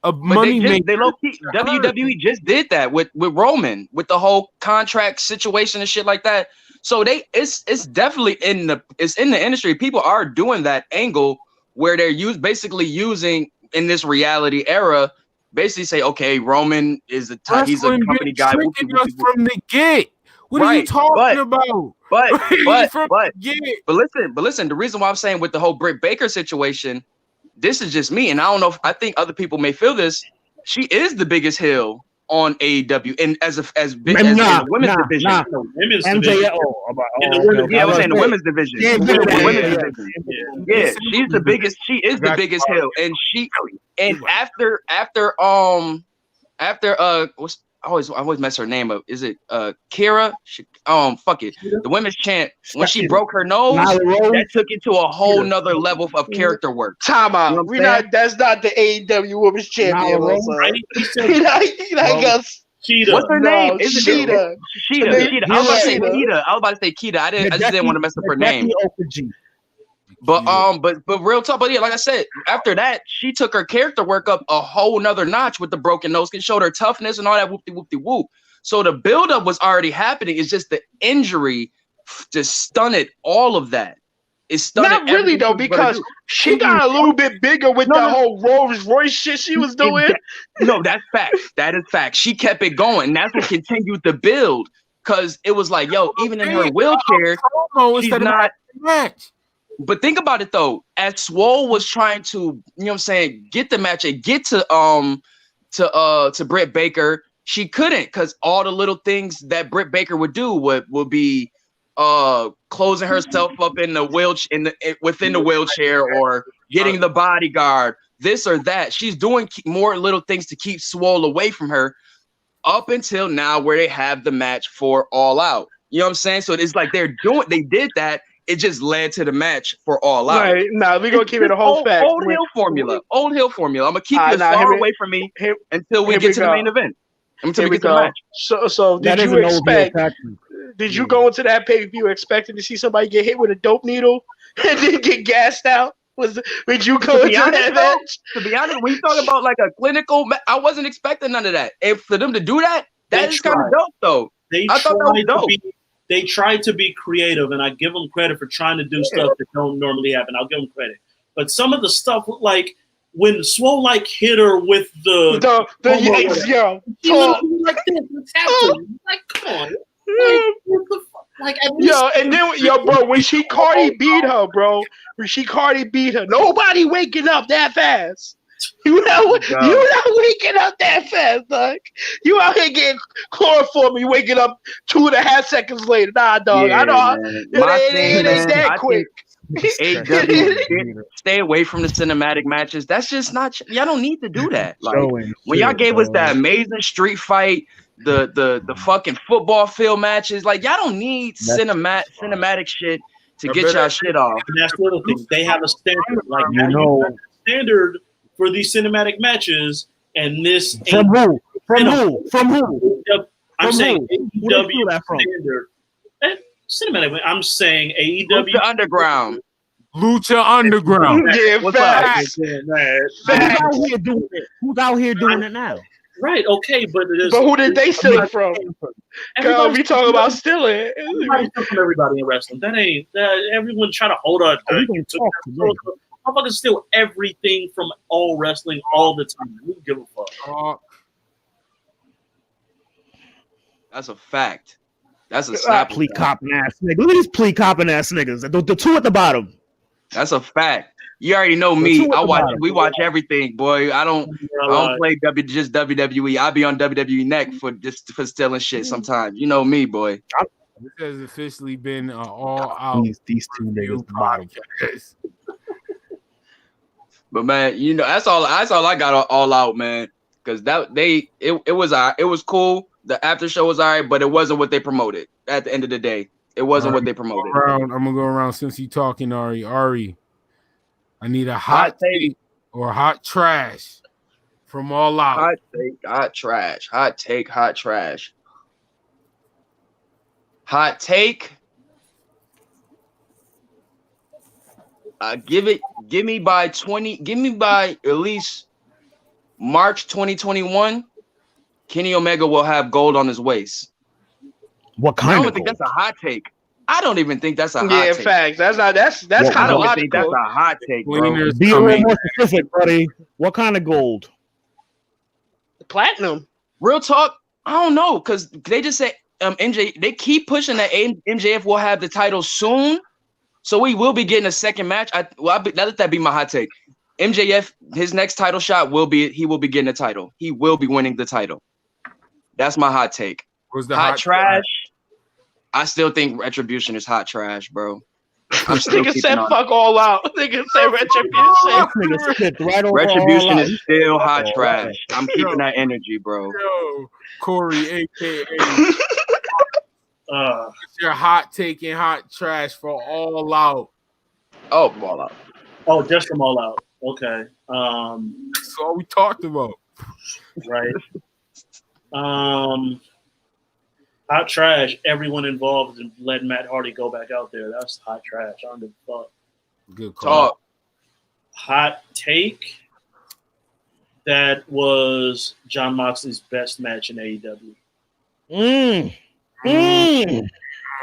WWE just did that with Roman, with the whole contract situation and shit like that. So it's definitely in the industry. People are doing that angle where they're basically using in this reality era, basically say, okay, Roman is he's a company guy. From the get. What are you talking about? But listen, the reason why I'm saying with the whole Britt Baker situation, this is just me, and I don't know if I think other people may feel this. She is the biggest heel on AEW, and as the women's division. I was saying the women's division. Yeah, she's the biggest. She is the biggest heel, and I always mess her name up. Is it Kira? Fuck it. The women's chant when she broke her nose, that took it to a whole nother level of character work. Time out. That's not the AEW Women's Champion. Cheetah. What's her name? Cheetah. Cheetah. I was about to say Cheetah. I was about to say Cheetah. I just didn't want to mess up her name. But real talk. But yeah, like I said, after that, she took her character work up a whole nother notch with the broken nose. It showed her toughness and all that whoop-de-whoop. So the buildup was already happening. It's just the injury just stunted all of that. It stunted. Not really though, because she got a little bit bigger with the whole Rolls Royce shit she was doing. No, that's fact. That is fact. She kept it going. That's what continued to build. Cause it was like, yo, even in her wheelchair, she's not. But think about it though. As Swole was trying to, you know what I'm saying, get the match and get to Britt Baker, she couldn't, because all the little things that Britt Baker would do would be closing herself up in the wheelchair, within the wheelchair, or getting the bodyguard, this or that. She's doing more little things to keep Swole away from her up until now, where they have the match for All Out. You know what I'm saying? So it's like they did that. It just led to the match for All Out. Right. Nah, we're gonna keep it a whole fact. Old Hill formula. I'm gonna keep you as far away from me until we get to the main event. Until we get to the match. So did you expect? Did you go into that pay-per-view expecting to see somebody get hit with a dope needle and then get gassed out? Did you go into that match? To be honest, when you talk about like a clinical, I wasn't expecting none of that. And for them to do that, that is kind of dope, though. I thought that was dope. They tried to be creative, and I give them credit for trying to do stuff that don't normally happen. I'll give them credit. But some of the stuff, like when Swole hit her with the like this, what's happening? Like, come on. And then bro, when she Cardi beat her, nobody waking up that fast. You not waking up that fast, dog. You out here getting chloroform, you waking up 2.5 seconds later. Nah, dog. Yeah, I know it ain't that quick. Stay away from the cinematic matches. That's just not. Y'all don't need to do that. Like when y'all gave us that amazing street fight, the fucking football field matches, like y'all don't need cinematic shit to get y'all shit off. And that's the other thing. They have a standard, like standard for these cinematic matches, and this from who? I'm saying AEW standard. Cinematic. I'm saying AEW Lucha Underground. Lucha Underground. Yeah, facts. Who's out here doing it now? Right. Okay, but who did they steal it from? Because we talking about stealing. Everybody in wrestling. That ain't that. Everyone try to hold on. I'm fucking steal everything from all wrestling all the time. We don't give a fuck. That's a fact. That's a snap. Plea copping ass niggas. Look at these plea copping ass niggas. The two at the bottom. That's a fact. You already know me. We watch everything, boy. I don't play just WWE. I be on WWE neck for stealing shit sometimes. You know me, boy. This has officially been all out. These two niggas bottom. But man, you know that's all I got all out, man. Because it was cool. The after show was all right, but it wasn't what they promoted. At the end of the day, it wasn't what they promoted. I'm gonna go around since you talking, Ari. Ari, I need a hot take or hot trash from All Out. Hot take, hot trash. Hot take, hot trash. Hot take. Give me by at least March 2021. Kenny Omega will have gold on his waist. What kind? I don't think that's a hot take. I don't even think that's a hot take. Yeah, facts. That's kind of logical. Think that's a hot take, bro. Be a little more specific, buddy. What kind of gold? Platinum. Real talk. I don't know, because they just say MJ. They keep pushing that MJF will have the title soon, so we will be getting a second match. Let that be my hot take. MJF, his next title shot he will be getting a title. He will be winning the title. That's my hot take. What's the hot trash? I still think Retribution is hot trash, bro. I'm still Nigga keeping said on. fuck all out. Nigga said retribution. Retribution is still hot trash. I'm keeping that energy, bro. Yo, Corey, aka Uh, it's your hot take and hot trash for All Out. Oh, All Out. Oh, just from All Out. Okay. That's all we talked about. Right. Hot trash. Everyone involved and let Matt Hardy go back out there. That's hot trash. I don't give a fuck. Good call. Talk. Hot take. That was John Moxley's best match in AEW.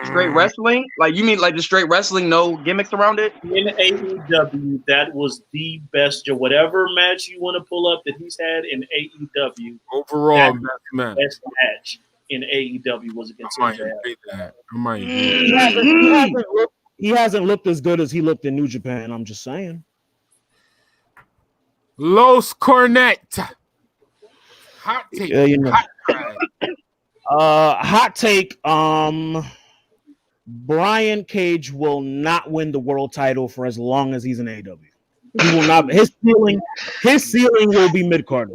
Straight wrestling? Like you mean like the straight wrestling, no gimmicks around it? In AEW, that was the best. Whatever match you want to pull up that he's had in AEW, Overall, best match in AEW was against that. He hasn't looked as good as he looked in New Japan. I'm just saying. Los Cornet. Hot take. Yeah, you know. Hot take. Brian Cage will not win the world title for as long as he's in AEW. He will not. His ceiling will be mid-card.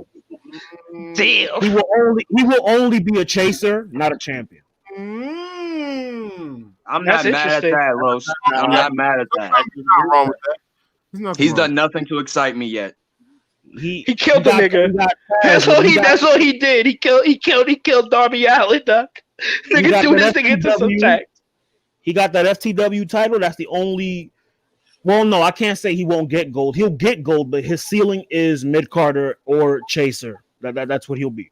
Damn. He will only be a chaser, not a champion. I'm not mad at that, Los. I'm not mad at that. Not wrong with that. He's done nothing to excite me yet. He killed the nigga. That's all he did. He killed Darby Allin, Duck. Nigga threw this nigga into some tag. He got that FTW title. That's the only. Well, no, I can't say he won't get gold. He'll get gold, but his ceiling is mid-carder or chaser. That's what he'll be.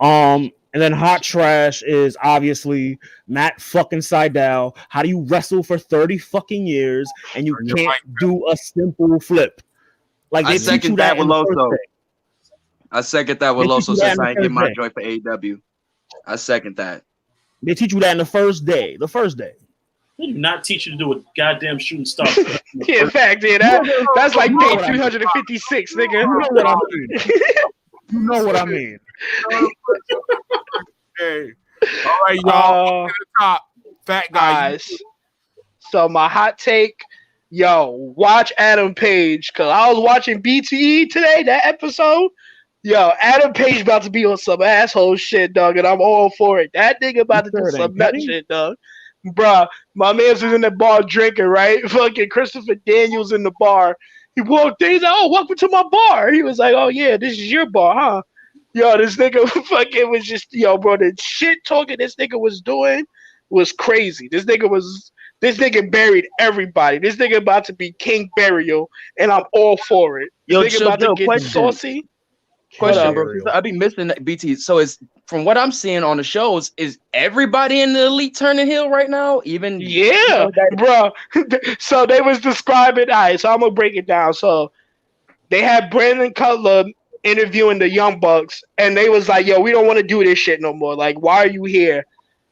And then hot trash is obviously Matt fucking Sydal. How do you wrestle for 30 fucking years and you can't do a simple flip? Like I second that with Loso. I second that with Loso since I ain't get my joint for AEW. I second that. They teach you that in the first day. They do not teach you to do a goddamn shooting star. Yeah, in fact, that's like day 356, nigga. You know what I mean. You know what I mean. Okay. All right, y'all. To the top. Fat guys. So my hot take, watch Adam Page, because I was watching BTE today, that episode. Adam Page about to be on some asshole shit, dog, and I'm all for it. That nigga about to do some nut shit, dog. Bruh, my man's was in the bar drinking, right? Fucking Christopher Daniels in the bar. He walked in, he's like, oh, welcome to my bar. He was like, oh, yeah, this is your bar, huh? This nigga fucking was just, bro, the shit talking this nigga was doing was crazy. This nigga buried everybody. This nigga about to be King Burial, and I'm all for it. This nigga about to get saucy. Question, bro. I be missing that BT. So it's from what I'm seeing on the shows, is everybody in the elite turning heel right now? Even bro. So they was describing. All right, so I'm gonna break it down. So they had Brandon Cutler interviewing the Young Bucks, and they was like, "Yo, we don't want to do this shit no more. Like, why are you here?"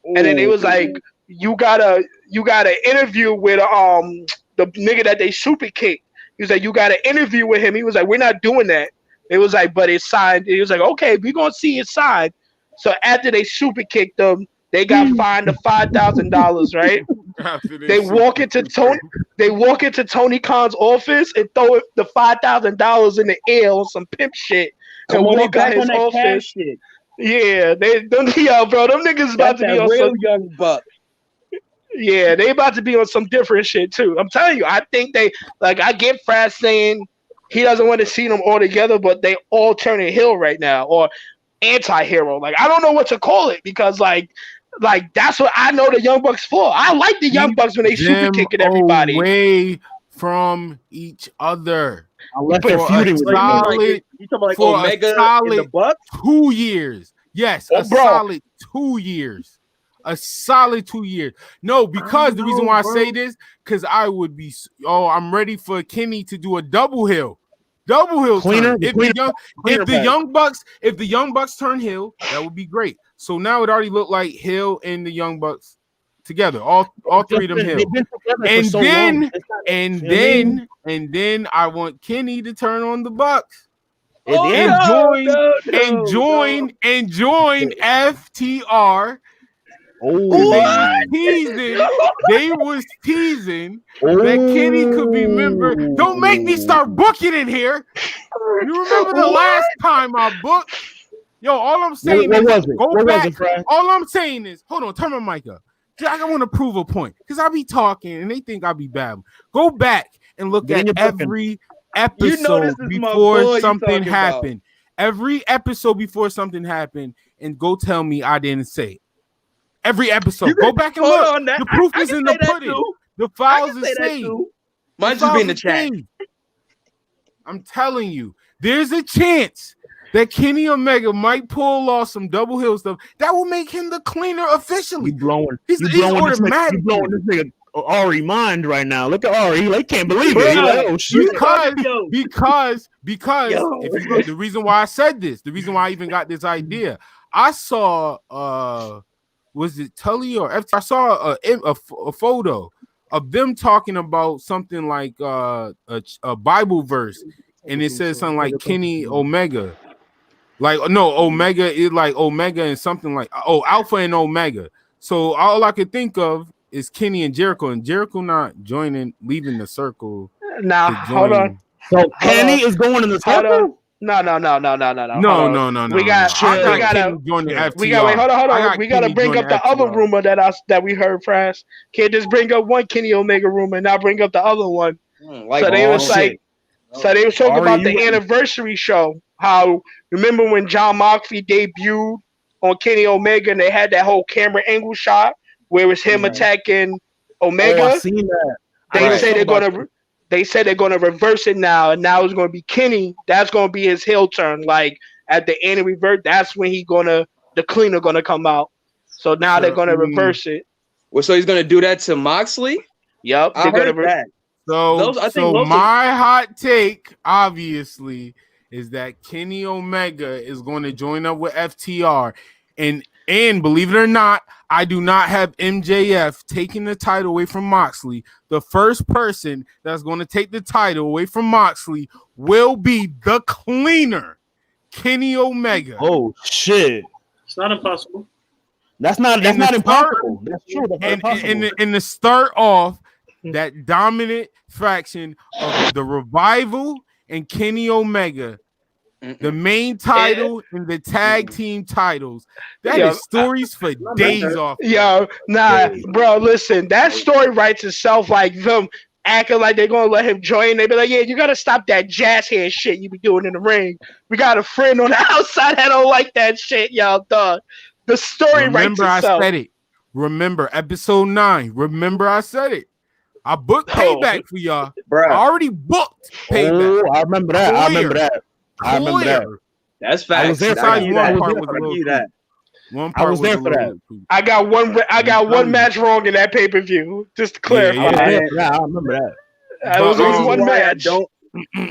And then they was like, "You gotta interview with the nigga that they super kicked." He was like, "You gotta interview with him." He was like, "We're not doing that." It was like, but it's signed. He was like, okay, we're gonna see it signed. So after they super kicked them, they got fined of $5,000, right? They walk into Tony Khan's office and throw the $5,000 in the air on some pimp shit and walk out his office. Yeah, them niggas about to be on real some Young Buck. Yeah, they about to be on some different shit too. I'm telling you, I think I get Frass saying he doesn't want to see them all together, but they all turning heel right now or anti-hero. Like, I don't know what to call it because like that's what I know the Young Bucks for. I like the Young Bucks when they super kicking everybody away from each other. Unless they're feuding with you talking about Omega and the Bucks? 2 years. Yes, solid 2 years. A solid 2 years. No, because the reason why I say this, because I would be, I'm ready for Kenny to do a double heel. Double heel turn. If the Young Bucks turn heel, that would be great. So now it already looked like Hill and the Young Bucks together. All three of them heel. And then I want Kenny to turn on the Bucks. And join FTR They was teasing that Kenny could be member. Don't make me start booking in here. You remember the last time I booked? Yo, all I'm saying is go back. All I'm saying is, hold on, turn my mic up. I want to prove a point because I be talking and they think I be bad. Go back and look at every episode before something happened. Every episode before something happened, and go tell me I didn't say it. Every episode. Go back and look. The proof is in the pudding. The files is saved. Might just be in the chat. I'm telling you, there's a chance that Kenny Omega might pull off some double heel stuff that will make him the cleaner officially. You blowing this nigga Ari mind right now. Look at Ari. He can't believe it. Like, oh, shit. Because if you look, the reason why I said this, the reason why I even got this idea, I saw was it Tully or FT? I saw a photo of them talking about something like a Bible verse, and it says something like Kenny Omega. Like no, Omega is like Omega and something like Alpha and Omega. So all I could think of is Kenny and Jericho not leaving the circle. Now hold on. So Kenny is going in the circle. No. No. We gotta We gotta bring up the other rumor that we heard. Frass can't just bring up one Kenny Omega rumor and not bring up the other one. So they was talking about the anniversary show. How remember when John Moxley debuted on Kenny Omega and they had that whole camera angle shot where it was him attacking Omega? I seen that. They said they're gonna reverse it now, and now it's gonna be Kenny. That's gonna be his heel turn. Like at the end of revert, that's when the cleaner gonna come out. So now they're gonna reverse it. Well, so he's gonna do that to Moxley? Yep. I heard that. So my hot take, obviously, is that Kenny Omega is going to join up with FTR, and believe it or not, I do not have MJF taking the title away from Moxley. The first person that's going to take the title away from Moxley will be the cleaner, Kenny Omega. Oh shit! It's not impossible. That's not impossible. That's true. That's and to start off that dominant faction of the Revival and Kenny Omega, the main title and the tag team titles. That is stories for days off. Bro, listen, that story writes itself. Like them acting like they're gonna let him join. They be like, yeah, you gotta stop that jazz hand shit you be doing in the ring. We got a friend on the outside that don't like that shit, y'all. Dog. The story writes itself. I said it. Remember episode 9. Remember I said it. I booked Payback for y'all. Bro. I already booked Payback. Oh, I remember that. That's facts. I was there for that. One part was there for that. I got one match wrong in that pay-per-view. Just to clarify. Yeah, I remember that. That was only one match.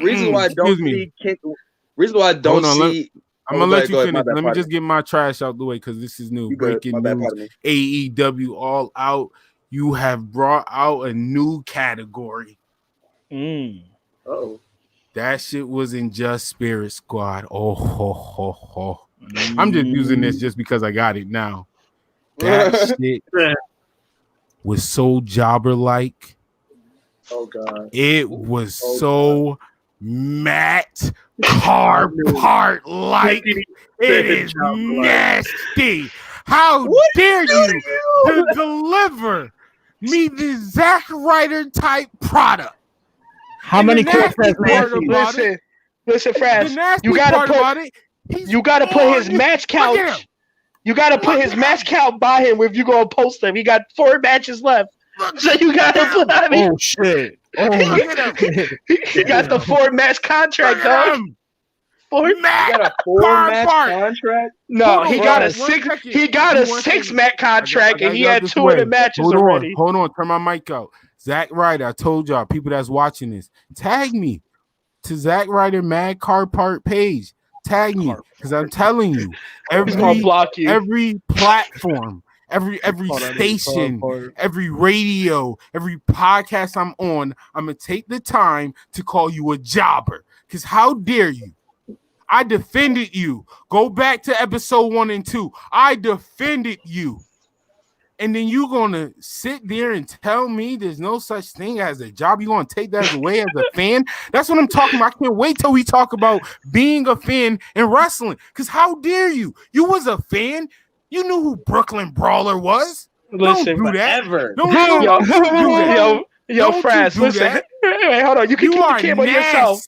Reason why I don't see. I'm gonna let you finish. Let me just get my trash out the way because this is new. Breaking news. AEW All Out. You have brought out a new category. Oh, that shit was in Just Spirit Squad. Oh. I'm just using this just because I got it now. That shit was so jobber-like. Oh god. It was so Matt car part like. It is nasty. How dare you to deliver me the Zack Ryder type product? How many clips has nasty? Listen, Frass, you gotta put his match count. You gotta put his match count by him if you gonna post him. He got 4 matches left. So you gotta put oh shit. Oh he got the 4-match contract, dog. 4-match contract? No, he got a 6-match contract, and he had 2 of the matches already. Hold on, turn my mic out. Zack Ryder, I told y'all, people that's watching this, tag me to Zack Ryder Mad Car Part page. Tag me, because I'm telling you, every platform, every station, every radio, every podcast I'm on, I'm going to take the time to call you a jobber. Because how dare you? I defended you. Go back to episode 1 and 2. I defended you. and then you gonna sit there and tell me there's no such thing as a job? You gonna take that away as a fan? That's what I'm talking about. I can't wait till we talk about being a fan in wrestling. Because how dare you? You was a fan. You knew who Brooklyn Brawler was. Listen, don't do that. Ever. Yo, Frass, listen. Wait, hold on. You can keep the camera on yourself.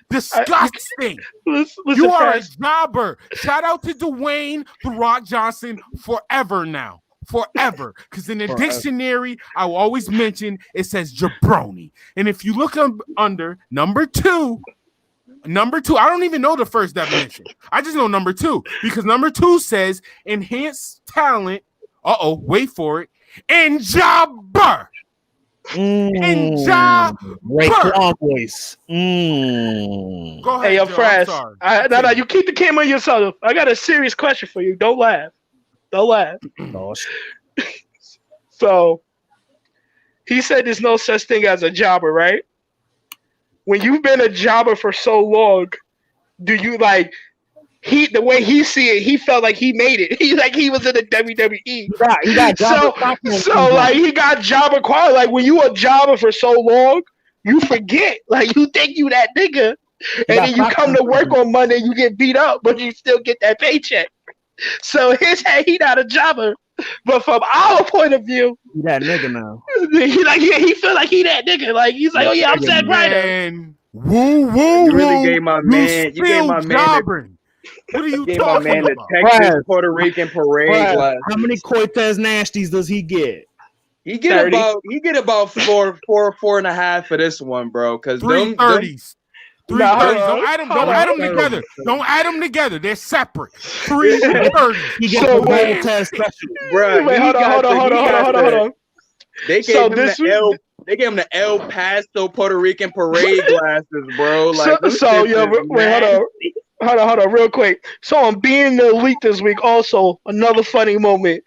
Disgusting. Listen, you are Frass. a jobber. Shout out to Dwayne The Rock Johnson forever now. Forever. Because in the dictionary, I will always mention it says jabroni. And if you look under number two, I don't even know the first definition. I just know number 2 because number 2 says enhanced talent. Wait for it. And jobber. And jobber. Great voice. Go ahead. Hey, yo, Joe, Frass. I'm sorry. No, you keep the camera on yourself. I got a serious question for you. Don't laugh. So, he said there's no such thing as a jobber, right? When you've been a jobber for so long, do you like the way he see it? He felt like he made it. He was in the WWE. He got he got jobber quality. Like when you a jobber for so long, you forget. Like you think you that nigga, and then you come to work on Monday, you get beat up, but you still get that paycheck. So he not a jobber. But from our point of view, he that nigga now. He feel like he that nigga. Like he's like, oh yeah, I'm Zack Ryder. Woo. You really gave my man. You gave my man. What are you talking about? The Texas Puerto Rican parade. How many Cortez Nasties does he get? He get about 4.5 for this one, bro. Because 330s. 330s. Don't add them together. Don't add them together. They're separate. 330s. He gets a gold test special. Bro, hold on. They gave him the El Paso Puerto Rican parade glasses, bro. Like, hold on, real quick. So on Being the Elite this week, also another funny moment.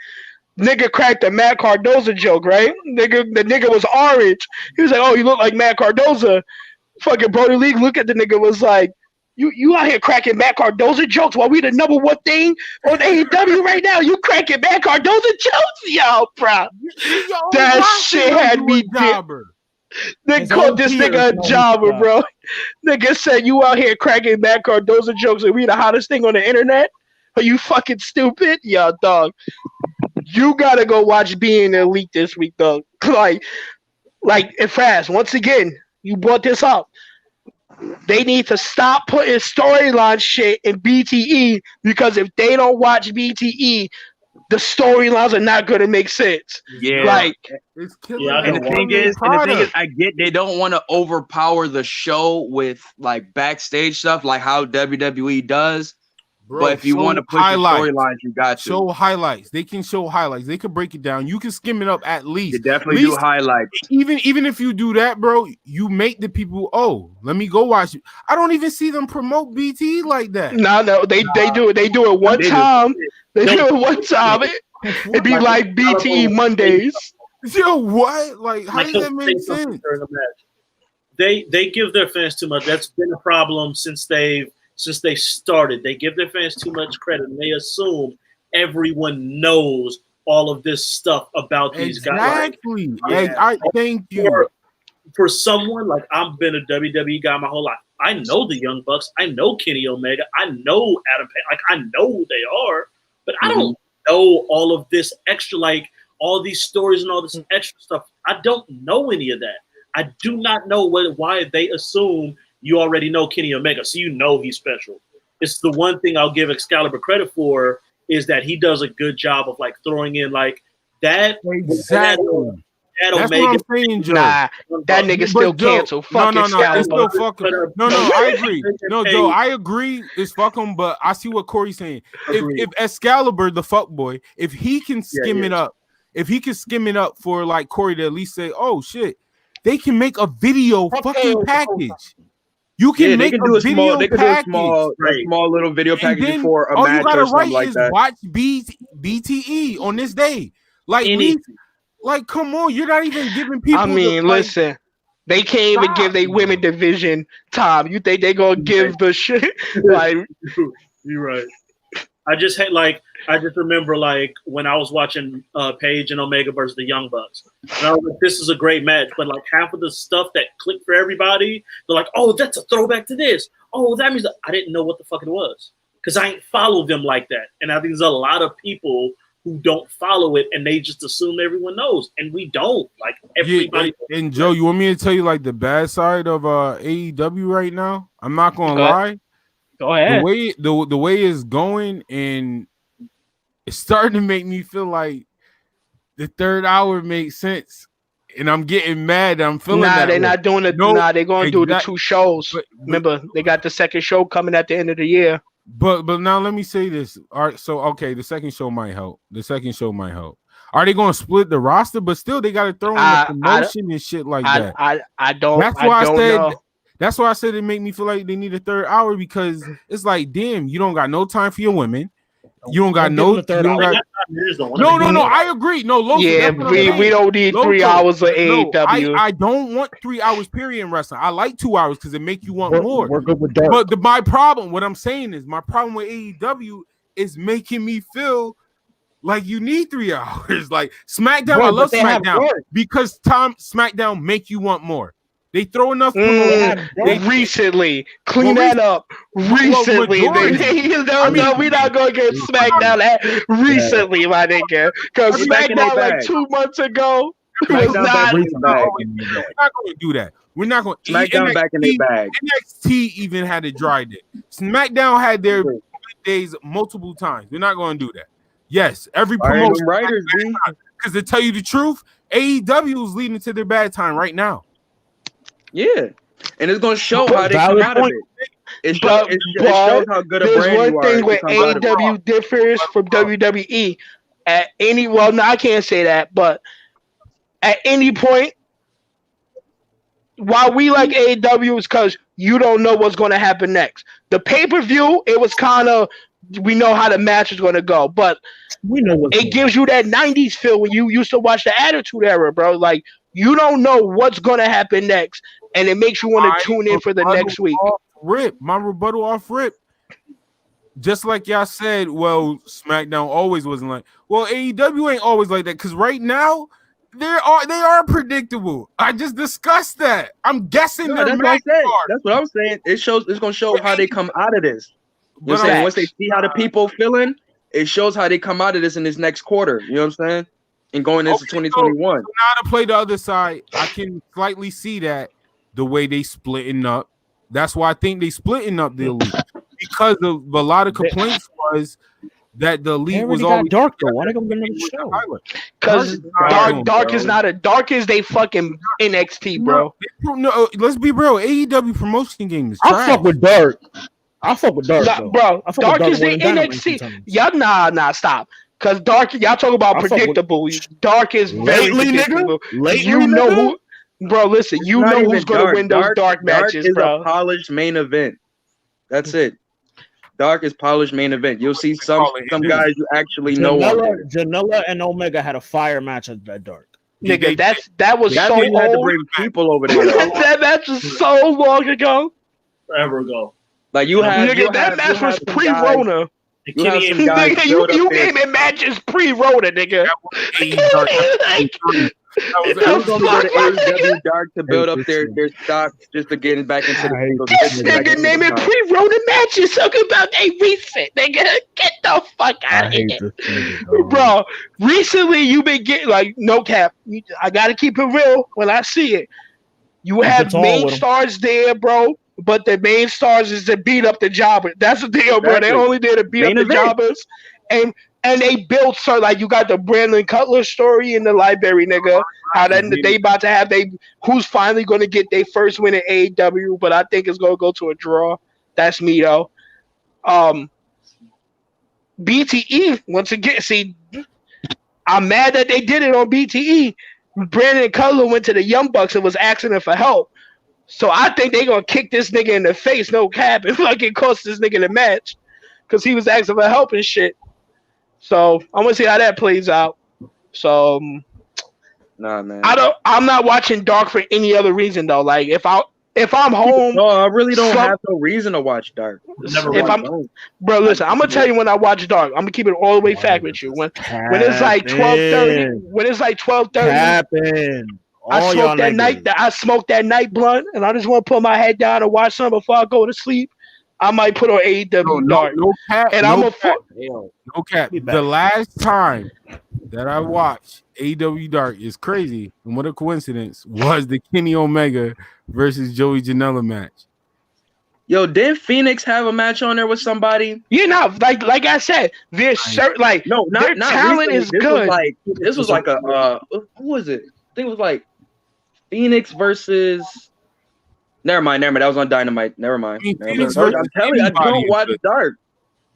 Nigga cracked a Matt Cardoza joke, right? The nigga was orange. He was like, "Oh, you look like Matt Cardoza." Fucking Brody Lee look at the nigga was like, "You out here cracking Matt Cardoza jokes while we the number one thing on AEW right now? You cracking Matt Cardoza jokes, yo, bro? That shit had me jobber. They called this nigga a jobber, bro. Nigga said you out here cracking Matt Cardoza jokes and we the hottest thing on the internet? Are you fucking stupid? Yo, dog. You gotta go watch Being the Elite this week, dog. Like, and Frass, once again, you brought this up. They need to stop putting storyline shit in BTE because if they don't watch BTE, the storylines are not going to make sense. Yeah, like it's killing. And the thing is, I get they don't want to overpower the show with like backstage stuff, like how WWE does. Bro, but if you want to put the storylines, you got to show highlights. They can show highlights. They can break it down. You can skim it up at least. You definitely do highlights. Even if you do that, bro, you make the people. Oh, let me go watch it. I don't even see them promote BT like that. No, they do it. They do it one time. They do it one time. It'd be like BTE Mondays. Yo, what? Like, how does that make sense? They give their fans too much. That's been a problem since they started. They give their fans too much credit and they assume everyone knows all of this stuff about these guys. Exactly. I thank you. For someone like I've been a WWE guy my whole life. I know the Young Bucks. I know Kenny Omega. I know Adam Page. Like I know who they are, but I don't know all of this extra, like all these stories and all this extra stuff. I don't know any of that. I do not know why they assume you already know Kenny Omega, so you know he's special. It's the one thing I'll give Excalibur credit for is that he does a good job of like throwing in like that. Exactly. That That's Omega. what I'm saying, Joe. Nah, that nigga still canceled. Fuck Excalibur. No, I agree. No, Joe, I agree. It's fuck him, but I see what Corey's saying. If Excalibur, the fuck boy, if he can skim it up, for like Corey to at least say, oh shit, they can make a video fucking package. You can make a video package. A small little video package for a match or something like that. Watch BTE on this day. Like, come on, you're not even giving people. I mean, listen, they can't even give their women division time. You think they gonna give the shit? Like, you're right. I just hate like I just remember like when I was watching Paige and Omega versus the Young Bucks. And I was like, this is a great match, but like half of the stuff that clicked for everybody, they're like, oh, that's a throwback to this. Oh, that means that I didn't know what the fuck it was because I ain't followed them like that. And I think there's a lot of people who don't follow it and they just assume everyone knows, and we don't. Like everybody. Yeah, and Joe, you want me to tell you like the bad side of AEW right now? I'm not gonna lie. Go ahead. The way it's going, and it's starting to make me feel like the third hour makes sense, and I'm getting mad. I'm feeling that they're way. not doing it. No, they're going to do the 2 shows. Remember, they got the second show coming at the end of the year. But now let me say this. All right, so okay, the second show might help. Are they going to split the roster? But still, they got to throw in the promotion and shit like that. I don't. That's why I said. Know. That's why I said it make me feel like they need a third hour because it's like, damn, you don't got no time for your women. You don't got no. No. I agree. No, Loco, yeah, we don't need Loco, 3 hours of AEW. I don't want 3 hours period in wrestling. I like 2 hours because it make you want more. We're good with that. But my problem, what I'm saying is, my problem with AEW is making me feel like you need 3 hours. Like SmackDown, I love SmackDown because SmackDown make you want more. They throw enough. Recently, clean that up. Recently, we're not gonna get SmackDown recently, my nigga. Because SmackDown like 2 months ago was not. We're not gonna do that. We're not gonna. SmackDown back in their bag. NXT even had a dry day. SmackDown had their days multiple times. We're not gonna do that. Yes, every promotion. Writers, because to tell you the truth, AEW is leading to their bad time right now. Yeah, and it's gonna show how they come out of it. It shows how good a brand you are. There's one thing where AEW differs from WWE. At any, well, no, I can't say that, but at any point, why we like AEW is because you don't know what's going to happen next. The pay-per-view, it was kind of, we know how the match is going to go, but we know it gives you that 90s feel when you used to watch the Attitude Era, bro. Like, you don't know what's going to happen next, and it makes you want to tune in for the next week. My rebuttal off rip. Just like y'all said, well, SmackDown always wasn't like, well, AEW ain't always like that, because right now, they are predictable. I just discussed that. I'm guessing that's what I'm saying. It's gonna show how they come out of this. You know what I'm saying? Once they see how the people feeling, it shows how they come out of this in this next quarter. You know what I'm saying? And going into 2021. So now to play the other side, I can slightly see that the way they splitting up. That's why I think they splitting up the Elite, because of a lot of complaints was that the Elite was always dark though. Why they gonna get another show? Because dark is not a dark is they fucking NXT, bro. No, let's be real. AEW promotion game is trash. I fuck with dark. Bro. Dark is the NXT. Y'all nah, stop. Cause dark, y'all talk about predictable. Dark is very predictable. You know who, bro. Listen, you know who's gonna win those dark matches, bro. Dark is a polished main event. That's it. Dark is polished main event. You'll see some guys you actually know. Janela and Omega had a fire match at that dark. Nigga, that was so long. Had to bring people over there. That match was so long ago. Forever ago. Like you have. Nigga, that match was pre-Rona. You naming matches pre-Rona, nigga. It was only to AEW Dark to build up their stock just to get back into the. This nigga naming pre-Rona matches talking about they recent, nigga. Get the fuck out of here, bro. Recently, you been getting like no cap. I gotta keep it real when I see it. You have main stars there, bro. But the main stars is to beat up the jobbers. That's the deal, bro. They only there to beat up the jobbers. And they built so like you got the Brandon Cutler story in the library, nigga. How then they about to have who's finally gonna get their first win at AEW, but I think it's gonna go to a draw. That's me though. BTE once again. See, I'm mad that they did it on BTE. Brandon Cutler went to the Young Bucks and was asking them for help. So I think they gonna kick this nigga in the face, no cap, and fucking cost this nigga the match, because he was asking for help and shit. So I'm gonna see how that plays out. So nah, man. I'm not watching Dark for any other reason though. Like if if I'm home, no, I really don't have no reason to watch Dark. Bro, listen, I'm gonna tell you when I watch Dark. I'm gonna keep it all the way fact with you. When it's like 12:30, I smoke that night blunt, and I just want to put my head down and watch something before I go to sleep. I might put on AEW Dark. No cap. And no I'm cap. No cap. The last time that I watched AEW Dark is crazy, and what a coincidence, was the Kenny Omega versus Joey Janela match. Yo, didn't Phoenix have a match on there with somebody? You know, like I said, their shirt, like no, not their talent recently. is good. This was like a who was it? I think it was like Phoenix versus. Never mind. That was on Dynamite. Never mind. I'm telling you, I don't watch Dark.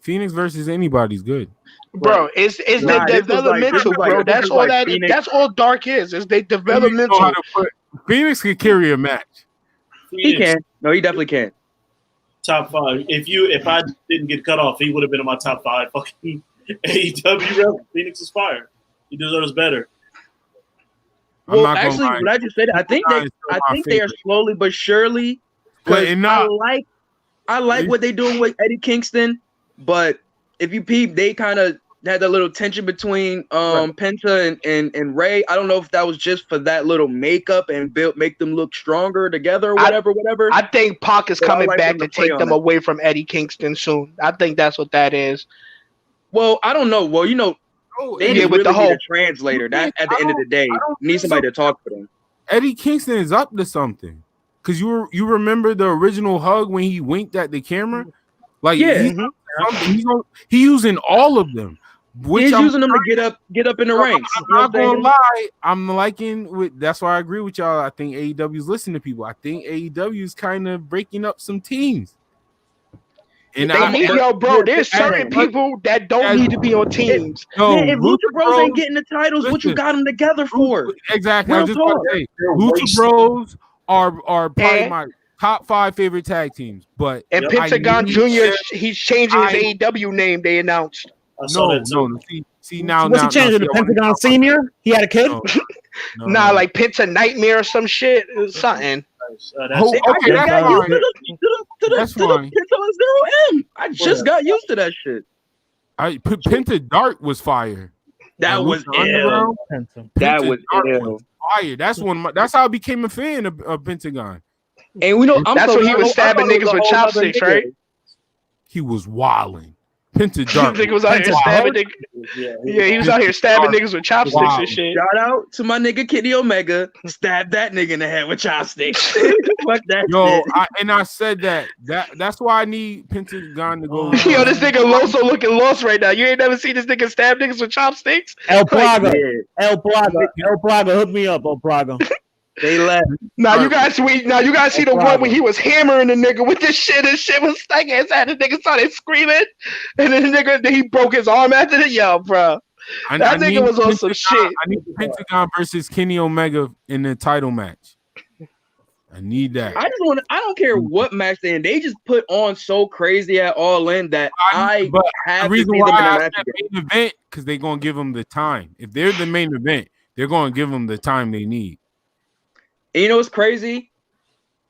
Phoenix versus anybody's good, bro. It's the developmental, bro. That's all that. That's all Dark is. It's the developmental. Phoenix can carry a match. He can. No, he definitely can. Top 5. If I didn't get cut off, he would have been in my top 5. Fucking AEW. Phoenix is fire. He deserves better. Well, actually, what I just said, I think they are slowly but surely. I like what they're doing with Eddie Kingston, but if you peep, they kind of had that little tension between Penta and Ray. I don't know if that was just for that little makeup and make them look stronger together or whatever. I think Pac is coming back to take them away from Eddie Kingston soon. I think that's what that is. Well, I don't know. Well, you know. They need with the whole translator. That at the end of the day, need somebody to talk to them. Eddie Kingston is up to something. Cause you remember the original hug when he winked at the camera? Like he's using all of them. He's using them to get up in the ranks. I'm not gonna lie. I'm liking with that's why I agree with y'all. I think AEW is listening to people. I think AEW is kind of breaking up some teams. And there's certain people that don't need to be on teams. If Lucha Bros ain't getting the titles, what you got them together for? Exactly. I was just about to say, Lucha Bros are probably my top 5 favorite tag teams. But Pentagon Jr. He's changing his AEW name. They announced. No. See now. Was he changing to Pentagon Senior? He had a kid. Nah, like Penta Nightmare or some shit. Something. That's fine. I just got used to that shit. Penta Dark was fire. That was ill. That was ill. Fire. That's how I became a fan of Pentagon. And we know that's when he was stabbing niggas with chopsticks, right? He was wilding. Penta Dark. Nigga was out here stabbing niggas. Yeah, he was out here stabbing niggas with chopsticks and shit. Shout out to my nigga Kenny Omega. Stab that nigga in the head with chopsticks. Fuck that. Yo, I said that's why I need Pentagon to go. Yo, this nigga Loso looking lost right now. You ain't never seen this nigga stab niggas with chopsticks? El Plaga, hook me up, El Plaga. They left. Now you guys see the one when he was hammering the nigga with this shit. And shit was stuck inside. The nigga started screaming, and then he broke his arm after the yo, bro. That nigga was on some shit. I need Pentagon versus Kenny Omega in the title match. I need that. I don't care what match they in. They just put on so crazy at All In that I have to see them in the match main event because they're gonna give them the time. If they're the main event, they're gonna give them the time they need. And you know what's crazy?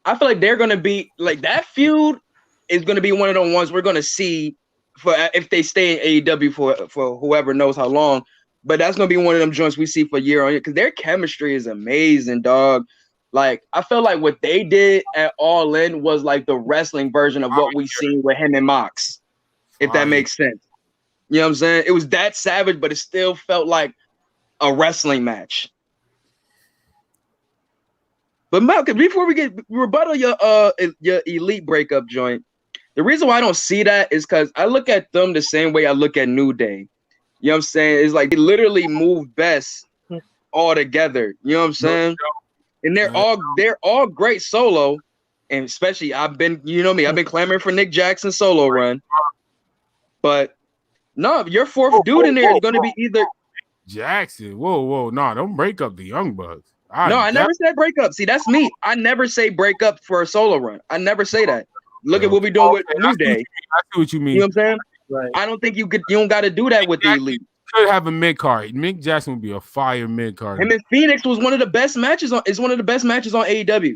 I feel like they're gonna be like that feud is gonna be one of the ones we're gonna see for if they stay in AEW for whoever knows how long. But that's gonna be one of them joints we see for year on year because their chemistry is amazing, dog. Like I feel like what they did at All In was like the wrestling version of what we seen with him and Mox, if that makes sense. You know what I'm saying? It was that savage, but it still felt like a wrestling match. But Malcolm, before we rebuttal your elite breakup joint, the reason why I don't see that is because I look at them the same way I look at New Day. You know what I'm saying? It's like they literally move best all together. You know what I'm saying? And they're all great solo, and especially I've been clamoring for Nick Jackson's solo run. But no, your fourth dude in there is going to be either Jackson. Whoa, no, don't break up the Young Bucks. I never said break up. See, that's me. I never say break up for a solo run. I never say that. Look at what we're doing with New Day. I see what you mean. You know what I'm saying? Right. I don't think you don't got to do that with the elite. Could have a mid card. Mick Jackson would be a fire mid card. And then Phoenix was one of the best matches on. It's one of the best matches on AEW.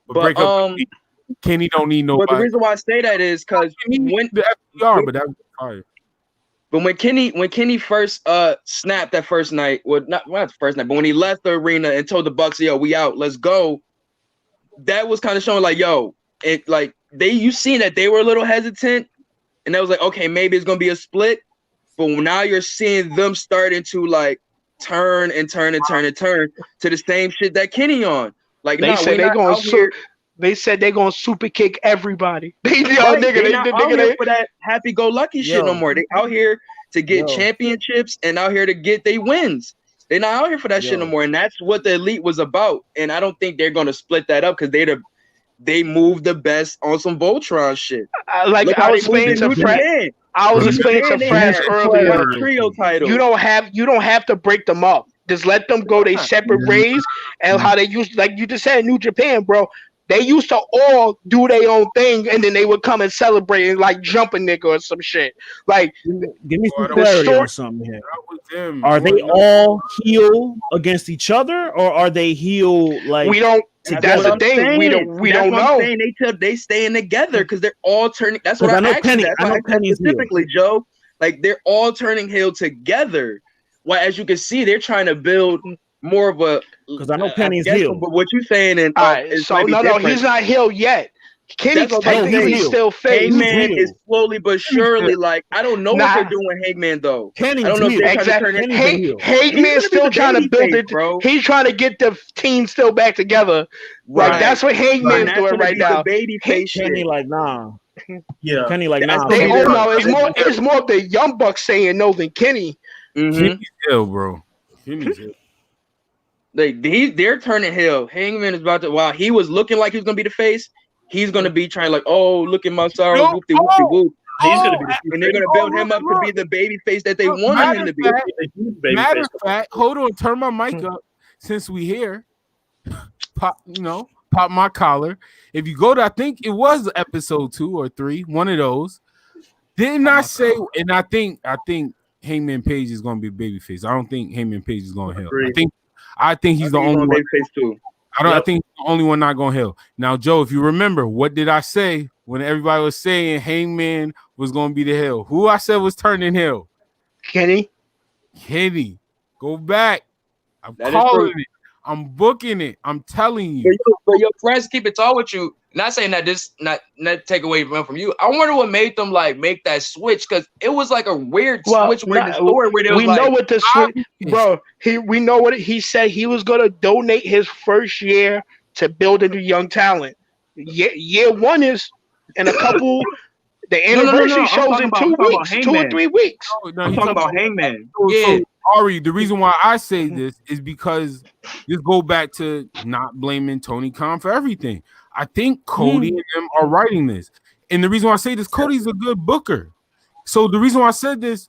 But break up. Kenny don't need nobody. But the reason why I say that is because when the FDR, but that was fire. But when Kenny first snapped that first night, well not the first night, but when he left the arena and told the Bucks, "Yo, we out, let's go," that was kind of showing like, "Yo," it like you seen that they were a little hesitant, and that was like, okay, maybe it's gonna be a split. But now you're seeing them starting to like turn to the same shit that Kenny on. Like they said they're going they said they're gonna super kick everybody. They not out here for that happy go lucky shit no more. They out here to get championships and out here to get they wins. They're not out here for that shit no more. And that's what the elite was about. And I don't think they're gonna split that up because they moved the best on some Voltron shit. I was explaining to Fred. I was explaining to Fred earlier. Trio title. You don't have to break them up. Just let them go their separate ways. And how they used, like you just said, New Japan, bro. They used to all do their own thing, and then they would come and celebrate and like jump a nigga or some shit. Like, give me some clarity on something here. Are they all heel against each other, or are they heel like? We don't. That's the thing. We don't know. They staying together because they're all turning. That's what I know. Penny. I know Penny specifically, Joe. Like they're all turning heel together. Well, as you can see, they're trying to build more of a. Because I know Penny's heel. But what you're saying and so no, he's not heel yet. Kenny's technically still face. Hangman is slowly but surely like I don't know what they're doing. Hangman though. Kenny's I don't know if they're trying to turn Hangman's still trying to build it, bro. He's trying to get the team still back together. Right. Like that's what Hangman's doing right now. Baby face Kenny like nah. Yeah. Kenny like nah. It's more of the Young Bucks saying no than Kenny. Kenny's ill, bro. Kenny's ill. They're turning heel. Hangman is about to. While he was looking like he was gonna be the face, he's gonna be trying like, oh, look at my sorrow, whoopty whoopty whoop. He's gonna be, and they're gonna build him up to be the baby face that they wanted him to be. Matter of fact, hold on, turn my mic up since we here. Pop my collar. If you go to, I think it was episode 2 or 3, one of those. Didn't I say? And I think Hangman Page is gonna be babyface. I don't think Hangman Page is gonna heel. I think he's the only one. Too. I think he's the only one not going to heel. Now, Joe, if you remember, what did I say when everybody was saying Hangman was going to be the heel? Who I said was turning heel? Kenny. Go back. I'm calling it. I'm booking it. I'm telling you. But your friends keep it tall with you. Not saying that this not take away from you. I wonder what made them like make that switch because it was like a weird switch where the story where they was know what the switch, bro. We know what he said. He was gonna donate his first year to building the young talent. Year 1 is in a couple. The anniversary shows in 2 weeks, 2 or 3 weeks. I'm talking about Hangman. So, Ari, the reason why I say this is because just go back to not blaming Tony Khan for everything. I think Cody and them are writing this. And the reason why I say this, Cody's a good booker. So the reason why I said this,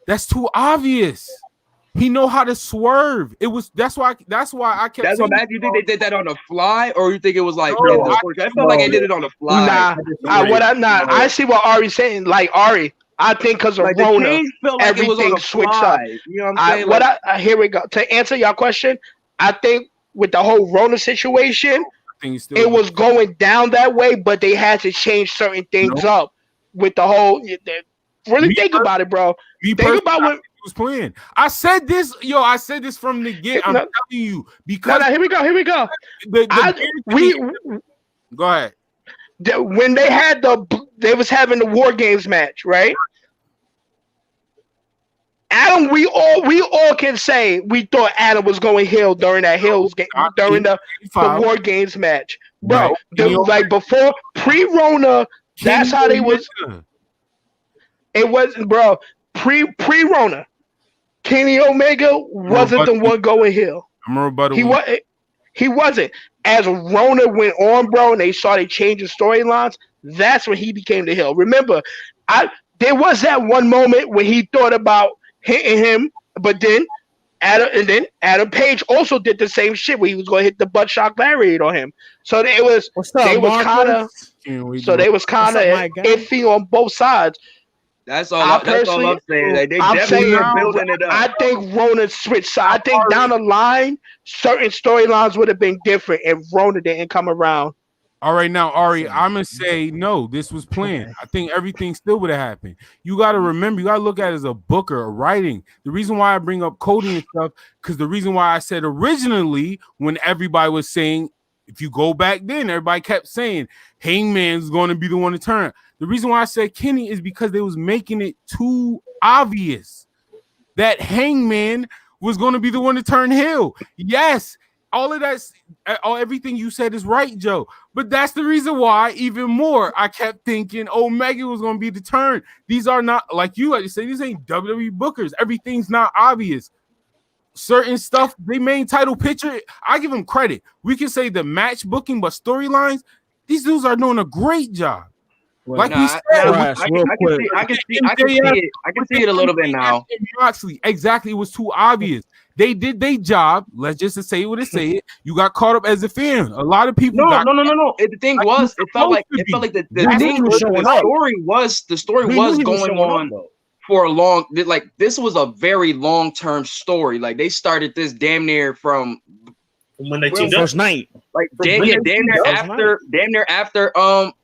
that's too obvious. He know how to swerve. That's why I kept That's what you think they did that on the fly, or you think it was like I felt like they did it on the fly. I see what Ari's saying. Like Ari, I think because of Rona, everything switched up. You know what I'm saying? Here we go. To answer your question, I think with the whole Rona situation, it was going down that way, but they had to change certain things up with the whole. Really think about it, bro. Think about what was playing. I said this, I said this from the get. I'm telling you because here we go. Go ahead. When they was having the War Games match, right? Adam, we all can say we thought Adam was going heel during that Hills game during the War Games match, bro. Like before pre-Rona, that's how they was. It wasn't, bro. Pre-Rona, Kenny Omega wasn't the one going heel. He wasn't. As Rona went on, bro, and they started changing storylines, that's when he became the heel. Remember, there was that one moment when he thought about hitting him, but then Adam Page also did the same shit where he was going to hit the butt shock lariat on him. So they was kind of iffy on both sides. That's all I'm saying. Like, they definitely are building it up. I think Rona switched. So I think down the line, certain storylines would have been different if Rona didn't come around. All right, now, Ari, I'm going to say no, this was planned. I think everything still would have happened. You got to remember, you got to look at it as a booker, a writing. The reason why I bring up Cody and stuff, because the reason why I said originally when everybody was saying, if you go back then, everybody kept saying Hangman's going to be the one to turn. The reason why I said Kenny is because they was making it too obvious that Hangman was going to be the one to turn heel. Yes, all of that, everything you said is right, Joe. But that's the reason why, even more, I kept thinking Omega was going to be the turn. These are not, like you say, these ain't WWE bookers. Everything's not obvious. Certain stuff, they main title picture, I give them credit. We can say the match booking, but storylines, these dudes are doing a great job. Like we said, I can see it a little bit now. Moxley, exactly, it was too obvious. They did their job. Let's just say what it say. You got caught up as a fan. A lot of people. No. The thing was, it felt like the story was going on for a long. Like this was a very long-term story. Like they started this damn near from when they teamed up first night. Like damn near after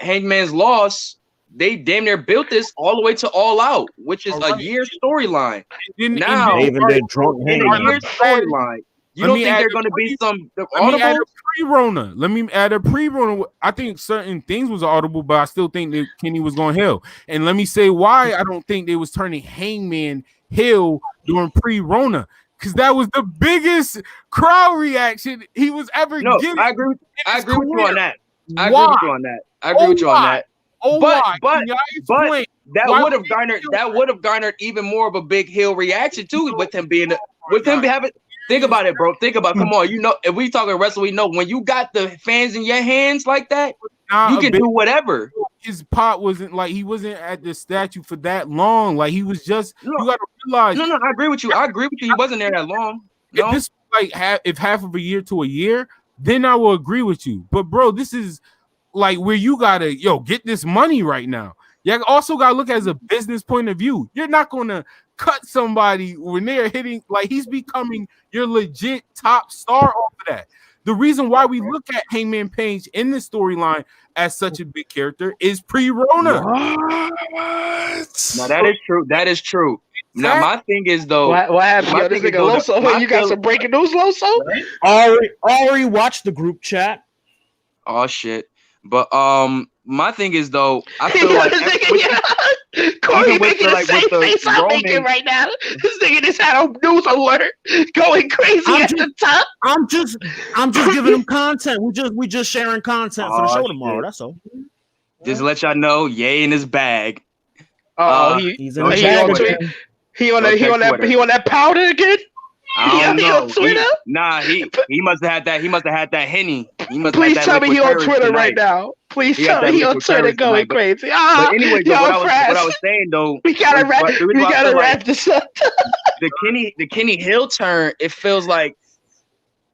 Hangman's loss, they damn near built this all the way to All Out, which is a year storyline. Now they even did drunk in a year storyline. You don't think they're going to be some audible? Pre-Rona. Let me add a pre-Rona. I think certain things was audible, but I still think that Kenny was going heel. And let me say why I don't think they was turning Hangman heel during pre-Rona. Because that was the biggest crowd reaction he was ever given. I agree with you on that. I agree with you on that. But that would have garnered even more of a big heel reaction too with him having. Think about it, bro. Come on, you know, if we talking wrestling, we know when you got the fans in your hands like that, you can do whatever. His pot wasn't like he wasn't at the statue for that long. Like he was just. You got to realize. No, I agree with you. He wasn't there that long. No? If this like half of a year to a year, then I will agree with you. But bro, this is like where you gotta get this money right now. You also gotta look as a business point of view. You're not gonna cut somebody when they're hitting like he's becoming your legit top star off of that. The reason why we look at Hangman Page in this storyline as such a big character is pre-Rona. Now that is true. Now my thing is though, what happened? This nigga Loso, you got some breaking news, Loso? Ari watched the group chat. Oh shit! But my thing is though, I feel like Corey making the same face I'm making right now. This nigga just had a news alert going crazy at the top. I'm just giving him content. We just sharing content for the show tomorrow. That's all. Just let y'all know, Ye in his bag. He's in the bag. He on that powder again? I don't know. He must have had that. He must have had that Henny. Please tell me he on Twitter right now. Please tell me he on Twitter going crazy. But anyway, what I was saying though, we gotta wrap this up. the Kenny Hill turn, it feels like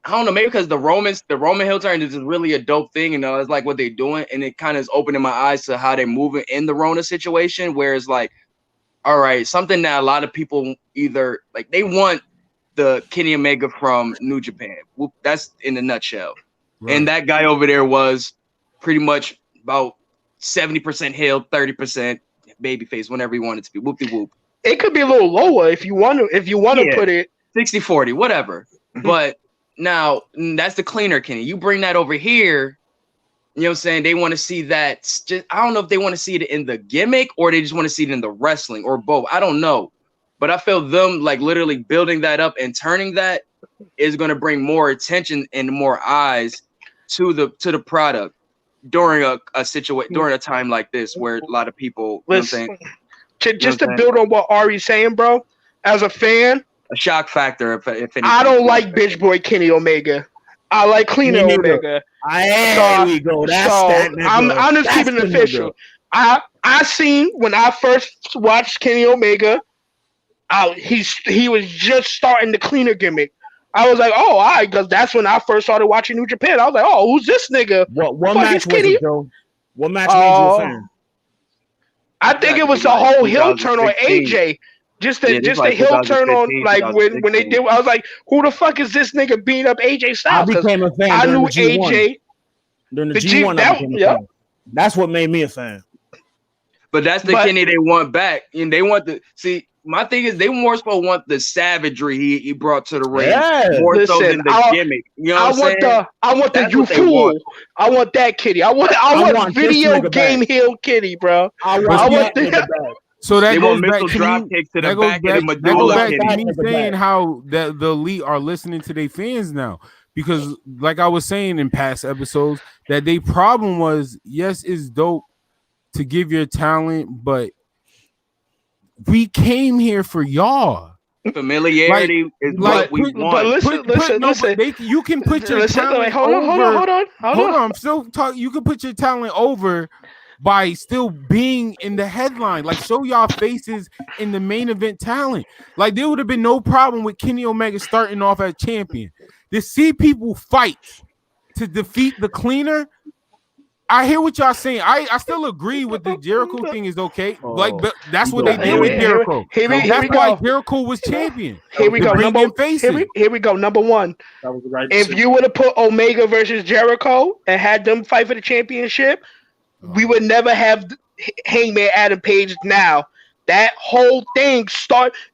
I don't know, maybe because the Roman Hill turn is just really a dope thing, it's like what they're doing, and it kind of is opening my eyes to how they're moving in the Rona situation, where it's like, all right, something that a lot of people either like they want the Kenny Omega from New Japan. That's in a nutshell. Right. And that guy over there was pretty much about 70% heel, 30% babyface, whenever you want it to be. Whoop-de-whoop. It could be a little lower if you want to put it 60-40, whatever. But now that's the cleaner Kenny. You bring that over here, you know what I'm saying? They want to see that. I don't know if they want to see it in the gimmick or they just want to see it in the wrestling or both. I don't know. But I feel them like literally building that up and turning that is going to bring more attention and more eyes to the product during a situation, during a time like this where a lot of people. Listen, just to build on what Ari's saying, bro. As a fan, a shock factor. If anything, I don't like bitch boy Kenny Omega. I like cleaner Omega. There we go. I'm just keeping it official. I seen when I first watched Kenny Omega. He was just starting the cleaner gimmick. I was like, oh, all right, because that's when I first started watching New Japan. I was like, oh, who's this nigga? What match was it, Joe? What match made you a fan? I think it was the whole heel turn on AJ. Just the heel turn on, like when they did. I was like, who the fuck is this nigga beating up AJ Styles? I became a fan. I knew AJ. During the G1, that's what made me a fan. But that's the Kenny they want back, and they want the see. My thing is, they more so want the savagery he brought to the ring, more so than the gimmick. You know what I'm saying? I want the you fool. I want that Kitty. I want video game heel Kitty, bro. I want the. So that goes back to drop kicks to the back of the medulla. That goes back to me saying how the elite are listening to their fans now, because like I was saying in past episodes, that their problem was, yes, it's dope to give your talent, but we came here for y'all. Familiarity is what we want. But listen. You can put your talent over. Hold on. I'm still talking. You can put your talent over by still being in the headline. Like, show y'all faces in the main event talent. Like, there would have been no problem with Kenny Omega starting off as champion. To see people fight to defeat the cleaner. I hear what y'all saying. I still agree with the Jericho thing is okay. Like, but that's what they did with Jericho. That's why Jericho was champion. Here we go. Here we go. Number one. That was the right if you would have put Omega versus Jericho and had them fight for the championship, we would never have Hangman Adam Page now. That whole thing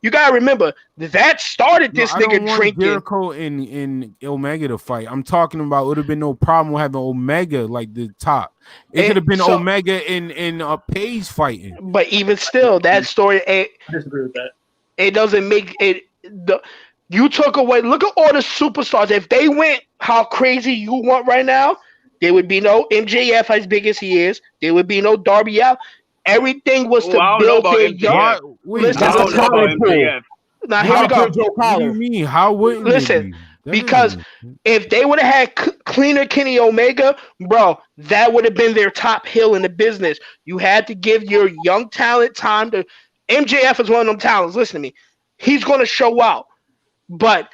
you gotta remember that started this nigga drinking. Jericho and Omega to fight. I'm talking about would have been no problem with having Omega like the top. It could have been Omega and Page fighting. But even still, that story I disagree with that. It doesn't make it. You took away. Look at all the superstars. If they went how crazy you want right now, there would be no MJF as big as he is. There would be no Darby Allin. Everything was to build their young. Now here we go. What do you mean? How wouldn't listen? Because if they would have had cleaner Kenny Omega, bro, that would have been their top hill in the business. You had to give your young talent time to. MJF is one of them talents. Listen to me. He's going to show out, but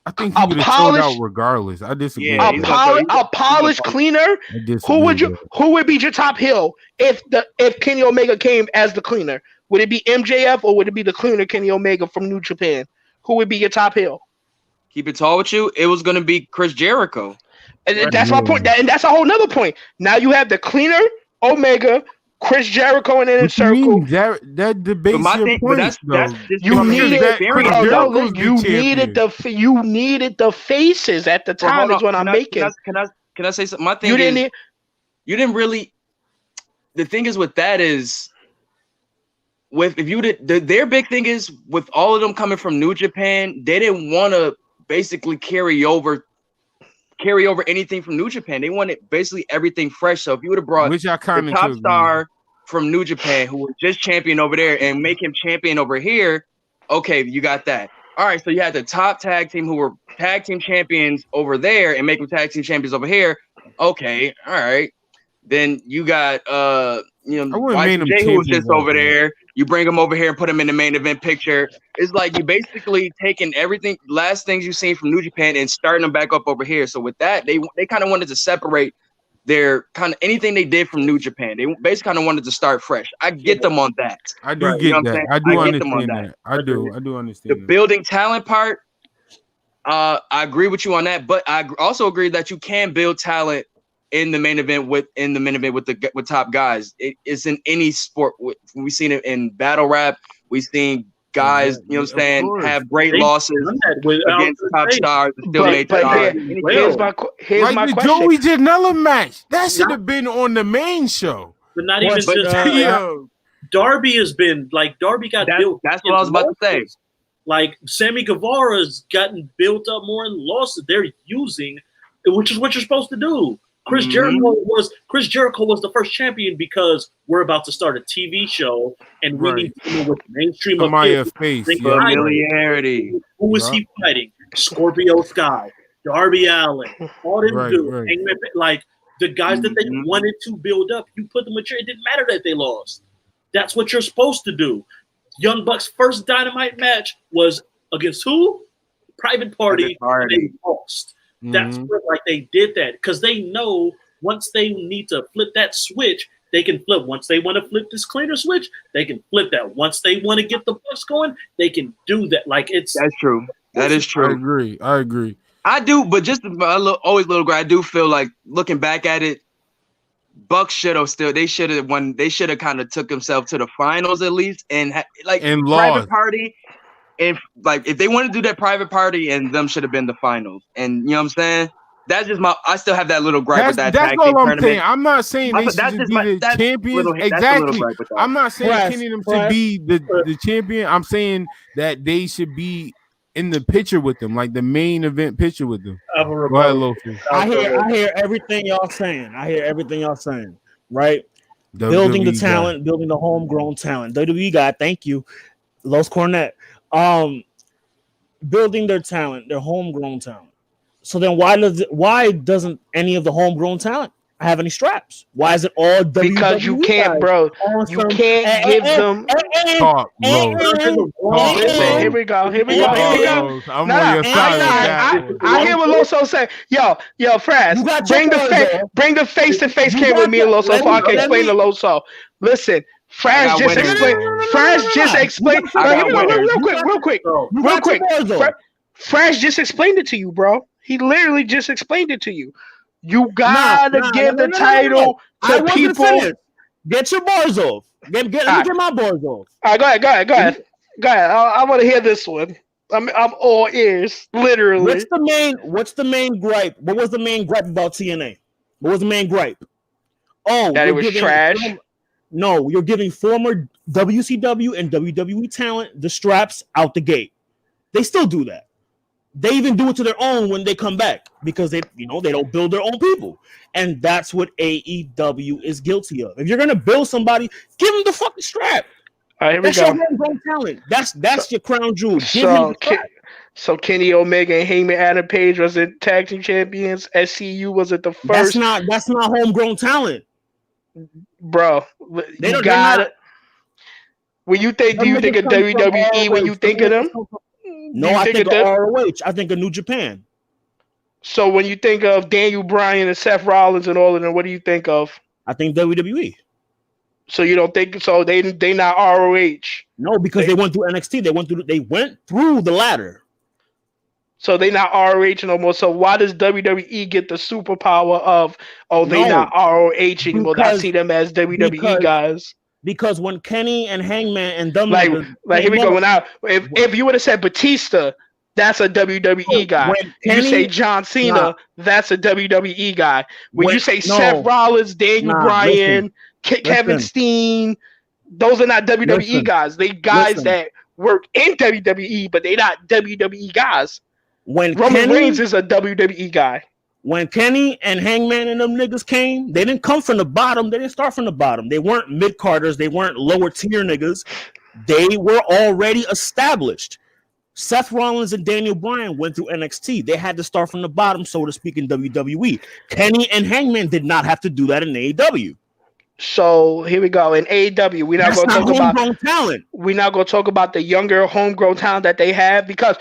I think he would have showed out regardless. I disagree. A polished cleaner. Who would be your top heel if Kenny Omega came as the cleaner? Would it be MJF or would it be the cleaner Kenny Omega from New Japan? Who would be your top heel? Keep it tall with you. It was going to be Chris Jericho. And that's my point. And that's a whole nother point. Now you have the cleaner Omega, Chris Jericho, and then in circle. That debates your point. You needed the faces at the time. Is what I'm making. Can I say something? My thing is, you didn't really. The thing is with that is, their big thing is with all of them coming from New Japan, they didn't want to basically carry over anything from New Japan. They wanted basically everything fresh. So if you would have brought the top star from New Japan who was just champion over there and make him champion over here, okay, you got that. All right, so you had the top tag team who were tag team champions over there and make them tag team champions over here. Okay, all right. Then you got Jay who was just over there. You bring him over here and put him in the main event picture. It's like you basically taking everything, last things you've seen from New Japan and starting them back up over here. So with that, they kind of wanted to separate their kind of anything they did from New Japan. They basically kind of wanted to start fresh. I get them on that. I do get that. I do understand that. I do understand the building talent part. I agree with you on that, but I also agree that you can build talent in the main event with top guys. It's in any sport. We've seen it in battle rap. We've seen guys, you know what I'm saying, have great losses against top stars. Here's my question. The Joey Janela match that should have been on the main show. But not even just Darby has been like Darby got built. That's what I was about to say. Like Sammy Guevara's gotten built up more in losses. They're using, which is what you're supposed to do. Chris Jericho was the first champion because we're about to start a TV show and we need to know what the mainstream familiarity. Who was he fighting? Scorpio Sky, Darby Allin, all them dudes. Like the guys that they wanted to build up, you put them with it didn't matter that they lost. That's what you're supposed to do. Young Bucks' first Dynamite match was against who? Private Party. And they lost. That's where they did that because they know once they need to flip that switch, they can flip. Once they want to flip this cleaner switch, they can flip that. Once they want to get the Bucks going, they can do that. That's true. That is true. I agree. I do, but just always little guy. I do feel like looking back at it, Bucks should have still. They should have won. They should have kind of took themselves to the finals at least, and and private lost. party. And like if they want to do that private party, and them should have been the finals. And you know what I'm saying? That's just I still have that little gripe with that. That's all I'm saying. I'm not saying they should just be the champions. Exactly. I'm not saying Kenny them should be the champion. I'm saying that they should be in the picture with them, like the main event picture with them. I hear everything y'all saying. Right? Building the talent, building the homegrown talent. WWE guy, thank you, Los Cornette. Building their talent, their homegrown talent. So then why doesn't any of the homegrown talent have any straps? Why is it all WWE? Because you can't, bro. You can't give them. Here we go. I'm on your side. I hear what Loso said. Yo, Frass, bring the face-to-face camera with me and Loso so I can explain to Loso. Listen. Frass just explained. Real quick. Frass just explained it to you, bro. He literally just explained it to you. You gotta give the title to people. Get your bars off. Get my bars off. All right, go ahead. I want to hear this one. I'm all ears, literally. What's the main gripe? What was the main gripe about TNA? What was the main gripe? Oh, that it was trash. No, you're giving former WCW and WWE talent the straps out the gate. They still do that. They even do it to their own when they come back because they don't build their own people, and that's what AEW is guilty of. If you're gonna build somebody, give them the fucking strap. All right, here that's we go. Your homegrown talent. That's your crown jewel. So Kenny Omega and Heyman Adam Page was it tag team champions. SCU was it the first? That's not homegrown talent, bro. You got it. When you think, do you think of WWE when you think of them? No, I think of ROH. I think of New Japan. So when you think of Daniel Bryan and Seth Rollins and all of them, what do you think of? I think WWE. So you don't think so? They not ROH. No, because they went through NXT. They went through the ladder. So they not ROH no more. So why does WWE get the superpower of they not ROH anymore? I see them as WWE guys. Because when Kenny and Hangman and them like here we go. Now, if you would have said Batista, that's a WWE guy. You say John Cena, that's a WWE guy. When you say Seth Rollins, Daniel Bryan, Kevin Steen, those are not WWE guys. They guys that work in WWE, but they not WWE guys. When Roman Reigns is a WWE guy. When Kenny and Hangman and them niggas came, they didn't come from the bottom. They didn't start from the bottom. They weren't mid-carders. They weren't lower tier niggas. They were already established. Seth Rollins and Daniel Bryan went through NXT. They had to start from the bottom, so to speak, in WWE. Kenny and Hangman did not have to do that in AEW. So here we go. In AEW, we're not going to talk about talent. We're not going to talk about the younger homegrown talent that they have because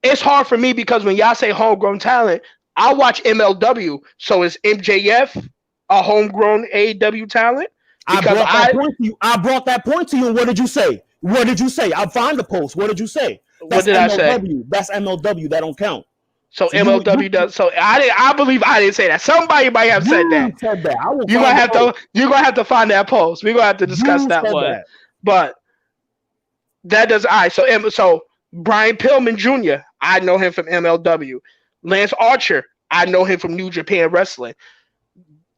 it's hard for me because when y'all say homegrown talent, I watch MLW. So is MJF a homegrown AEW talent? Because I brought that point to you. And what did you say? I'll find the post. What did you say? What did I say? That's MLW. That don't count. So MLW does. So I believe I didn't say that. Somebody might have said that. You're gonna have to find that post. We're gonna have to discuss that one. But that does. All right. So Brian Pillman Jr. I know him from MLW. Lance Archer, I know him from New Japan Wrestling.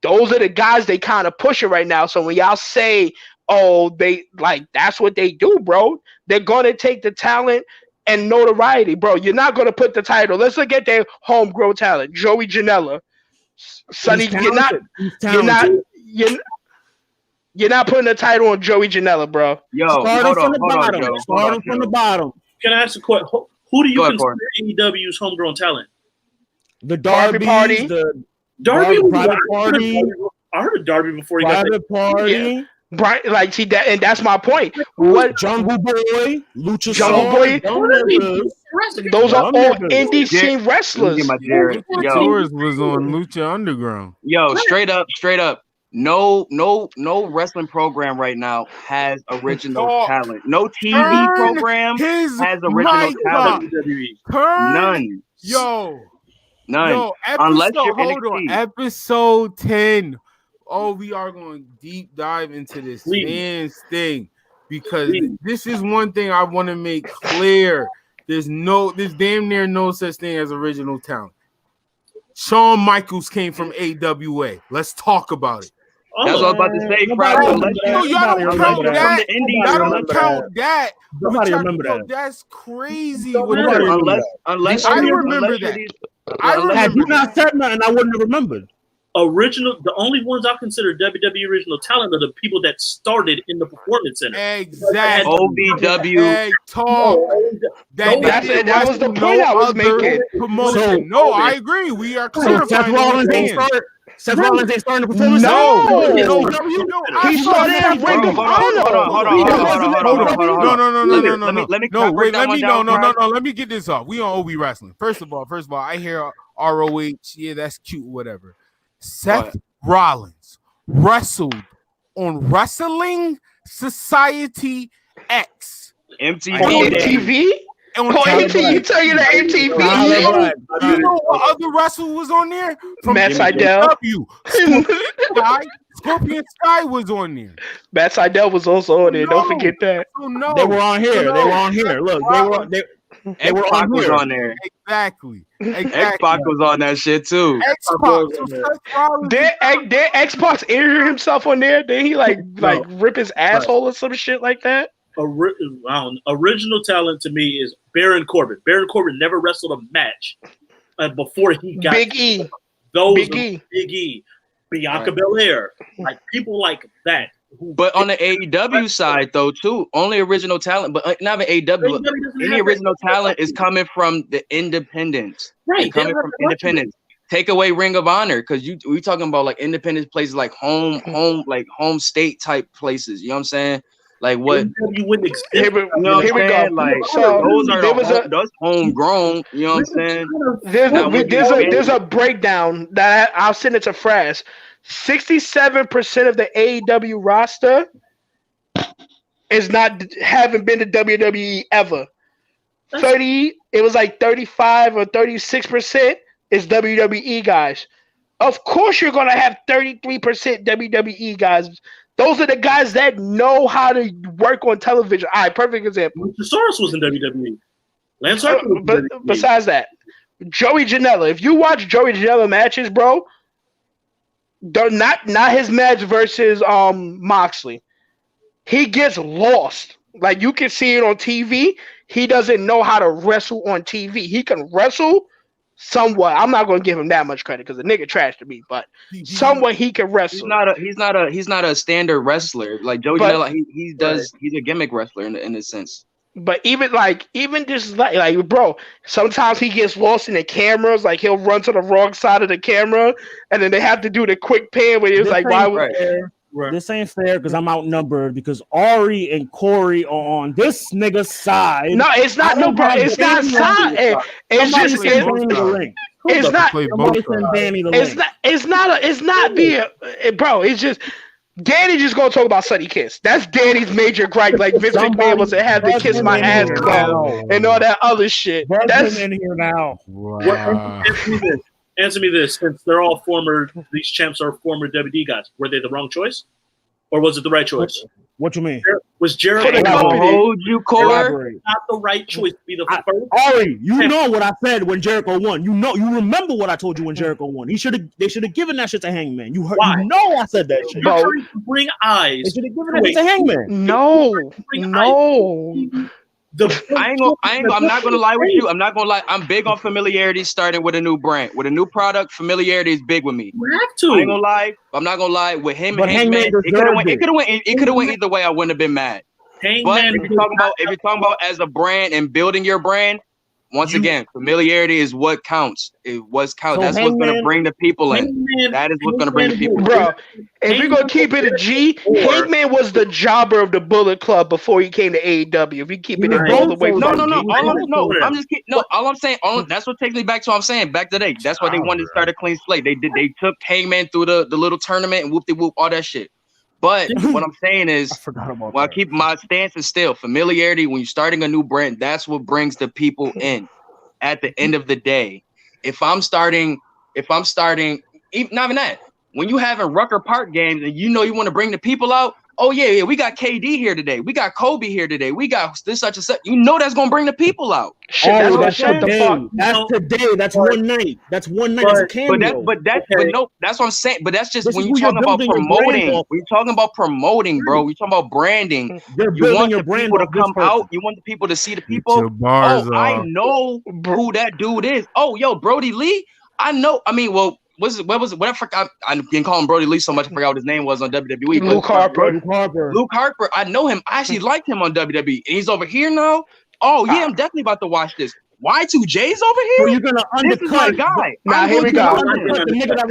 Those are the guys they kind of pushing right now. So when y'all say, they that's what they do, bro. They're gonna take the talent and notoriety, bro. You're not gonna put the title. Let's look at their homegrown talent. Joey Janela, Sonny. You're not putting the title on Joey Janela, bro. Starting from the bottom. Can I ask a question? Who do you consider AEW's homegrown talent? The Darby Party. The Darby Party. I heard of Darby before he got the party. Yeah. Brian, see that, and that's my point. What Jungle Boy, Lucha Jungle Boy? Those are all indie scene wrestlers. Yours was on Lucha Underground. Yo, straight up. No wrestling program right now has original talent. No TV program has original talent. None. None. Unless you're hold on. Episode 10 we are going to deep dive into this fans thing because this is one thing I want to make clear. There's damn near no such thing as original talent. Shawn Michaels came from AWA. Let's talk about it. That's what I was about to say. Y'all don't count that. Y'all don't count that. Nobody remember that. That's crazy. Unless I remember that. Had you not said nothing, I wouldn't have remembered. The only ones I consider WWE original talent are the people that started in the Performance Center. Exactly. OVW. Hey, talk. That was the point I was making. Promotion. No, I agree. We are Seth Rollins ain't starting the Performance Center. No. He started at Ring of Honor. No. Let me get this off. We on OB Wrestling. First of all, I hear ROH. Yeah, that's cute. Whatever. Seth Rollins wrestled on Wrestling Society X. MTV? On MTV? You tell you that MTV? You know what other wrestler was on there? From Matt Sydal. Scorpion Sky was on there. Matt Sydal was also on there. Don't forget that. They were on here. Look, they were on there. Exactly. X-Pac was on that shit too. Did X-Pac injure himself on there? Did he like rip his asshole or some shit like that? Original talent to me is Baron Corbin. Baron Corbin never wrestled a match before he got Big E. Big E. Bianca Belair. Like people like that. But on the AEW side, though, too, only original talent, but not even AEW. Any original talent is coming from the independents. Right. Coming from independents. Take away Ring of Honor, because we talking about like independent places like home state type places. You know what I'm saying? Like what you wouldn't expect. Here we go. Like those homegrown. You know what I'm saying? There's a breakdown that I'll send it to Frass. 67% of the AEW roster haven't been to WWE ever. 35 or 36% is WWE guys. Of course, you're gonna have 33% WWE guys. Those are the guys that know how to work on television. All right, perfect example. Luchasaurus was in WWE. Lance Archer was in WWE. Besides that, Joey Janela. If you watch Joey Janela matches, bro, they're not his match versus Moxley. He gets lost. Like you can see it on TV. He doesn't know how to wrestle on TV. He can wrestle somewhat. I'm not going to give him that much credit because the nigga trash to me, but somewhat he can wrestle. He's not a standard wrestler like Joey Janela. He's a gimmick wrestler in a sense. But even just like bro, sometimes he gets lost in the cameras. Like he'll run to the wrong side of the camera, and then they have to do the quick pan where it's like, why would this ain't fair because I'm outnumbered because Ari and Corey are on this nigga's side. No, it's not. No, bro, it's not side. It's just it's not being, bro. It's just. Danny just gonna talk about Sonny Kiss. That's Danny's major gripe. Like Vince McMahon was to have to kiss my ass club and all that other shit. That's in here now. Wow. Answer me this: since these champs are former WWE guys, were they the wrong choice, or was it the right choice? What you mean? Was Jericho hold you core? Not the right choice to be the first? Ari, you know what I said when Jericho won. You remember what I told you when Jericho won. They should have given that shit to Hangman. You heard? You know I said that shit. You're trying to bring eyes. They should have given it to Hangman. No. I'm not gonna lie with you. I'm not gonna lie. I'm big on familiarity. Starting with a new brand, with a new product, familiarity is big with me. You have to. I ain't gonna lie. I'm not gonna lie. With him and Hangman, it could have went either way. I wouldn't have been mad. But if you're talking about as a brand and building your brand, once again, familiarity is what counts. That's what's gonna bring the people in. That is what's gonna bring the people in. Bro, if you're gonna keep it a G, Hangman was the jobber of the Bullet Club before he came to AEW. If you keep it all the way, all I'm saying, that's what takes me back to what I'm saying back today. That's why they wanted to start a clean slate. They took Hangman through the little tournament and whoop-de-whoop, all that shit. But what I'm saying is, I keep my stance is still familiarity. When you're starting a new brand, that's what brings the people in. At the end of the day, if I'm starting, not even that. when you having Rucker Park games and you know you want to bring the people out. Oh yeah, we got KD here today. We got Kobe here today. We got this such and such. You know that's gonna bring the people out. Shit, that's today. That's today. That's one night. That's one night. That's a cameo. But no, that's what I'm saying. But that's just when you're talking about promoting. When you're talking about promoting, bro. You're talking about branding. You want the people to come out. You want the people to see the people. I know who that dude is. Oh, yo, Brody Lee. I know. I mean, well. What was it? What I forgot. I've been calling Brody Lee so much. I forgot what his name was on WWE. Luke Harper. Luke Harper. I know him. I actually liked him on WWE. And he's over here now. Oh yeah, I'm definitely about to watch this. Y2J's over here. So you're gonna undercut. This is my guy. Nah, here we go.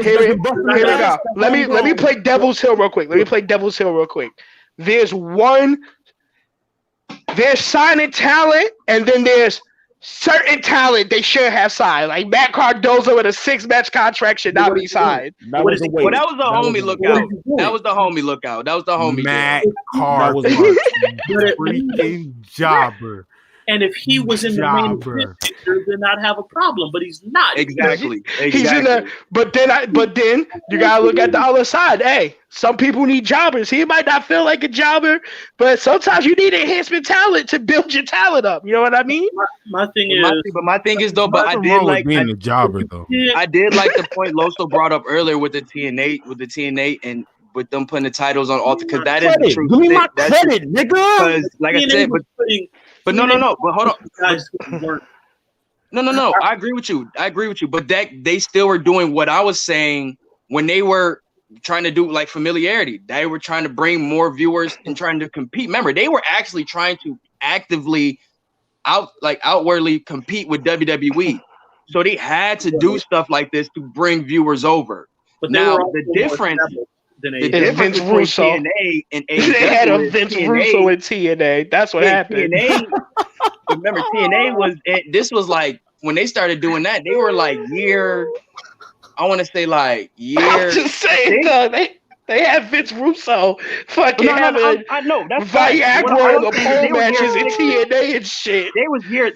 Here we go. Let me play Devil's Hill real quick. There's signing talent, and then there's certain talent they should have signed. Like Matt Cardozo with a 6-match contract should not be signed. That was the homie lookout. That was the homie lookout. That was the homie. Matt Cardozo, freaking jobber. And if he was in the main event picture, then I'd have a problem. But he's not. Exactly. He's in there. But then you gotta look at the other side. Hey, some people need jobbers. He might not feel like a jobber, but sometimes you need enhancement talent to build your talent up. You know what I mean? My thing is though. But I did like being a jobber though. I did like the point Loso brought up earlier with the TNA, and with them putting the titles on altar, because that is the truth. Give me my credit, nigga. Because like I said, but no. But hold on. No. I agree with you. But that they still were doing what I was saying when they were trying to do like familiarity. They were trying to bring more viewers and trying to compete. Remember, they were actually trying to actively outwardly compete with WWE. So they had to do stuff like this to bring viewers over. But now the difference. The difference Vince Russo. TNA and AEW, they had a Vince Russo in TNA. That's what happened. Remember, TNA this was like when they started doing that. They were like year. I want to say like year. I'm just saying, though, they had Vince Russo fucking having I know that's Viagra in the pole matches in TNA and shit. That was year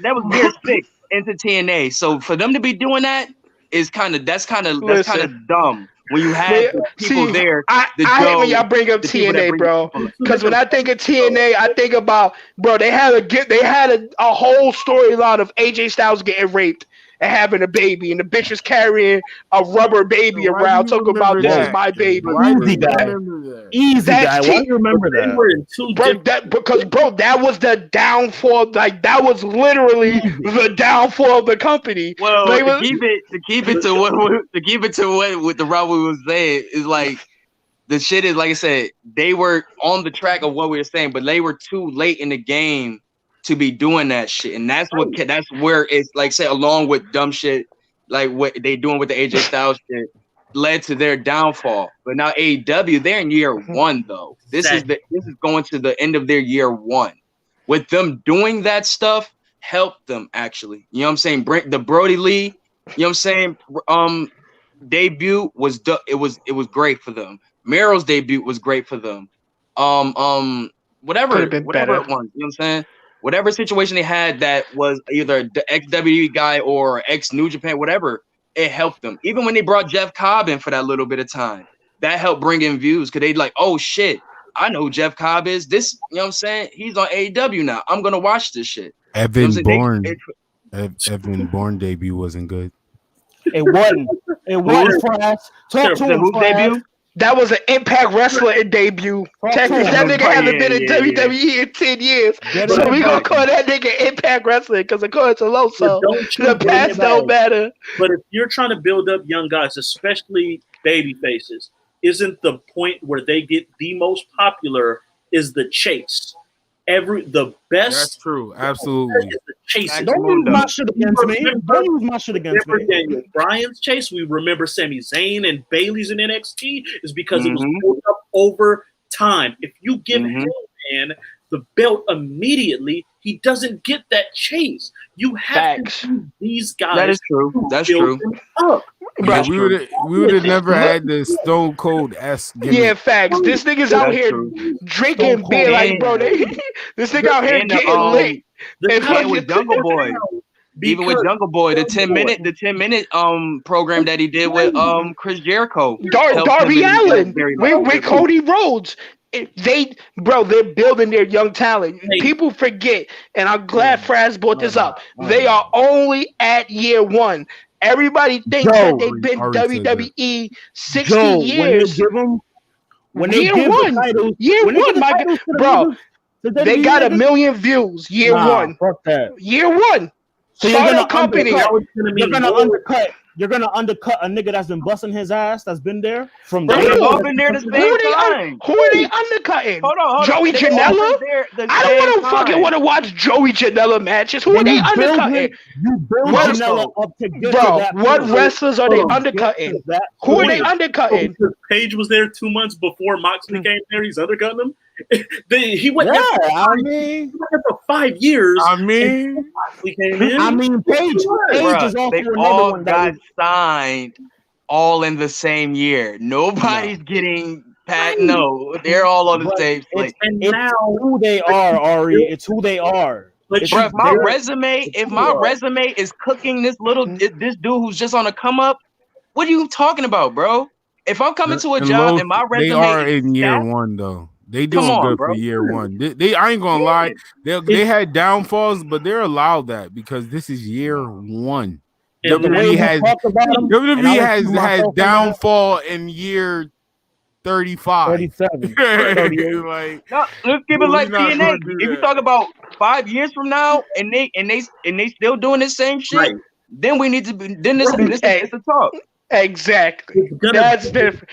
6 into TNA. So for them to be doing that is kind of dumb. When you have people there, I hate when y'all bring up TNA, bro. Because when I think of TNA, I think about, bro. They had a whole storyline of AJ Styles getting raped and having a baby, and the bitch was carrying a rubber baby around, talking about this is my baby. Easy guy. Why do you remember that? Bro, that was the downfall. Like that was literally the downfall of the company. Well, to keep it to what the Rob was saying is like the shit is like I said, they were on the track of what we were saying, but they were too late in the game to be doing that shit, and that's where it's like say along with dumb shit like what they doing with the AJ Styles shit led to their downfall. But now AEW, they're in year 1 though. This is going to the end of their year 1. With them doing that stuff, helped them actually. You know what I'm saying? Bring the Brody Lee. You know what I'm saying? Debut was it was great for them. Miro's debut was great for them. Whatever it was. You know what I'm saying? Whatever situation they had that was either the ex-WWE guy or ex-New Japan, whatever, it helped them. Even when they brought Jeff Cobb in for that little bit of time, that helped bring in views because they'd like, oh shit, I know who Jeff Cobb is. This, you know what I'm saying? He's on AEW now. I'm gonna watch this shit. Evan Bourne debut wasn't good. It wasn't. It wasn't Frass. Talk to him, debut. That was an Impact Wrestling debut. Technically, that nigga hasn't been in WWE in 10 years. So we gonna call that nigga Impact Wrestling because according to Loso, the past don't matter. But if you're trying to build up young guys, especially baby faces, isn't the point where they get the most popular is the chase? The best. That's true. Absolutely. Is the chase. Don't use my shit against me. Don't use my shit against me. Daniel Bryan's chase. We remember Sami Zayn and Bayley's in NXT is because it was built up over time. If you give Hillman the belt immediately, he doesn't get that chase. You have to do these guys. That is true. That's true. Yeah, we would have never had the Stone Cold S. Yeah, facts. This nigga's out here drinking beer like, bro. This nigga out here getting lit. The with Jungle Boy. Even with Jungle Boy, the 10-minute program that he did with Chris Jericho, Darby Allin with Cody Rhodes. They're building their young talent. People forget, and I'm glad Frass brought this up. They are only at year one. Everybody thinks that they've been WWE 60 years. When they year give one, the titles, year one, bro. They got 1 million views year one. Fuck that. Year one. So Start a company. You're gonna undercut a nigga that's been busting his ass, that's been there from They've all been there the same time. Who are they undercutting? Hold on. Joey Janela? I don't fucking want to watch Joey Janela matches. Who are they undercutting? You build Janela up to get to that. What wrestlers are they undercutting? Who are they undercutting? Page was there 2 months before Moxley came there. He's undercutting them. He went there for 5 years. Moxley came in. Page is also they another all one got signed all in the same year. Nobody's getting pat. No, they're all on the same slate. It's who they are, Ari. It's who they are. Bro, if my resume is cooking this dude who's just on a come up, what are you talking about, bro? If I'm coming to a job and my resume, they are in year one though. They doing good for year one. They I ain't gonna lie. They had downfalls, but they're allowed that because this is year one. WWE has downfall in year 35. 37. No, let's keep it like TNA. If you talk about 5 years from now and they still doing the same shit, then we need to be this is the talk. Exactly. That's different.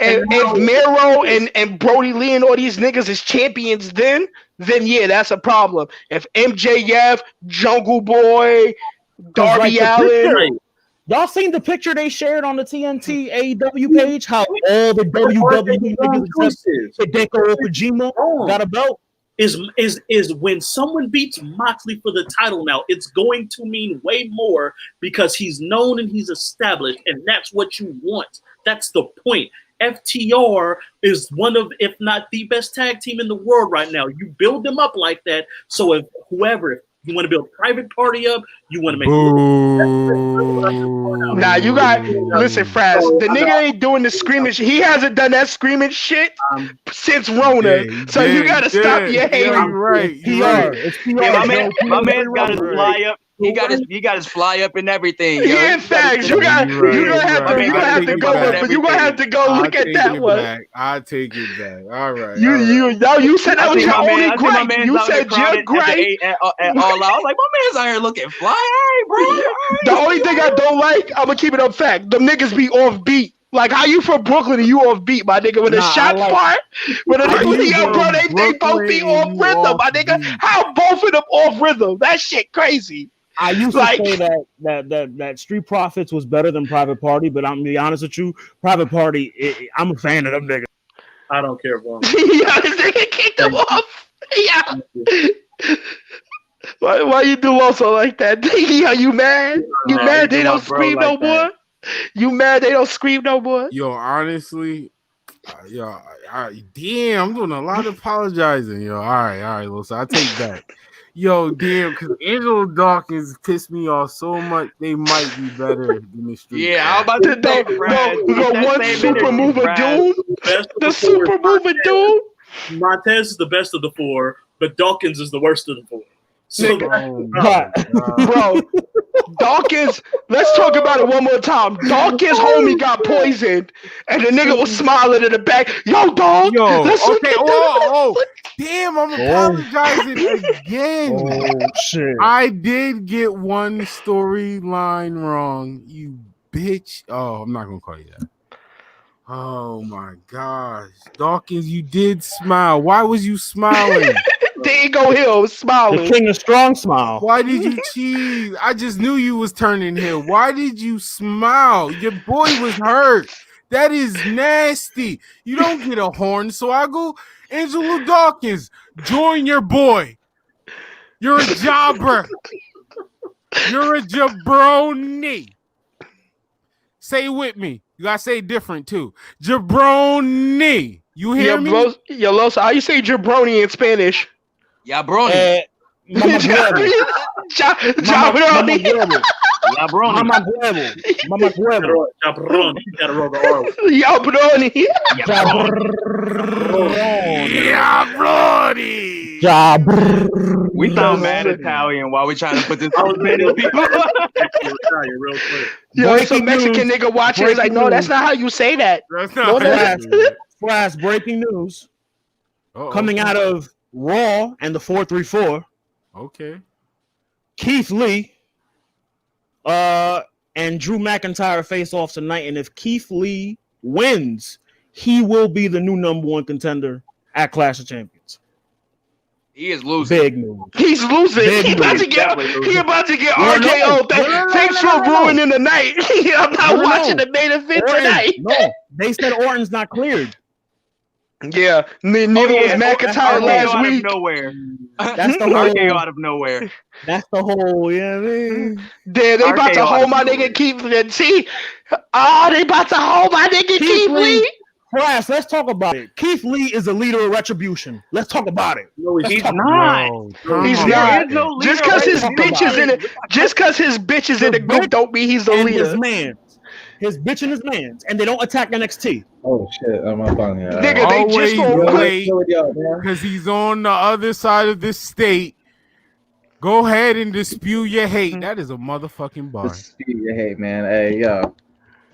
If Miro and Brody Lee and all these niggas is champions, then yeah, that's a problem. If MJF, Jungle Boy, Darby Allin. Y'all seen the picture they shared on the TNT AEW page? How all the WWE niggas Hideko Kojima got a belt? Is when someone beats Moxley for the title now, it's going to mean way more because he's known and he's established, and that's what you want. That's the point. FTR is one of, if not the best tag team in the world right now. You build them up like that. So if you want to build Private Party up, you want to make. Nah, you got listen, Frass. The nigga ain't doing the screaming shit. He hasn't done that screaming shit since Rona. So you gotta stop your hating. Right. My man got his fly up. He got his fly up and everything. Yeah, facts. You're gonna have to go look at that one. I take it back. All right. You said that was your only gripe. You said your gripe. I was like, my man's out here looking fly. All right, bro. The only thing I don't like, I'm gonna keep it up fact. Them niggas be off beat. Like, how you from Brooklyn and you off beat, my nigga? With the shot part, bro, they both be off rhythm, my nigga. How both of them off rhythm? That shit crazy. I used to say that Street Profits was better than Private Party, but I'm gonna be honest with you, Private Party, I'm a fan of them niggas. I don't care for them. Yeah, this nigga kicked them off. Yeah. Why you do also like that? Yeah, you mad? You mad they don't scream no more? You mad they don't scream no more? Yo, honestly, damn, I'm doing a lot of apologizing. Yo, all right, listen, I take that. Yo, damn, because Angelo Dawkins pissed me off so much. They might be better than the Street. Yeah, I'm about to say, the one super mover doom. The super mover doom. Montez is the best of the four, but Dawkins is the worst of the four. So, bro, Dawkins, let's talk about it one more time. Dawkins' homie got poisoned, and the nigga was smiling in the back. Yo, dog. Damn, I'm apologizing again. Oh, shit. I did get one storyline wrong, you bitch. Oh, I'm not going to call you that. Oh, my gosh. Dawkins, you did smile. Why was you smiling? Diego Hill smiling. The King of Strong smile. Why did you cheese? I just knew you was turning heel. Why did you smile? Your boy was hurt. That is nasty. You don't get a horn. So I go, Angelo Dawkins, join your boy. You're a jobber. You're a jabroni. Say it with me. You gotta say it different too. Jabroni. You hear me? Yo, Los, how you say jabroni in Spanish? Jabroni. Mama Guero. Jabron. You gotta roll the R. Jabroni. We sound mad Italian while we trying to put this on many people. Real quick. Yo, some Mexican nigga watching is like, no, that's not how you say that. That's not Frass, breaking news. Coming out of Raw and the 434. Okay. Keith Lee and Drew McIntyre face off tonight, and if Keith Lee wins, he will be the new #1 contender at Clash of Champions. He is losing. Big news. He's losing. He about to get RKO. Thanks for ruining the night. I'm not watching the main event tonight. No, they said Orton's not cleared. Yeah, neither was McIntyre last week. That's the whole RKO out of nowhere. That's the whole. Yeah, I mean, they about to hold my nigga Keith Lee. See, they about to hold my nigga Keith Lee. Frass, let's talk about it. Keith Lee is a leader of Retribution. Let's talk about it. No, he's not. He's not. Just because his bitches in it, just because his bitches in the group don't mean he's the leader. His bitch and his man's, and they don't attack NXT. Oh shit, I'm up on here. Nigga, they just wait because he's on the other side of this state. Go ahead and dispute your hate. That is a motherfucking bar. Dispute your hate, man. Hey, yo.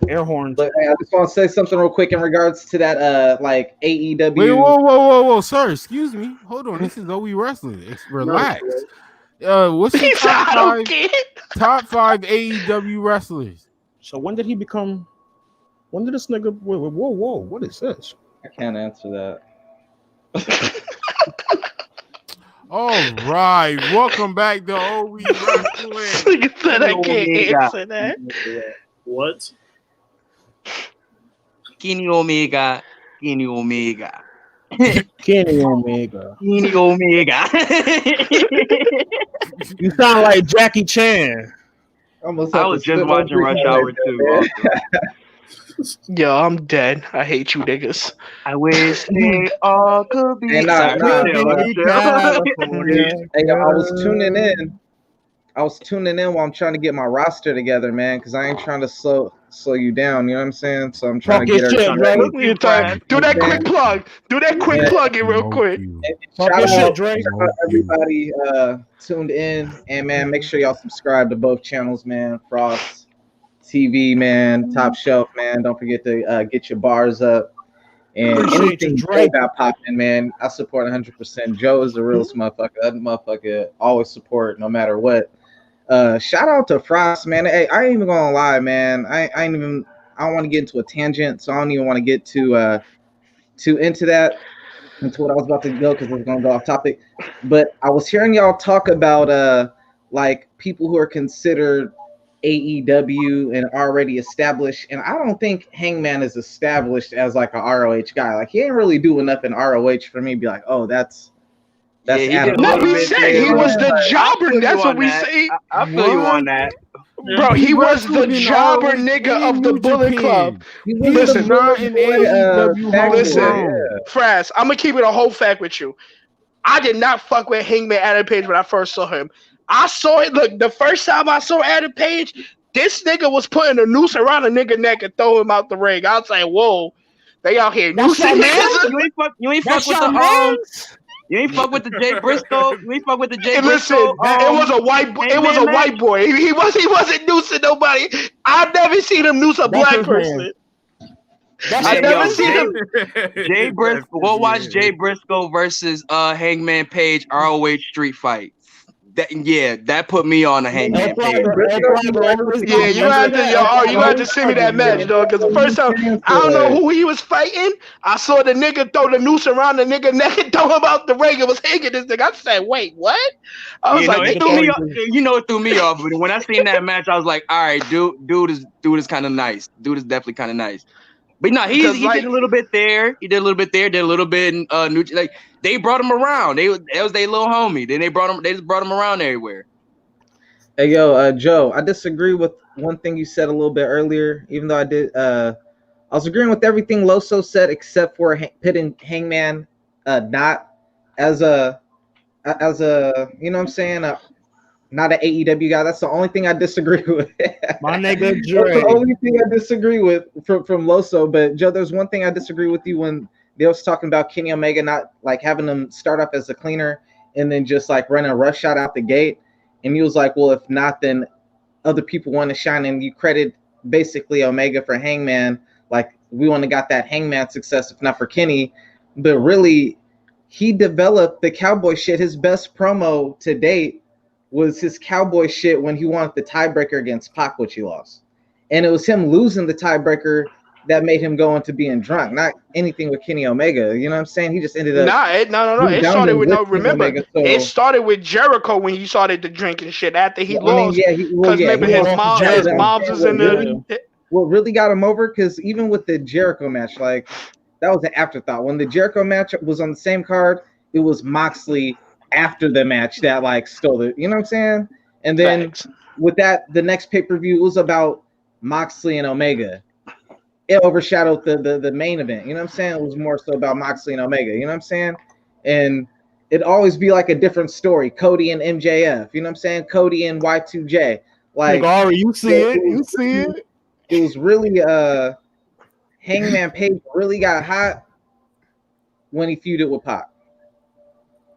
Air horns. But hey, I just want to say something real quick in regards to that, like AEW. Wait, whoa, sir. Excuse me. Hold on. This is OE Wrestling. Relax. What's your top five AEW wrestlers? So when did he become? When did this nigga? Whoa! What is this? I can't answer that. All right, welcome back to OE Wrestling. Nigga said I can't answer that. What? Kenny Omega. Kenny Omega. You sound like Jackie Chan. I was just watching Rush Hour 2. Yo, I'm dead. I hate you niggas. I wish they all could be. Hey, I was tuning in. I was tuning in while I'm trying to get my roster together, man, because I ain't trying to slow you down. You know what I'm saying? So I'm trying to get everything. Do that quick plug. Do that quick plug in real quick. Shout out everybody tuned in, and man, make sure y'all subscribe to both channels, man. Frost TV, man. Top Shelf, man. Don't forget to get your bars up. And anything Joe got popping, man, I support 100%. Joe is the realest motherfucker. That motherfucker always support no matter what. Shout out to Frass, man. Hey, I ain't even gonna lie, man. I don't want to get into a tangent, so I don't even want to get too into that, into what I was about to go, because I was gonna go off topic. But I was hearing y'all talk about like people who are considered AEW and already established, and I don't think Hangman is established as like a ROH guy. Like he ain't really do enough in ROH for me to be like, oh, that's what we say. He was the jobber. That's what we say. I feel you on that. Bro, he was the jobber nigga of the Bullet Club. Listen, Frass, I'm gonna keep it a whole fact with you. I did not fuck with Hangman Adam Page when I first saw him. I saw it. Look, the first time I saw Adam Page, this nigga was putting a noose around a nigga neck and throw him out the ring. I was like, whoa, they out here noosing niggas. You ain't fuck with the You ain't fuck with the Jay Briscoe. You ain't fuck with the Jay Briscoe. It was a white boy. It was a white boy. He wasn't noosing nobody. I've never seen him noose a black person. I've never seen him. Jay Briscoe. We'll watch Jay Briscoe versus Hangman Page ROH street fight. That put me on a Hangman Page. Yeah, you had to send me that match, though, because the first time I don't know who he was fighting. I saw the nigga throw the noose around the nigga neck and throw him out the ring. It was hanging this nigga. I said, wait, what? I was it threw me off. It threw me off. But when I seen that match, I was like, all right, dude is kind of nice. Dude is definitely kind of nice. But no, he did a little bit there. He did a little bit there. Did a little bit in like they brought him around. That was their little homie. Then they just brought him around everywhere. Hey yo, Joe, I disagree with one thing you said a little bit earlier. Even though I did, I was agreeing with everything Loso said except for pitting Hangman not as a as a, you know what I'm saying, not an AEW guy. That's the only thing I disagree with. My nigga That's Dre. the only thing I disagree with from Loso. But Joe, there's one thing I disagree with you when they was talking about Kenny Omega not like having him start up as a cleaner and then just like running a rush shot out the gate. And he was like, well, if not, then other people want to shine. And you credit basically Omega for Hangman. Like we wouldn't have got that Hangman success if not for Kenny. But really, he developed the cowboy shit. His best promo to date was his cowboy shit when he wanted the tiebreaker against Pac, which he lost. And it was him losing the tiebreaker that made him go into being drunk, not anything with Kenny Omega. You know what I'm saying? He just ended up. No. It started with remember, it started with Jericho when he started to drink and shit after he lost. Because remember his mom's was in the. What really got him over? Because even with the Jericho match, like that was an afterthought. When the Jericho match was on the same card, it was Moxley after the match that like stole it. You know what I'm saying? And then with that, the next pay-per-view was about Moxley and Omega. It overshadowed the main event. You know what I'm saying? It was more so about Moxley and Omega. You know what I'm saying? And it'd always be like a different story. Cody and MJF. You know what I'm saying? Cody and Y2J. Like, Ari, you see it? You see it? It was really Hangman Page really got hot when he feuded with Pac.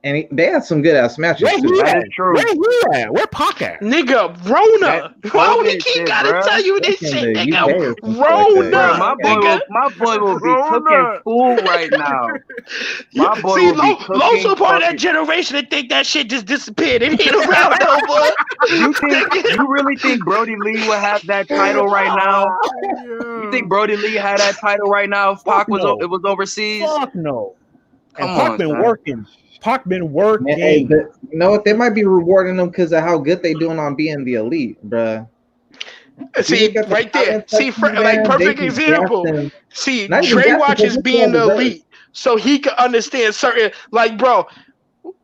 And they had some good ass matches. That is true. Where you at? Where Pac at? Nigga, Rona. Why would he keep gotta tell you this shit, nigga? Rona. My boy will be cooking food right now. My boy will be cooking. Loso part of that generation that think that shit just disappeared. It ain't around no more. You really think Brody Lee would have that title right now? You think Brody Lee had that title right now if Pac was overseas? Fuck no. Come Pac on, been son. working. Pac been working. Hey, but you know what? They might be rewarding them because of how good they doing on being the elite, bruh. See, right there. See, like perfect example. See, Trey watches being the elite, so he can understand certain. Like, bro,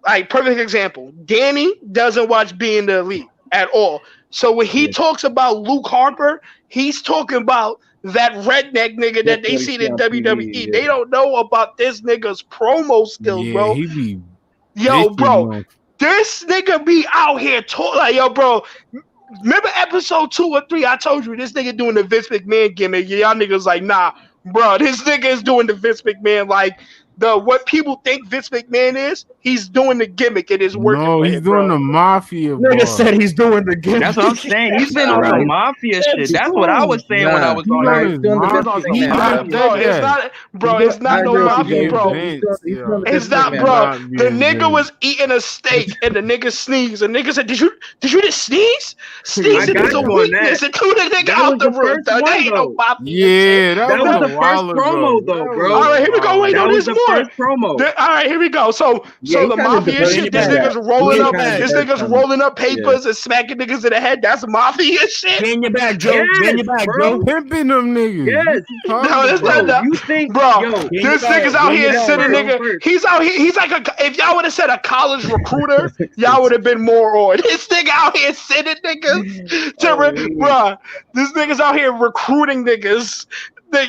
like perfect example. Danny doesn't watch being the elite at all. So when he talks about Luke Harper, he's talking about that redneck nigga that they see in WWE. They don't know about this nigga's promo skills, bro. He be bro, this nigga be out here talking like, yo, bro. Remember episode 2 or 3? I told you this nigga doing the Vince McMahon gimmick. Y'all niggas like, nah, bro. This nigga is doing the Vince McMahon like what people think Vince McMahon is. He's doing the gimmick. It is working. No, he's doing the mafia. Nigga said he's doing the gimmick. That's what I'm saying. He's been on the mafia shit. That's what I was saying when I was on there. It's not, bro. It's not no mafia, bro. It's not, bro. The nigga was eating a steak and the nigga sneezed. The nigga said, "Did you just sneeze? Sneezing is a weakness." And threw the nigga out the room. That ain't no mafia. Yeah, that was the first promo though, bro. All right, here we go. Wait, no, there's more. Promo. All right, here we go. So the mafia shit. This nigga's rolling up. This nigga's rolling up papers and smacking niggas in the head. That's mafia shit. Get in your bag, Joe. Get in your bag, bro. Pimping them niggas. Yes. No, that's not that. You think, bro? This nigga's out here sitting, nigga. He's out here. He's like if y'all would have said a college recruiter, y'all would have been more on. This nigga out here sitting niggas. Bro, this nigga's out here recruiting niggas.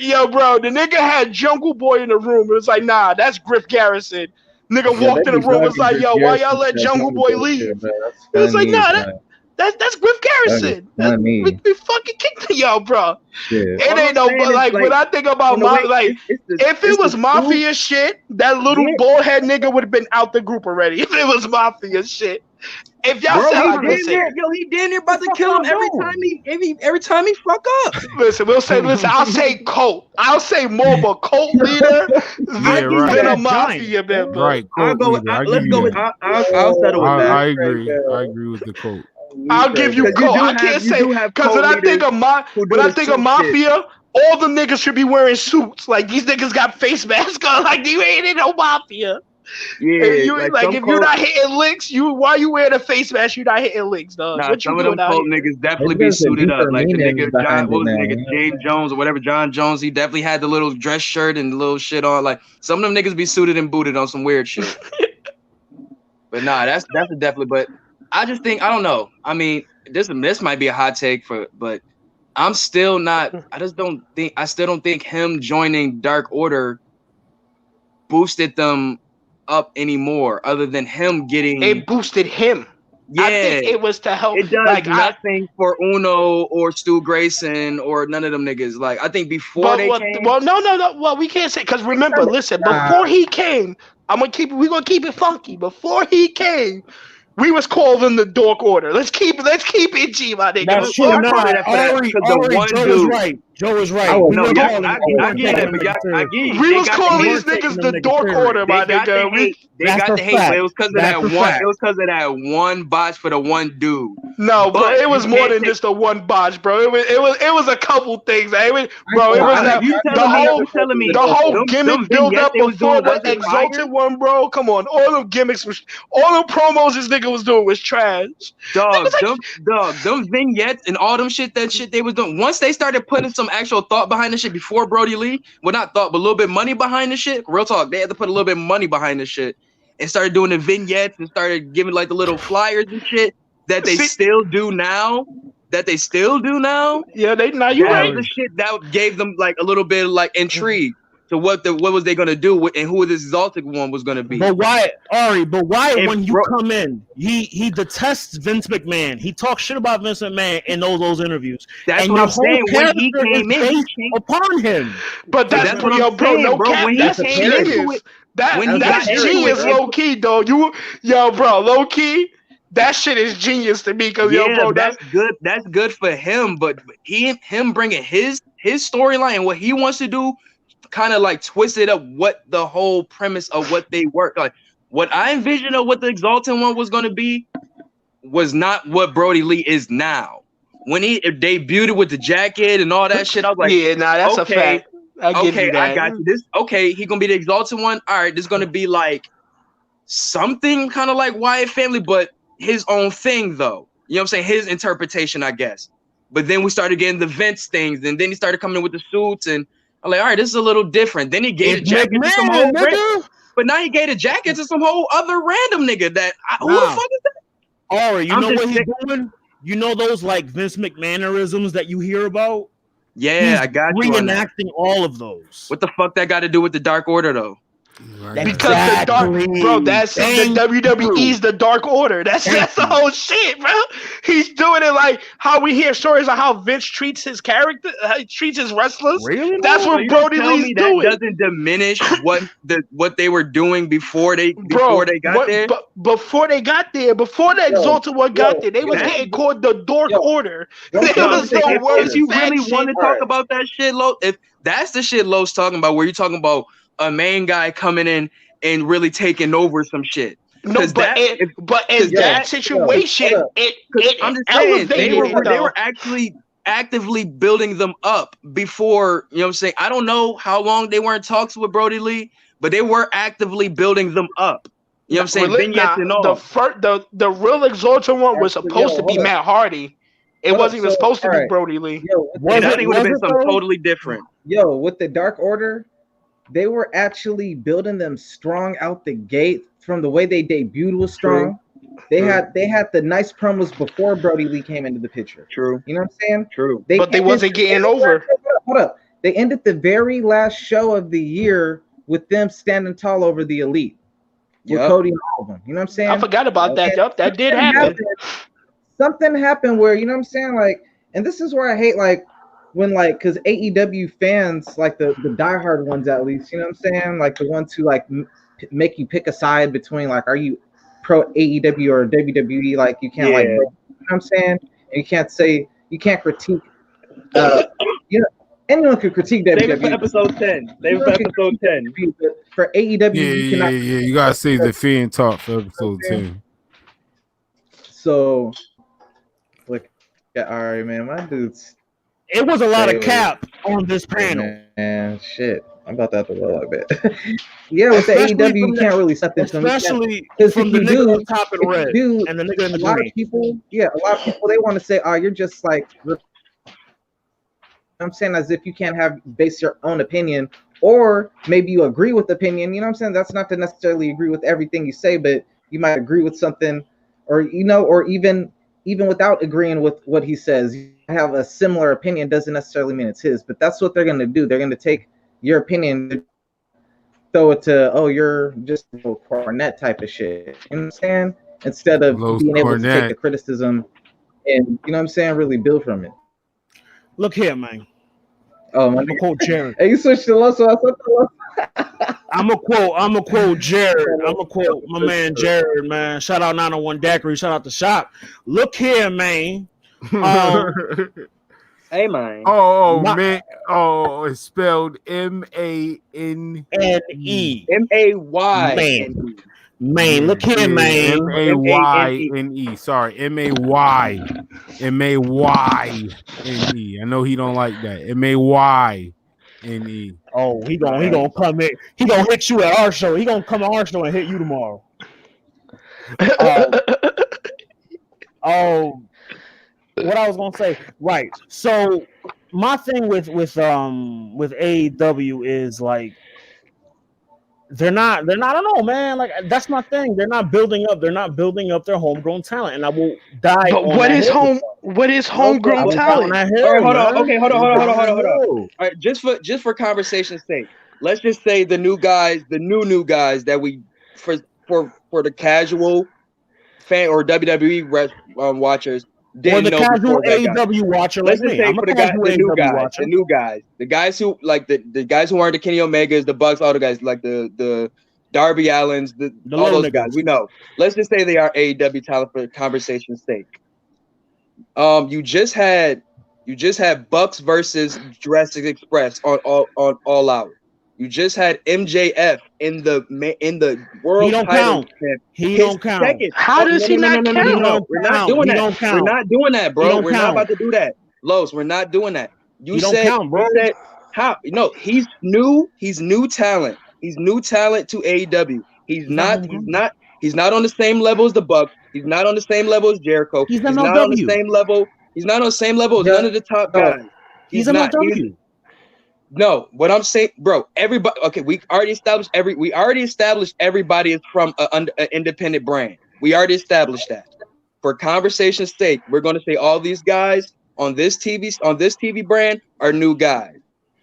Yo, bro, the nigga had Jungle Boy in the room. It was like, nah, that's Griff Garrison. Nigga walked in the room. Was like, yo, why y'all let Jungle Boy leave? It was like, nah, that's Griff Garrison. We fucking kicked yo, bro. It ain't no, but like when I think about if it was mafia shit, that little bald head nigga would have been out the group already. If it was mafia shit. If y'all he damn near about to kill him every time he fuck up. Listen, I'll say Colt. I'll say more of a cult leader than a mafia member. Right, I'll settle with that. I agree with the Colt. I'll give you Colt. I can't say because when I think of mafia, all the niggas should be wearing suits. Like these niggas got face masks on. Like you ain't in no mafia. Yeah, if you're not hitting licks, why you wearing a face mask? You're not hitting licks, dog. Nah, some of them Colt niggas definitely be suited up. Like the nigga James Jones or whatever, John Jones, he definitely had the little dress shirt and the little shit on. Like some of them niggas be suited and booted on some weird shit. But nah, that's definitely. But I just think I don't know. I mean, this might be a hot take but I'm still not. I still don't think him joining Dark Order boosted them up anymore, other than him getting. It boosted him. Yeah, I think it was to help. It does nothing for Uno or Stu Grayson or none of them niggas. Like I think before they came. Well, no. Well, we can't say because remember, listen, before he came, we're gonna keep it funky. Before he came, we was calling the dork order. Let's keep it G, my nigga. That's true. Joe was right. Joe was right. I get it, but I get it. We was calling these niggas the dork order, my nigga. They got the hate, but it was because of that one. It was because of that one botch for the one dude. No, bro, it was more than just the one botch, bro. It was a couple things. It was the whole gimmick build up before the Exalted one, bro. Come on, all them gimmicks all them promos this nigga was doing was trash. Dog, them vignettes and all them shit they was doing. Once they started putting some actual thought behind the shit before Brody Lee, well, not thought, but a little bit money behind the shit. Real talk, they had to put a little bit of money behind the shit and started doing the vignettes and started giving like the little flyers and shit that they still do now. Yeah, you right. The shit that gave them like a little bit of like intrigue to what was they gonna do with, and who this Exalted one was gonna be. But why, Ari? But why when you come in, he detests Vince McMahon. He talks shit about Vince McMahon in those interviews. That's what I'm saying. When he came in, upon him. But that's what I'm saying, no cap. When That's genius. That's genius, low key, though. Bro, low key. That shit is genius to me, cause bro, that's good. That's good for him. But him bringing his storyline and what he wants to do, kind of like twisted up what the whole premise of what they work like. What I envisioned of what the Exalted one was going to be was not what Brody Lee is now. When he debuted with the jacket and all that shit, I was like, yeah, that's a fact. I got you. This he gonna be the Exalted one. All right, this is gonna be like something kind of like Wyatt Family, but his own thing though. You know what I'm saying? His interpretation, I guess. But then we started getting the Vince things, and then he started coming in with the suits, and I'm like, all right, this is a little different. Then he gave a jacket to some whole but now he gave a jacket to some whole other random nigga that who the fuck is that? Ari, you know what he's doing? You know those like Vince McMahonisms that you hear about? Yeah, I got you. Reenacting all of those. What the fuck that got to do with the Dark Order though? Because the dark, that's the WWE's the Dark Order. That's the whole shit, bro. He's doing it like how we hear stories of how Vince treats his character, how he treats his wrestlers. Really? That's what Brody Lee's doing. That doesn't diminish what they were doing before they got there. Before they got there, before the Exalted one got there, they was getting called the Dark Order. If you really want to talk about that shit, Lo, if that's the shit Lo's talking about, where you're talking about a main guy coming in and really taking over some shit. No, but in that situation, I'm just saying they were actually actively building them up before. You know what I'm saying? I don't know how long they were in talks with Brody Lee, but they were actively building them up. You know what I'm saying? Vignettes and all. The real Exalted one was supposed to be Matt Hardy. It wasn't even supposed to be Brody Lee. I think it would have been something totally different. With the Dark Order, they were actually building them strong out the gate. From the way they debuted was strong. They had the nice promos before Brody Lee came into the picture. True. You know what I'm saying? True. But they wasn't getting over. Hold up. They ended the very last show of the year with them standing tall over the Elite. With Cody and all of them. You know what I'm saying? I forgot about that. Yep, that did happen. Something happened where, you know what I'm saying? Like, and this is where I hate, like, when, like, because AEW fans, like the diehard ones at least, you know what I'm saying? Like the ones who like make you pick a side between, like, are you pro AEW or WWE? Like, you can't like, you know what I'm saying? And you can't critique. Anyone could critique WWE. Save it for episode 10. Save it for episode 10. For AEW, you cannot. Yeah. You gotta save the Fiend talk for episode 10. So, like, all right, man, my dude's. It was a lot of cap on this panel. And shit, I'm about to have to roll a bit. With the AEW, you can't really set this. Especially from the nigga on top in red and the nigga in the green. A lot of people, they want to say, "Oh, you're just like." I'm saying as if you can't base your own opinion, or maybe you agree with the opinion. You know what I'm saying? That's not to necessarily agree with everything you say, but you might agree with something, or or even without agreeing with what he says, you have a similar opinion. Doesn't necessarily mean it's his, but that's what they're going to do. They're going to take your opinion, throw it to, oh, you're just a Cornette type of shit. You know what I'm saying? Instead of being able to take the criticism and, you know what I'm saying, really build from it. Look here, man. Oh, I'm gonna quote Jared. Hey, you switched to Los. I'm gonna quote Jared. I'm gonna quote my man Jared, man. Shout out 901 Daiquiri. Shout out the shop. Look here, man. Hey, man. Man. Oh, it's spelled M-A-N-E. M-A-Y. Man, look here, man. M-A-Y-N-E. Sorry, M-A-Y-N-E. I know he don't like that. M-A-Y-N-E. Oh, he gonna come in. He gonna hit you at our show. He gonna come to our show and hit you tomorrow. What I was gonna say, right? So my thing with AEW is like they're not. I don't know, man. Like that's my thing. They're not building up. They're not building up their homegrown talent, and I will die. But what is homegrown talent? All right, hold on. Okay, hold on. All right, just for conversation's sake, let's just say the new guys that we for the casual fan or WWE watchers. Or the casual AEW watcher, let's just say for the new guys, the guys who like the guys who aren't the Kenny Omegas, the Bucks, all the guys like the Darby Allins, all those guys. We know. Let's just say they are AEW talent for conversation's sake. You just had Bucks versus Jurassic Express on All Out. You just had MJF in the world title. He don't count. How does he not count? No, we're not doing that. We're not doing that, bro. We're not about to do that. Los, we're not doing that. You said, count, bro. You said how? No, he's new. He's new talent. He's new talent to AEW. He's not on the same level as the Bucks. He's not on the same level as Jericho. He's not on the same level. He's not on the same level as none of the top guys. He's not. No, what I'm saying, bro, everybody. Okay, we already established everybody is from an independent brand. We already established that. For conversation's sake, we're going to say all these guys on this TV brand are new guys.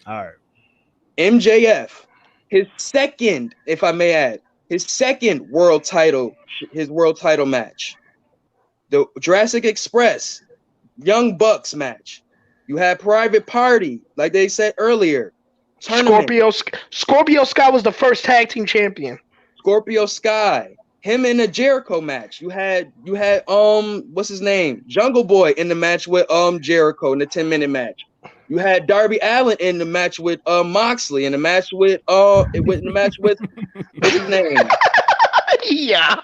All right. MJF, his second, if I may add, his second world title match. The Jurassic Express, Young Bucks match. You had Private Party, like they said earlier. Scorpio Sky was the first tag team champion. Scorpio Sky, him in a Jericho match. You had what's his name? Jungle Boy in the match with Jericho in the 10-minute match. You had Darby Allin in the match with Moxley in the match with what's his name? Yeah.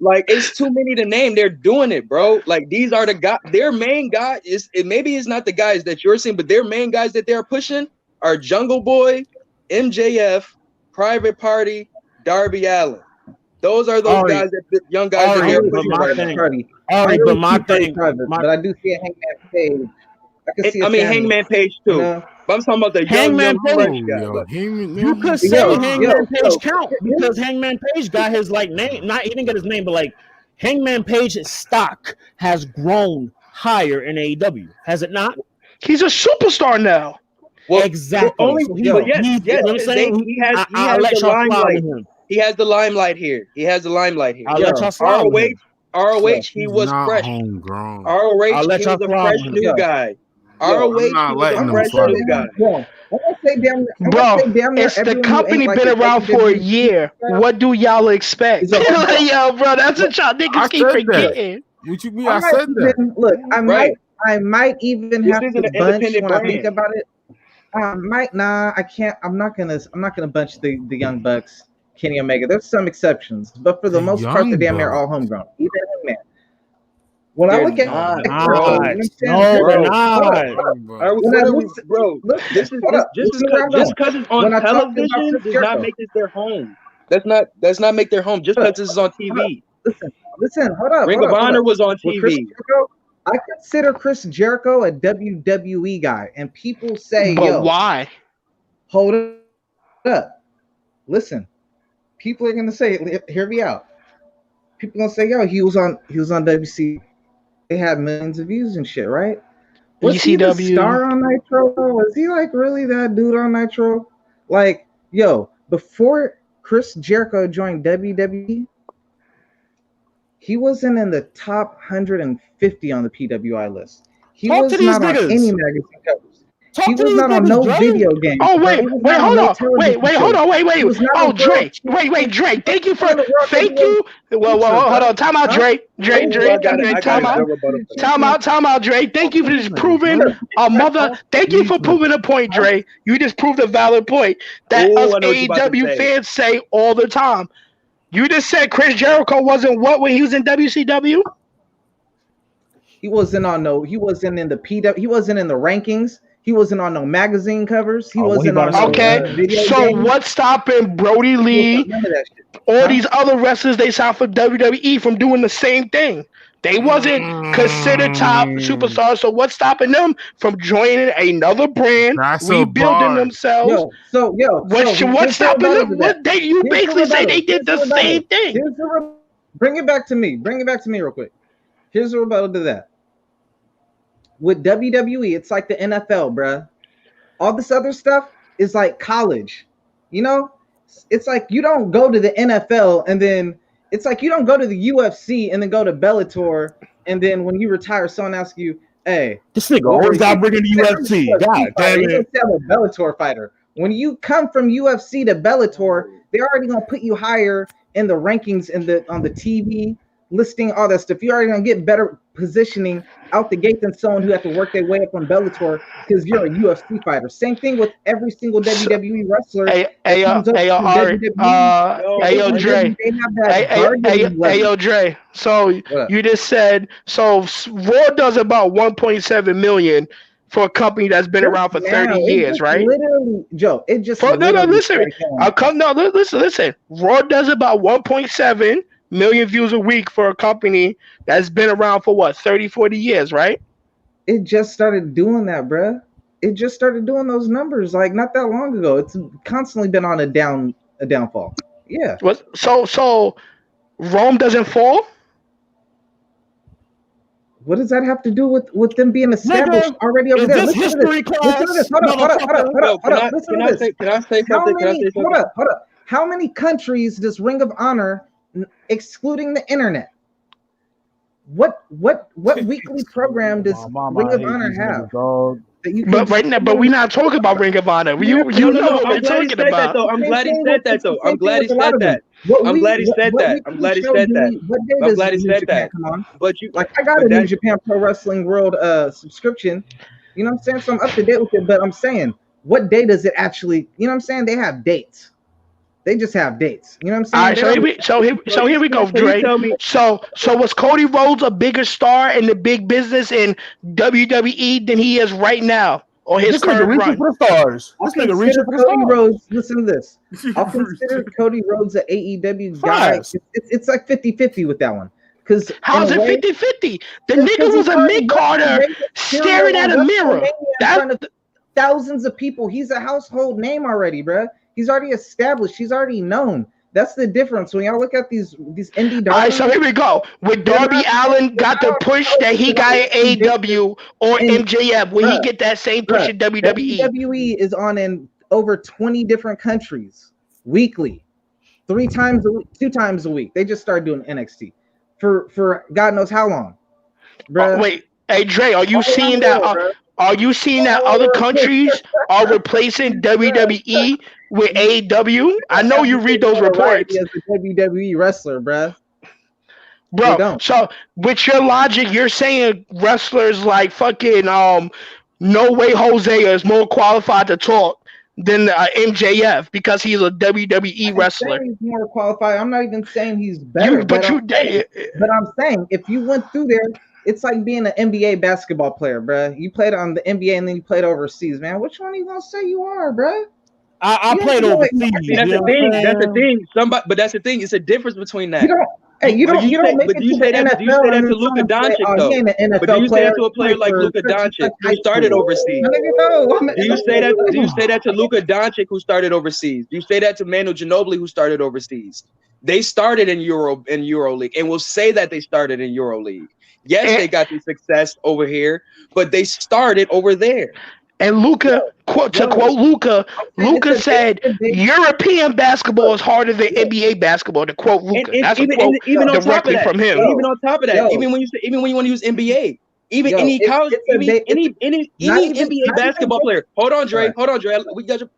Like it's too many to name. They're doing it, bro. Like these are the guys. Their main guy maybe it's not the guys that you're seeing, but their main guys that they're pushing are Jungle Boy, MJF, Private Party, Darby Allin. Those are those guys that the young guys that they're pushing right now. But I do see a Hangman Page. Hangman Page too. But I'm talking about the Hangman Page. You could say Hangman Page count because Hangman Page got his like name. He didn't get his name, but like Hangman Page's stock has grown higher in AEW, has it not? He's a superstar now. Well, exactly. He has the limelight. He has the limelight here. ROH, he was fresh. Homegrown. ROH, he was a fresh new guy. ROH, he was a fresh new guy. Bro, it's the company been around for a year. What do y'all expect? Yo, bro, that's what y'all niggas keep forgetting. What you mean? I said that. Look, I might even have to bunch when I think about it. I can't. I'm not gonna bunch the Young Bucks, Kenny Omega. There's some exceptions, but for the most part, they're damn near all homegrown. Even Hangman. When I look at just because it's on television does not make this their home. That's not make their home just because this is on TV. Listen, hold up. Ring of Honor was on TV. I consider Chris Jericho a WWE guy, and people say, but why? Hold up. Listen, people are gonna say, hear me out. People gonna say, yo, he was on WC. They had millions of views and shit, right? Was he the star on Nitro? Was he like really that dude on Nitro? Like, yo, before Chris Jericho joined WWE, he wasn't in the top 150 on the PWI list. He was not on any magazine covers. He was not on no video games. Oh wait, hold on. Oh, Drake. Wait, Drake. Thank you. Well, hold on. Time out, Drake. Time out, Drake. Thank you for just proving a mother. Thank you for proving a point, Drake. You just proved a valid point that us AEW fans say all the time. You just said Chris Jericho wasn't what when he was in WCW? He wasn't in the he wasn't in the rankings. He wasn't on no magazine covers. He wasn't on no video games. What's stopping Brody Lee, all these other wrestlers they signed for WWE from doing the same thing? They wasn't considered top superstars. So what's stopping them from joining another brand, rebuilding themselves? What's stopping them? You basically say they did the same thing. Bring it back to me. Bring it back to me real quick. Here's the rebuttal to that. With WWE, it's like the NFL, bruh. All this other stuff is like college. You know? It's like you don't go to the NFL and then it's like you don't go to the UFC and then go to Bellator and then when you retire, someone asks you, hey, this nigga always got bringing the UFC. God damn it. You have a Bellator fighter. When you come from UFC to Bellator, they're already gonna put you higher in the rankings on the TV listing, all that stuff. You're already gonna get better positioning out the gate than someone who had to work their way up on Bellator because you're a UFC fighter. Same thing with every single WWE wrestler. Dre. So you just said Raw does about 1.7 million for a company that's been around for 30 years, right? Literally, Joe. It just listen. Listen. Raw does about 1.7 million views a week for a company that's been around for what, 30, 40 years, right? It just started doing that, bruh. It just started doing those numbers like not that long ago. It's constantly been on a downfall. Yeah. So Rome doesn't fall? What does that have to do with them being established already over there? Listen to this. Hold up. How many countries does Ring of Honor, excluding the internet? What weekly program does Ring of Honor have? But we're not talking about Ring of Honor. You know what we're talking about. I'm glad he said that. I'm glad he said that. But you like I got a New Japan Pro Wrestling World subscription. You know what I'm saying? So I'm up to date with it. But I'm saying, what day does it actually? You know what I'm saying? They have dates. They just have dates. You know what I'm saying? All right, so here we go, Dre. So was Cody Rhodes a bigger star in the big business in WWE than he is right now on his current run? Listen to this. I'll consider Cody Rhodes an AEW guy. It's like 50-50 with that one. How is it 50-50? The nigga was a mid-carder staring at a mirror. In front of thousands of people. He's a household name already, bruh. He's already established. He's already known. That's the difference when y'all look at these indie. All right, so here we go. When Darby Allin got the push that he got at AEW or MJF, will he get that same push in WWE? WWE is on in over 20 different countries weekly, 2 times a week. They just started doing NXT for God knows how long. Wait, hey Dre, are you seeing that? Are you seeing that other countries are replacing WWE with AEW? I know you read those reports. As a WWE wrestler, bro. So with your logic, you're saying wrestlers like fucking No Way Jose is more qualified to talk than MJF because he's a WWE wrestler. He's more qualified. I'm not even saying he's better. But I'm saying if you went through there. It's like being an NBA basketball player, bro. You played on the NBA and then you played overseas, man. Which one are you gonna say you are, bro? I played overseas. That's the thing. That's the thing. But that's the thing. It's a difference between that. You don't make it to the NFL. Do you say that to Luka Doncic though? But do you say that to a player like Luka Doncic who started overseas? Do you say that? Do you say that to Luka Doncic who started overseas? Do you say that to Manu Ginobili who started overseas? They started in EuroLeague, and we'll say that they started in EuroLeague. Yes, they got the success over here, but they started over there. And Luca, to quote Luca, Luca said, "European basketball is harder than NBA basketball." To quote Luca, that's a quote directly from him. Even on top of that, even when you want to use NBA, even any college, any NBA basketball player. Hold on, Dre. We got you.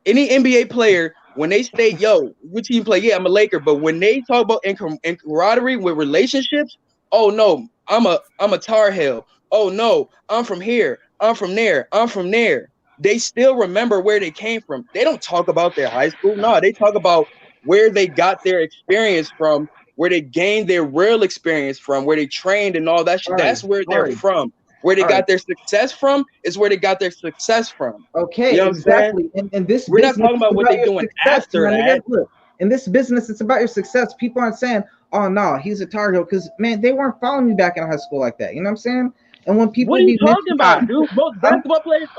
Any NBA player, when they state, "Yo, which team play?" Yeah, I'm a Laker. But when they talk about camaraderie with relationships, oh no, I'm a Tar Heel. Oh no, I'm from here. I'm from there. I'm from there. They still remember where they came from. They don't talk about their high school. No, they talk about where they got their experience from, where they gained their real experience from, where they trained and all that shit. That's where they're from. Where they got their success from is where they got their success from. Okay, you know exactly. And this we're not talking about what they're doing after that. Look, in this business, it's about your success. People aren't saying, "Oh no, he's a Tar Heel," because man, they weren't following me back in high school like that. You know what I'm saying? And when people, what are you talking about, dude? Most basketball players.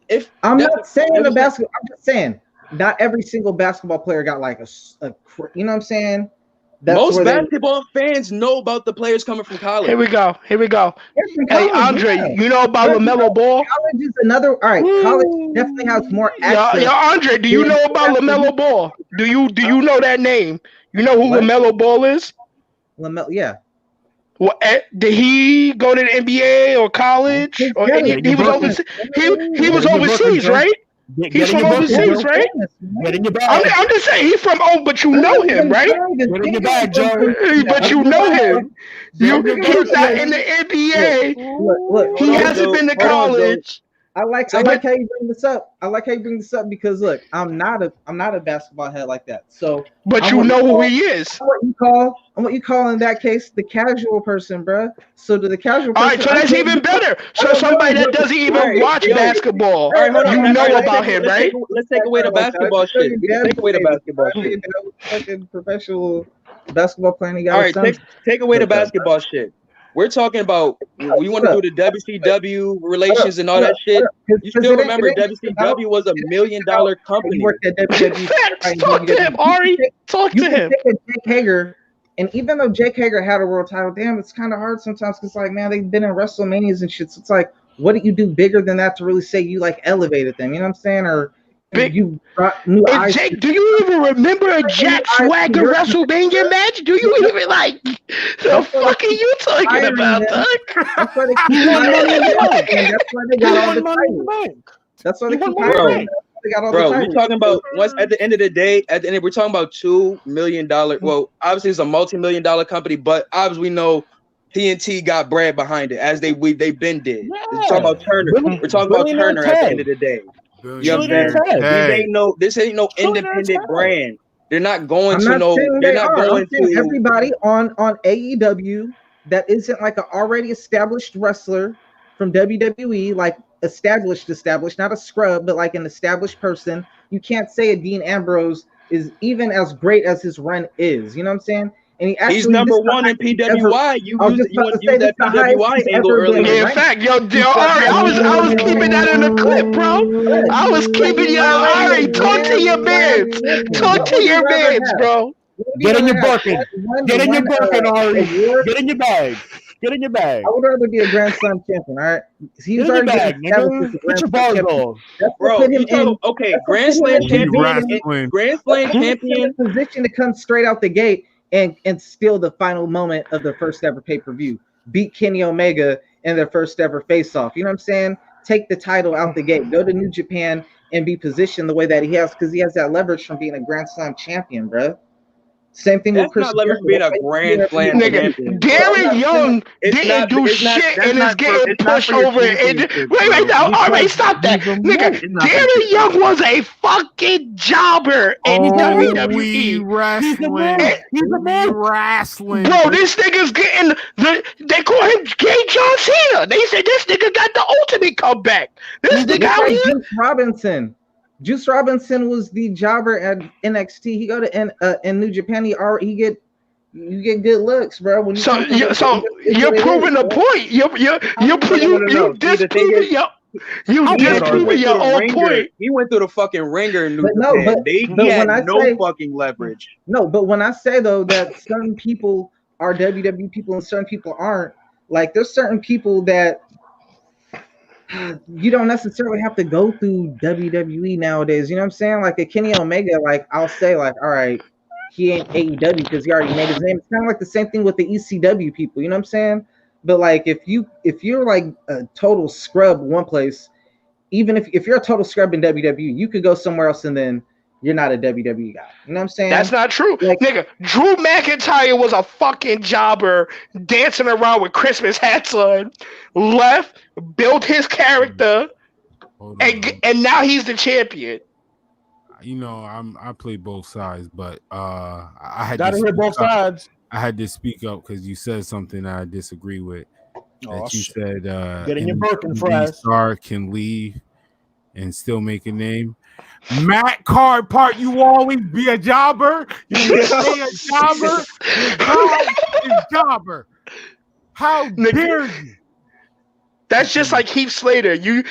If I'm not saying the basketball, I'm just saying not every single basketball player got like a you know what I'm saying? Most basketball fans know about the players coming from college. Here we go. Hey, Andre, you know about LaMelo Ball? College is another. All right, college definitely has more access. Yeah, Andre, do you know about LaMelo Ball? Do you know that name? You know who LaMelo Ball is? LaMelo, yeah. Well, did he go to the NBA or college? Or he was overseas. He was overseas, right? He's from overseas, right? I'm just saying he's from but you know him, right? Get in your bag, Joe. But you know him. He's not in the NBA. Look, he hasn't been to college. I like how you bring this up. Because look, I'm not a basketball head like that. So, but you know who he is. What you call in that case the casual person, bro. So to the casual person, all right, so that's even better. So somebody that doesn't even watch basketball, you know about him, right? Let's take away the basketball shit. Take away the basketball shit. Fucking professional basketball playing. All right, take away the basketball shit. We're talking about we want to do the WCW relations and all that shit. You still remember WCW was $1 million company. You worked at WCW. Talk to him, Ari. Talk to him. Jake Hager, and even though Jake Hager had a world title, damn, it's kind of hard sometimes because like, man, they've been in WrestleManias and shit. So it's like, what do you do bigger than that to really say you like elevated them? You know what I'm saying? Or you brought new eyes. Jake, do you even remember a Jack Swagger WrestleMania match? Do you even like the fuck are you talking about, Doug? That's why they keep That's why they got all the titles. That's why they keep hiring. Bro, we're talking about once at the end of the day, we're talking about $2 million. Well, obviously it's a multi-million-dollar company, but obviously we know TNT got bread behind it, as they've been did. Yeah. We're talking about Turner. We're talking about Turner at the end of the day. You know what I'm saying? This ain't no independent brand. They're not going to no. They're not going to everybody on AEW that isn't like an already established wrestler from WWE, like established, not a scrub, but like an established person. You can't say a Dean Ambrose is even as great as his run is. You know what I'm saying? And he's number one in PWI. You used that PWI angle earlier. In fact, yo, Ari, I was keeping that in the clip, bro. I was keeping Ari. Talk to your mans. Talk to your mans, bro. Get in your bucket. Get in your bucket, Ari. Get in your bag. Get in your bag. I would rather be a Grand Slam champion, all right? He's already bag, nigga. Get your balls off. Bro, okay, Grand Slam champion. Grand Slam champion. Position to come straight out the gate and steal the final moment of the first ever pay-per-view. Beat Kenny Omega in their first ever face-off. You know what I'm saying? Take the title out the gate. Go to New Japan and be positioned the way that he has, because he has that leverage from being a Grand Slam champion, bro. Same thing with Chris. That's not leverage being a Grand Slam champion. Darren Young didn't do shit and is getting pushed over. Wait now, all right, stop that, nigga. Darren Young was a fucking jobber in WWE. He's a man wrestling. Bro, this nigga's getting they call him Gay John Cena. They said this nigga got the ultimate comeback. This nigga out here. Juice Robinson was the jobber at NXT. He go to in New Japan. You get good looks, bro. When you're proving a point. You disproving your own point. He went through the fucking ringer in New Japan. He had no fucking leverage. No, but when I say though that certain people are WWE people and certain people aren't, like there's certain people that you don't necessarily have to go through WWE nowadays. You know what I'm saying? Like a Kenny Omega, like I'll say, like, all right, he ain't AEW because he already made his name. It's kind of like the same thing with the ECW people. You know what I'm saying? But like if you're like a total scrub one place, even if you're a total scrub in WWE, you could go somewhere else and then you're not a WWE guy. You know what I'm saying? That's not true. Like, nigga, Drew McIntyre was a fucking jobber dancing around with Christmas hats on, left, built his character, and now he's the champion. You know, I play both sides, but I had Gotta hear both sides. I had to speak up because you said something that I disagree with. That you said getting your Birkin Frass star can leave and still make a name. Matt Card part, you always be a jobber. You stay a jobber. Your job is jobber. How dare you? That's just like Heath Slater. And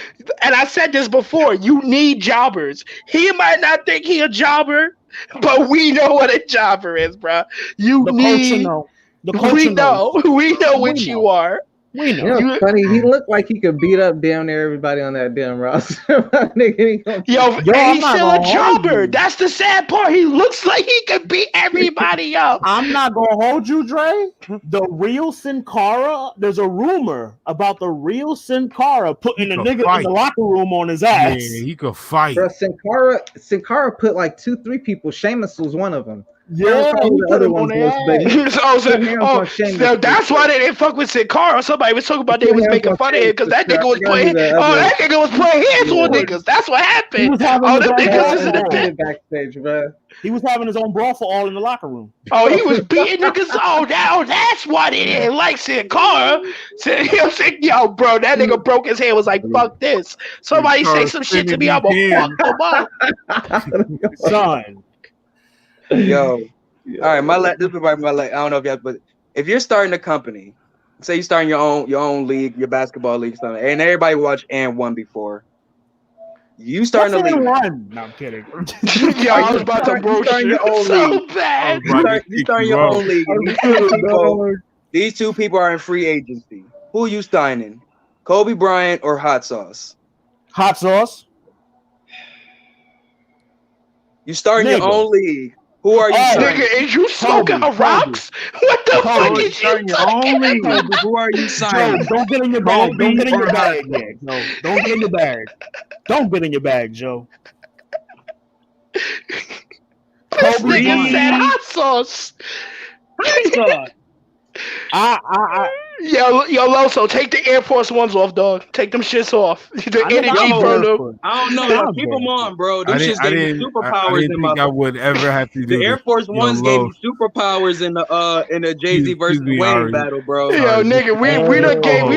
I said this before. You need jobbers. He might not think he a jobber, but we know what a jobber is, bro. We know what you are. We know. You know, funny. He looked like he could beat up damn near everybody on that damn roster. And he's still a jobber. That's the sad part. He looks like he could beat everybody up. I'm not gonna hold you, Dre. The real Sin Cara. There's a rumor about the real Sin Cara putting a nigga in the locker room on his ass. Yeah, he could fight. Bro, Sin Cara put like 2-3 people. Sheamus was one of them. Yeah, the other ones so that's why they didn't fuck with Sin Cara. Somebody was talking about they was making fun of him because that nigga was playing. That nigga was playing hands on niggas. That's what happened. Them niggas is in the backstage, bro. He was having his own brothel all in the locker room. Oh, he was beating niggas. Oh, now that's why they didn't like Sin Cara. Yo, bro, that nigga broke his hand. Was like, fuck this. Somebody say some shit to me, I'm gonna fuck them up. Son. Yo, all right, this is probably my I don't know if y'all, but if you're starting a company, say you're starting your own league, your basketball league, something, and everybody watched and won before, you starting a league. No, I'm kidding. Yo, I was about to bullshit so bad. You starting your own league. These two people are in free agency. Who you signing? Kobe Bryant or Hot Sauce? Hot Sauce. You starting your own league. Who are you? Nigga, is you smoking rocks? What the fuck is you talking about? Who are you signing? Joe, don't get in your bag. Don't get in your bag, man. No, don't get in your bag. Don't get in your bag, Joe. This nigga said hot sauce. Hot sauce. Yo, Loso, take the Air Force Ones off, dog. Take them shits off. The energy burn them. I don't know. Keep them on, bro. Those shits gave me superpowers. I didn't think I would ever have to do the Air Force Ones gave me superpowers in the Jay-Z versus Wayne battle, bro. Yo, nigga, we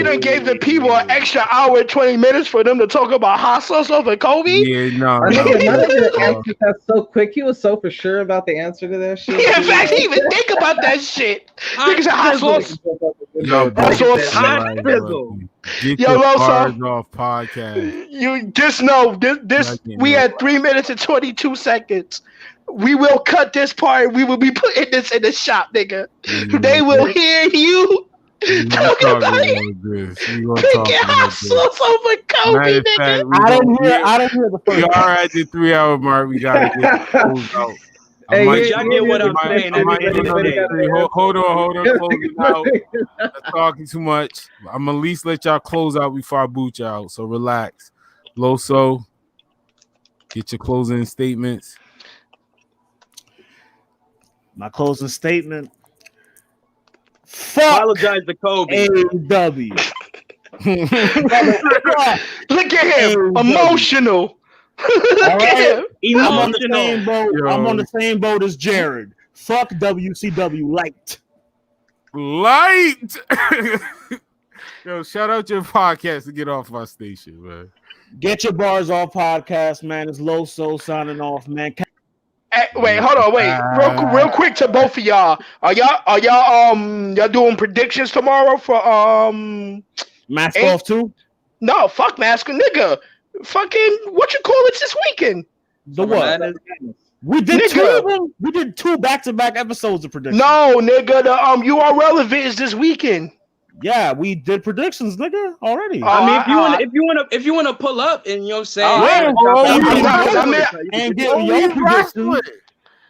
done gave the people an extra hour and 20 minutes for them to talk about hot sauce over Kobe. Yeah, no. That's so quick. He was so for sure about the answer to that shit. Yeah, in fact, he even think about that shit. Nigga said hot sauce. Yo, That's bro, what's hot fizzle. Get your bars off podcast. You just know this we had 3 minutes and 22 seconds. We will cut this part. We will be putting this in the shop, nigga. They will hear you talking about it. Picking hot sauce over Kobe, nigga. I didn't hear the first. We are at the 3 hour mark. We gotta get closed out. Hey, y'all get what I'm saying. Hold on, closing out. I'm talking too much. I'm at least let y'all close out before I boot y'all. So relax. Loso, get your closing statements. My closing statement. Apologize to Kobe. AEW. Look at him, emotional. Right. I'm on the same boat. I'm on the same boat as Jared. Fuck WCW light. Yo, shout out your podcast to get off my station, man. Get your bars off podcast, man. It's Loso signing off, man. Hey, wait, hold on, real quick to both of y'all. Are y'all doing predictions tomorrow for Mask Off 2? No, fuck Mask, nigga. Fucking what you call it this weekend? The what? We did two of them. We did 2 back-to-back episodes of predictions. No, nigga, the URL event is this weekend. Yeah, we did predictions, nigga, already. I mean, if you wanna pull up, and you know what I'm saying. And get your predictions.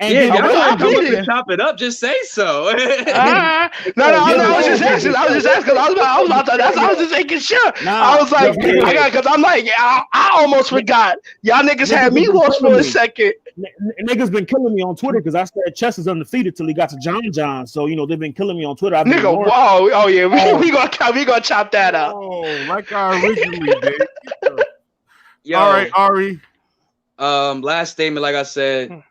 Yeah, y'all want to come up and chop it up? Just say so. No, I was just asking. I was just making sure. I was like, because I'm like, I almost forgot. Y'all niggas had me lost for a second. Niggas been killing me on Twitter because I said Chess is undefeated till he got to John. So you know they've been killing me on Twitter. Nigga, oh yeah, we gonna chop that up. Oh, like I originally did. All right, Ari. Last statement, like I said.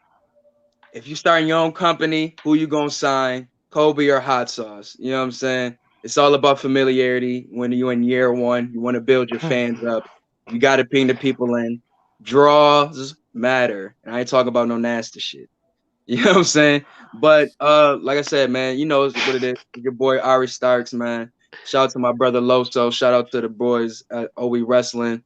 If you starting your own company, who you gonna sign? Kobe or Hot Sauce? You know what I'm saying? It's all about familiarity. When you're in year one, you want to build your fans up. You got to ping the people in. Draws matter. And I ain't talking about no nasty shit. You know what I'm saying? But like I said, man, you know what it is. Your boy Ari Starks, man. Shout out to my brother Loso. Shout out to the boys at OH We Wrestling.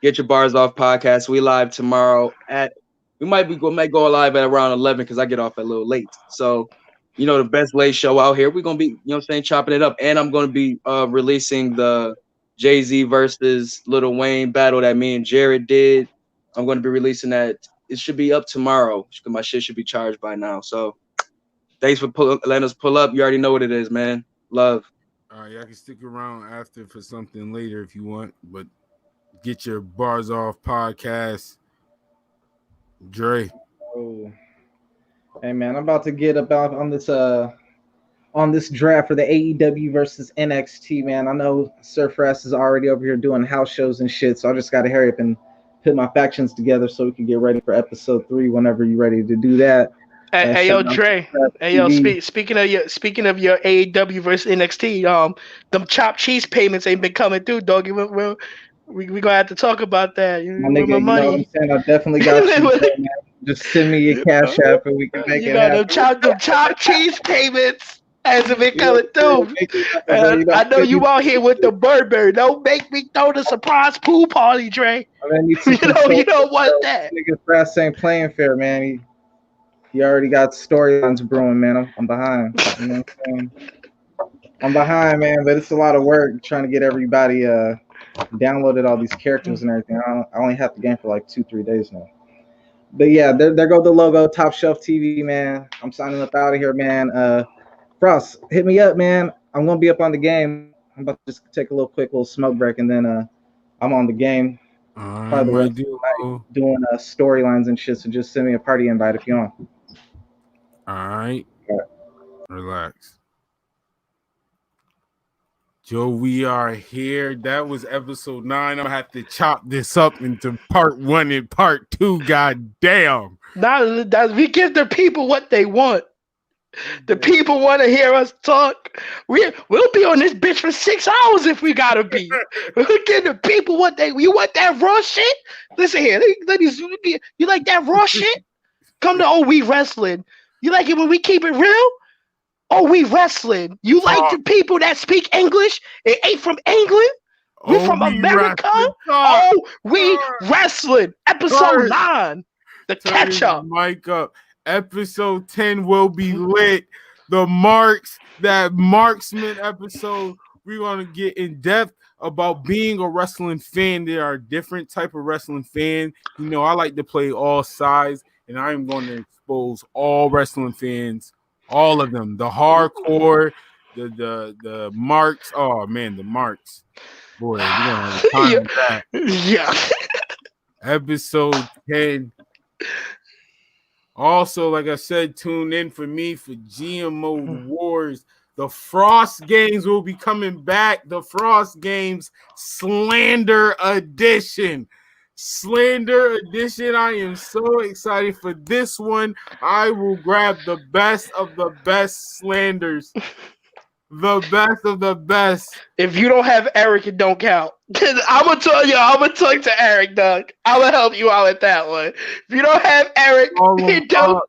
Get your bars off podcast. We live tomorrow at. We might go live at around 11 because I get off a little late. So, you know, the best late show out here. We're gonna be, you know what I'm saying, chopping it up. And I'm gonna be releasing the Jay-Z versus Lil Wayne battle that me and Jared did. I'm gonna be releasing that. It should be up tomorrow. My shit should be charged by now. So thanks for letting us pull up. You already know what it is, man. Love. All right, y'all can stick around after for something later if you want, but get your bars off podcast. Dre. Oh, hey man, I'm about to get about on this draft for the AEW versus NXT, man. I know Sir Frass is already over here doing house shows and shit, so I just gotta hurry up and put my factions together so we can get ready for episode 3 whenever you're ready to do that. Hey yo, Dre. Hey yo, speaking of your AEW versus NXT, them chopped cheese payments ain't been coming through, dog. We gonna have to talk about that. You my nigga, money. You know what I'm saying? I definitely got you. Just send me your cash app and we can make it happen. Them chopped cheese payments hasn't been coming through. I know you out here with the Burberry. Don't make me throw the surprise pool party, Dre. You don't want that. Nigga, Frass ain't playing fair, man. He already got storylines brewing, man. I'm behind. You know what I'm saying? I'm behind, man, but it's a lot of work trying to get everybody downloaded all these characters and everything. I only have the game for like 2-3 days now. But yeah, there go the logo, Top Shelf TV, man. I'm signing up out of here, man. Frost, hit me up, man. I'm gonna be up on the game. I'm about to just take a quick little smoke break, and then I'm on the game. Probably doing storylines and shit. So just send me a party invite if you want. All right. Relax. Joe, we are here. That was episode 9. I'm gonna have to chop this up into part 1 and part 2. God damn. We give the people what they want. The people want to hear us talk. We'll be on this bitch for 6 hours if we gotta be. We'll give the people what they. You want that raw shit? Listen here, ladies. You like that raw shit? Come to OH We Wrestling. You like it when we keep it real? OH We Wrestling. You like the people that speak English and ain't from England? We from America? OH We Wrestling. Episode 9. The catch up. Mic up. Episode 10 will be lit. The marks, that marksman episode. We're gonna get in depth about being a wrestling fan. There are different type of wrestling fan. You know, I like to play all sides, and I am going to expose all wrestling fans. All of them, the hardcore, the marks. Oh man, the marks. Boy, we don't have time for that. Yeah. Episode 10. Also, like I said, tune in for me for GMO Wars. The Frost Games will be coming back. The Frost Games Slander Edition. Slander Edition. I am so excited for this one. I will grab the best of the best slanders. The best of the best. If you don't have Eric, it don't count. I'm gonna tell you, I'm gonna talk to Eric, Doug. I'm gonna help you out with that one. If you don't have Eric, it don't.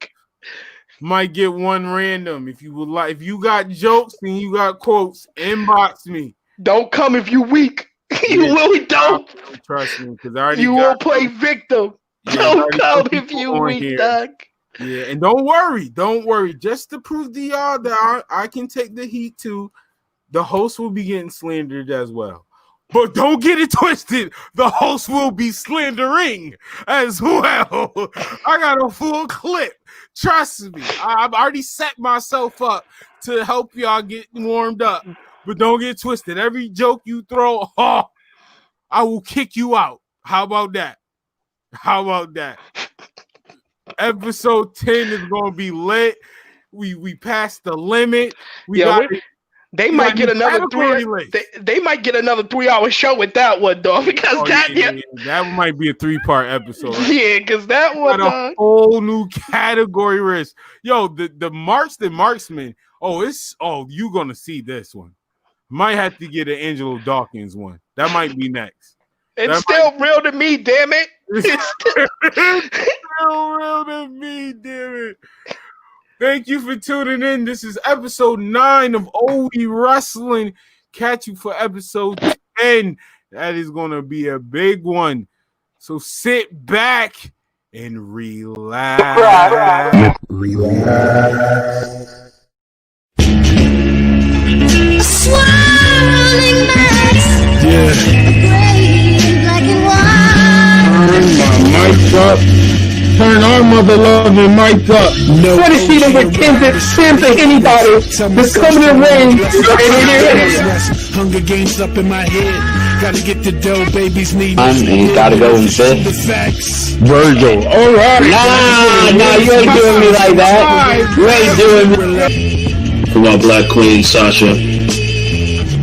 Might get one random. If you would like, if you got jokes and you got quotes, inbox me. Don't come if you weak. You really don't. Trust me, because I already you will play victim. Don't come if you weak, Doug. Yeah, and don't worry. Just to prove to y'all that I can take the heat too. the host will be getting slandered as well. But don't get it twisted. The host will be slandering as well. I got a full clip. Trust me. I've already set myself up to help y'all get warmed up. But don't get twisted. Every joke you throw, I will kick you out. How about that? How about that? Episode 10 is going to be lit. We passed the limit. They might get another 3. They might get another 3-hour show with that one, dog. Because that might be a 3-part episode. Right? Yeah, because that one, a whole new category risk. Yo, the marksman. You gonna see this one. Might have to get an Angelo Dawkins one. That might be next. It's still real to me, damn it. It's still real to me, damn it. Thank you for tuning in. This is episode 9 of OH WE WRASSLIN. Catch you for episode 10. That is going to be a big one. So sit back and relax. Swirling mass. Yeah. Gray, black and white. Turn my mic up. Turn our mother loving mic up. No. 20 feet with Sims and anybody that's coming in range. Hunger Games up in my head. Gotta get the dough, babies need. Ain't gotta go in bed. Virgil, all right. Nah, you ain't doing me like that. You ain't doing me. Come on, Black Queen, Sasha.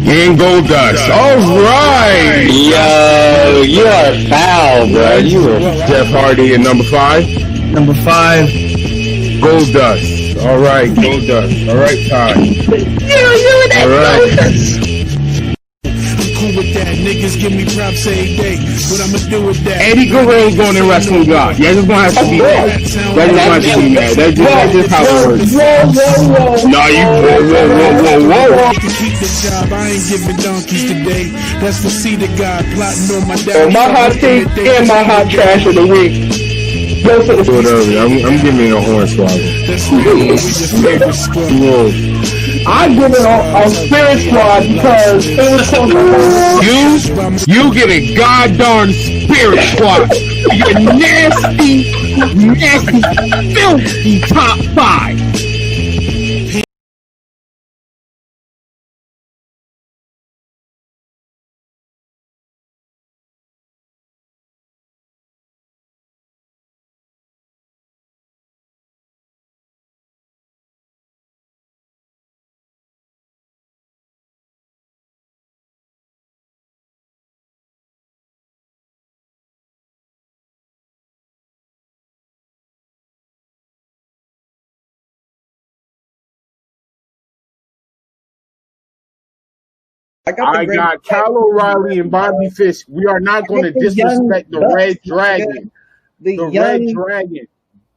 And Goldust. All right. Yo, you are foul, bro. You are Jeff Hardy at number 5. number 5. Goldust. All right, Goldust. All right, Ty. All right. With that, niggas give me props every day. What I'ma do with that? Eddie Guerrero going in wrestling God. Yeah, just gonna have to be mad. That's just gonna have to be mad. That's just how it works. No, you whoa. To keep the job, I ain't giving donkeys today. That's the seed of God plotting on my down. My hot take and my hot trash of the week. Whatever. I'm giving it a horn swallow. I give it a spirit squad because it was so You get a goddamn spirit squad. You're nasty, filthy top 5. I got Kyle O'Reilly and Bobby Fish. We are not going to disrespect the Red Dragon. The Red Dragon.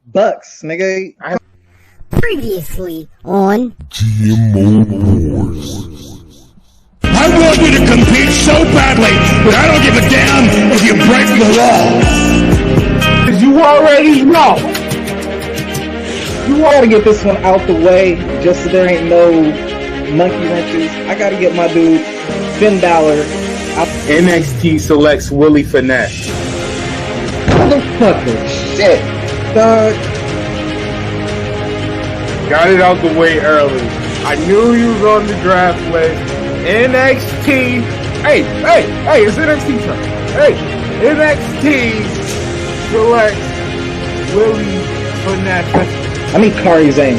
Bucks, nigga. Previously on GMO Wars. I want you to compete so badly, but I don't give a damn if you break the law. Because you already know. You ought to get this one out the way just so there ain't no monkey wrenches. I got to get my dude Finn Balor. NXT selects Willie Finesse. Motherfucker. Shit. Dog. Got it out the way early. I knew he was on the draft list. NXT. Hey, it's NXT time. Hey, NXT selects Willie Finesse. I mean Kari Zane.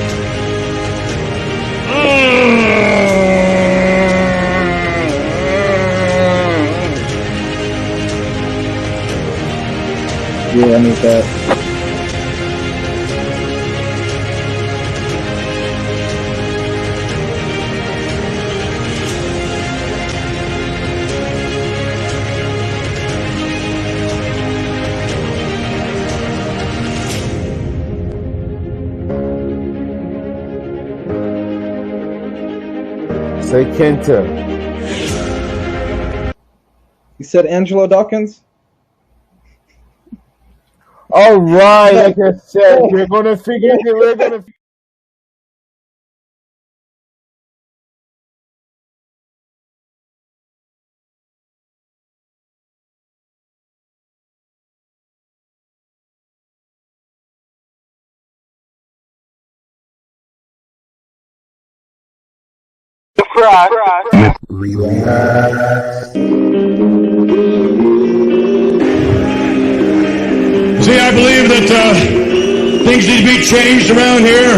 Yeah, I need that. Say Kenta. You said Angelo Dawkins? All right, like I said, we're gonna figure it. See, I believe that things need to be changed around here.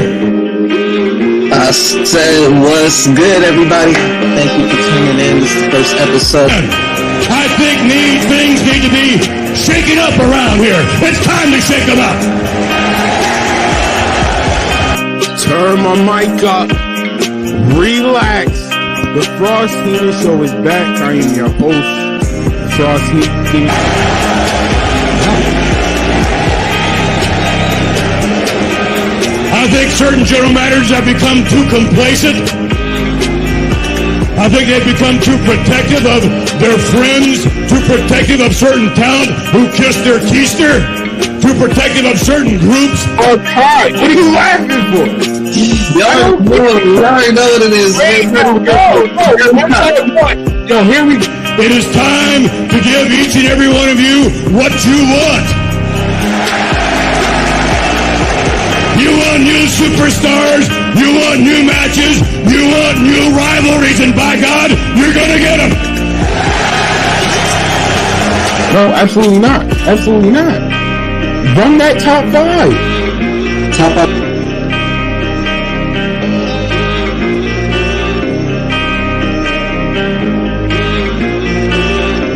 I said, what's good, everybody? Thank you for tuning in. This is the first episode. I think things need to be shaken up around here. It's time to shake them up. Turn my mic up. Relax. The Frass Heenan Show is back. I am your host, Frass Heenan. I think certain general managers have become too complacent. I think they've become too protective of their friends, too protective of certain talent who kiss their keister, too protective of certain groups. Okay, what are you laughing for? Y'all already know what it is. Yo, here we go. It is time to give each and every one of you what you want. You want new superstars, you want new matches, you want new rivalries, and by God, you're gonna get them. No, absolutely not. Absolutely not. Run that top 5. Top 5.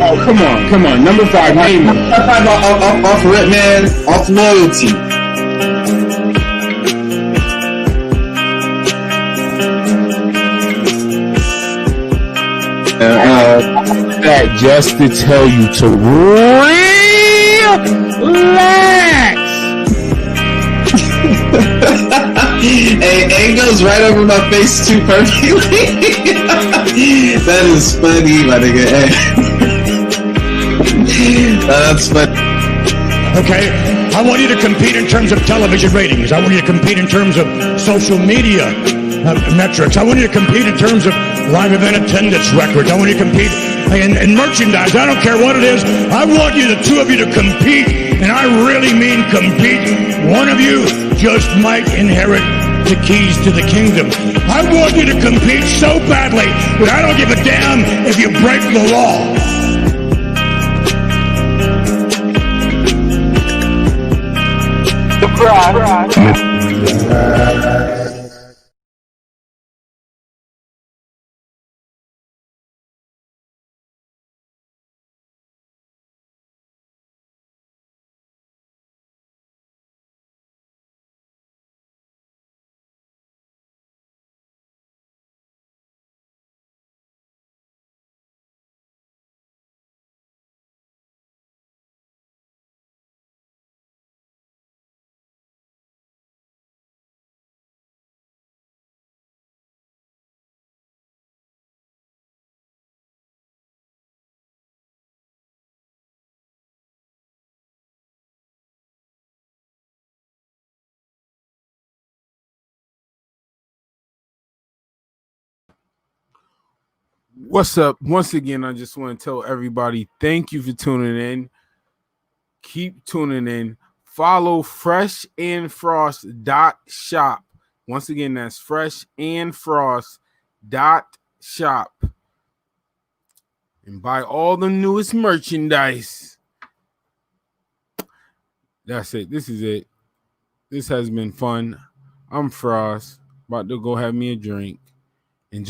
Oh, come on. Number 5, name it. Top 5 off rip, man. Off loyalty. That just to tell you to relax. Hey, it goes right over my face too perfectly. That is funny, my nigga. Hey. That's funny. Okay, I want you to compete in terms of television ratings. I want you to compete in terms of social media metrics. I want you to compete in terms of live event attendance records. I want you to compete in merchandise. I don't care what it is. I want you, the two of you, to compete, and I really mean compete. One of you just might inherit the keys to the kingdom. I want you to compete so badly that I don't give a damn if you break the law. What's up? Once again, I just want to tell everybody thank you for tuning in. Keep tuning in. Follow FRESH&FRASStv.shop. Once again, that's FRESH&FRASStv.shop. And buy all the newest merchandise. That's it. This is it. This has been fun. I'm Frost. About to go have me a drink.